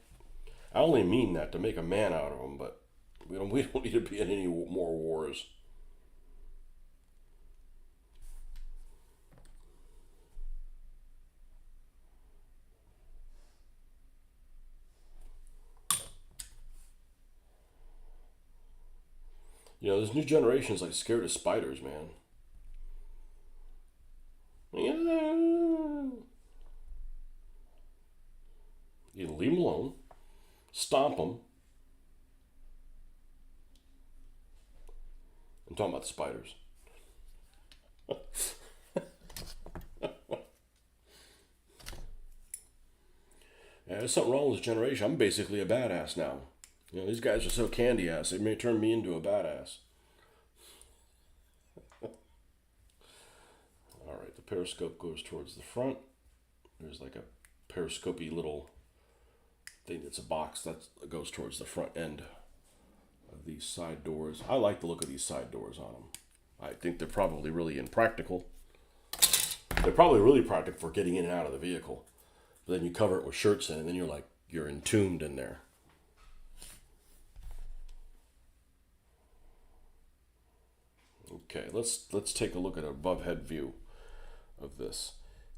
only mean that to make a man out of them, but we don't need to be in any more wars. You know, this new generation's like scared of spiders, man. Yeah. You leave them alone, stomp them. I'm talking about the spiders. Yeah, there's something wrong with this generation. I'm basically a badass now. You know, these guys are so candy ass. They may turn me into a badass. All right, the periscope goes towards the front. There's like a periscopy little thing that's a box that goes towards the front end of these side doors. I like the look of these side doors on them. I think they're probably really impractical. They're probably really practical for getting in and out of the vehicle. But then you cover it with shirts in, and then you're entombed in there. Okay, let's take a look at an above head view of this.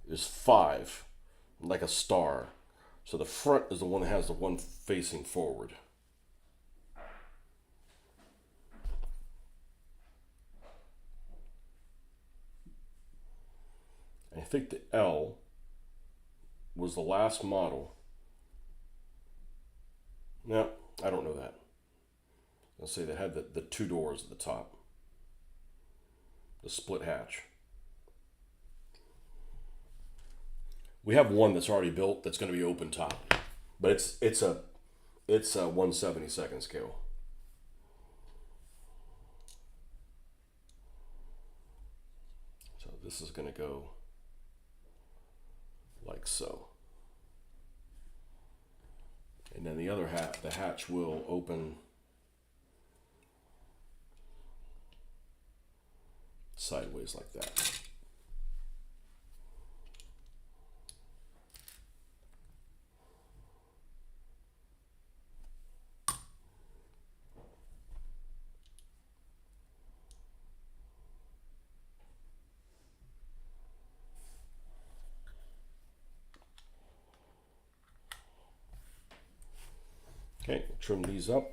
There's 5, like a star. So the front is the one that has the one facing forward. I think the L was the last model. No, I don't know that. Let's say they had the 2 doors at the top. The split hatch. We have one that's already built that's going to be open top, but it's a 1/72 scale. So this is going to go like so, and then the hatch will open sideways like that. Okay, trim these up.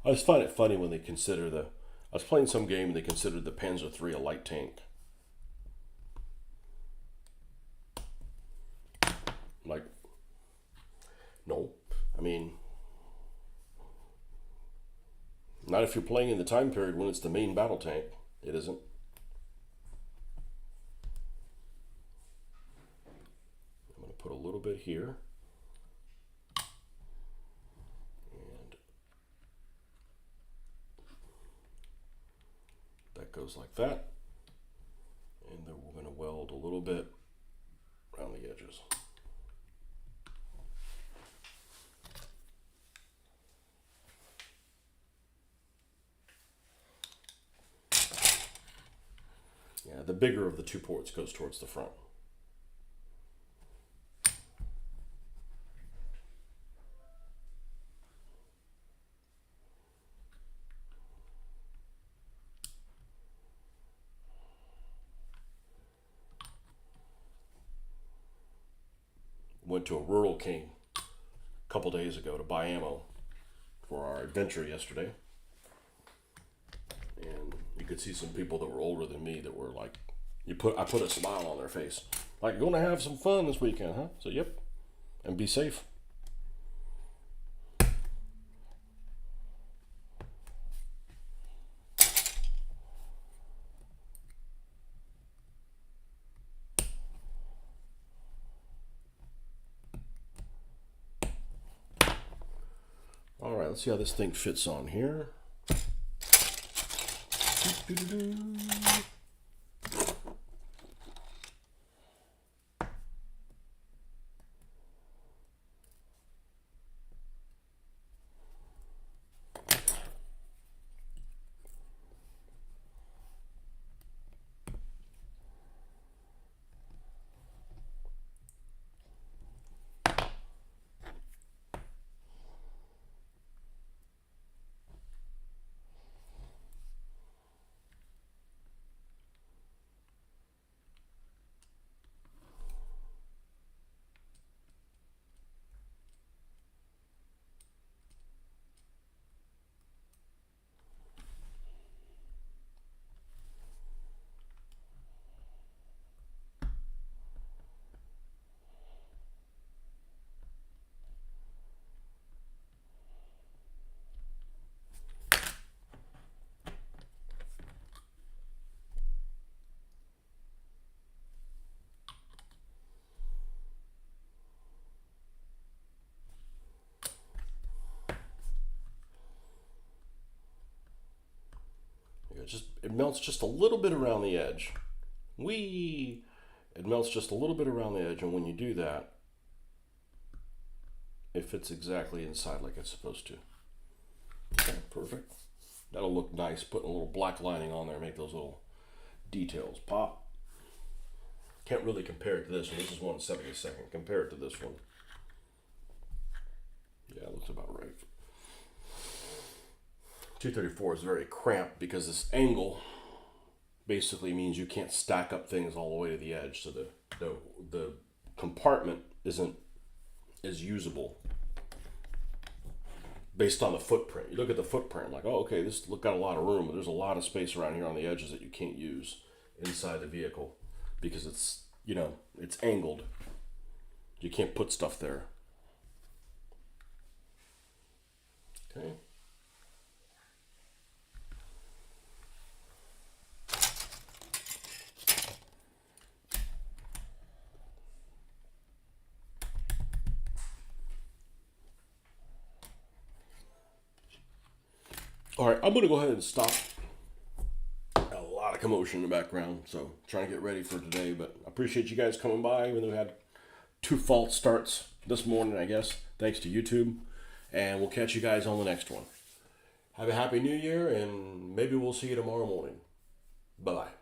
I just find it funny when they consider I was playing some game and they considered the Panzer III a light tank. Like, no. I mean, not if you're playing in the time period when it's the main battle tank. It isn't. I'm going to put a little bit here. And that goes like that. And then we're going to weld a little bit around the edges. Yeah, the bigger of the 2 ports goes towards the front. Went to a Rural King a couple days ago to buy ammo for our adventure yesterday. And you could see some people that were older than me that were like, I put a smile on their face. Like, you're going to have some fun this weekend, huh? So, yep. And be safe. All right, let's see how this thing fits on here. It melts just a little bit around the edge. It melts just a little bit around the edge, and when you do that, it fits exactly inside like it's supposed to. Okay, perfect. That'll look nice, putting a little black lining on there, make those little details pop. Can't really compare it to this one. This is 1/72. Compare it to this one. Yeah, it looks about right. T-34 is very cramped because this angle basically means you can't stack up things all the way to the edge, so the compartment isn't as usable based on the footprint. You look at the footprint, like, oh, okay, this got a lot of room, but there's a lot of space around here on the edges that you can't use inside the vehicle because it's, it's angled. You can't put stuff there. Okay. All right, I'm going to go ahead and stop. Got a lot of commotion in the background, so trying to get ready for today. But I appreciate you guys coming by, even though we had 2 false starts this morning, I guess, thanks to YouTube. And we'll catch you guys on the next one. Have a happy new year, and maybe we'll see you tomorrow morning. Bye-bye.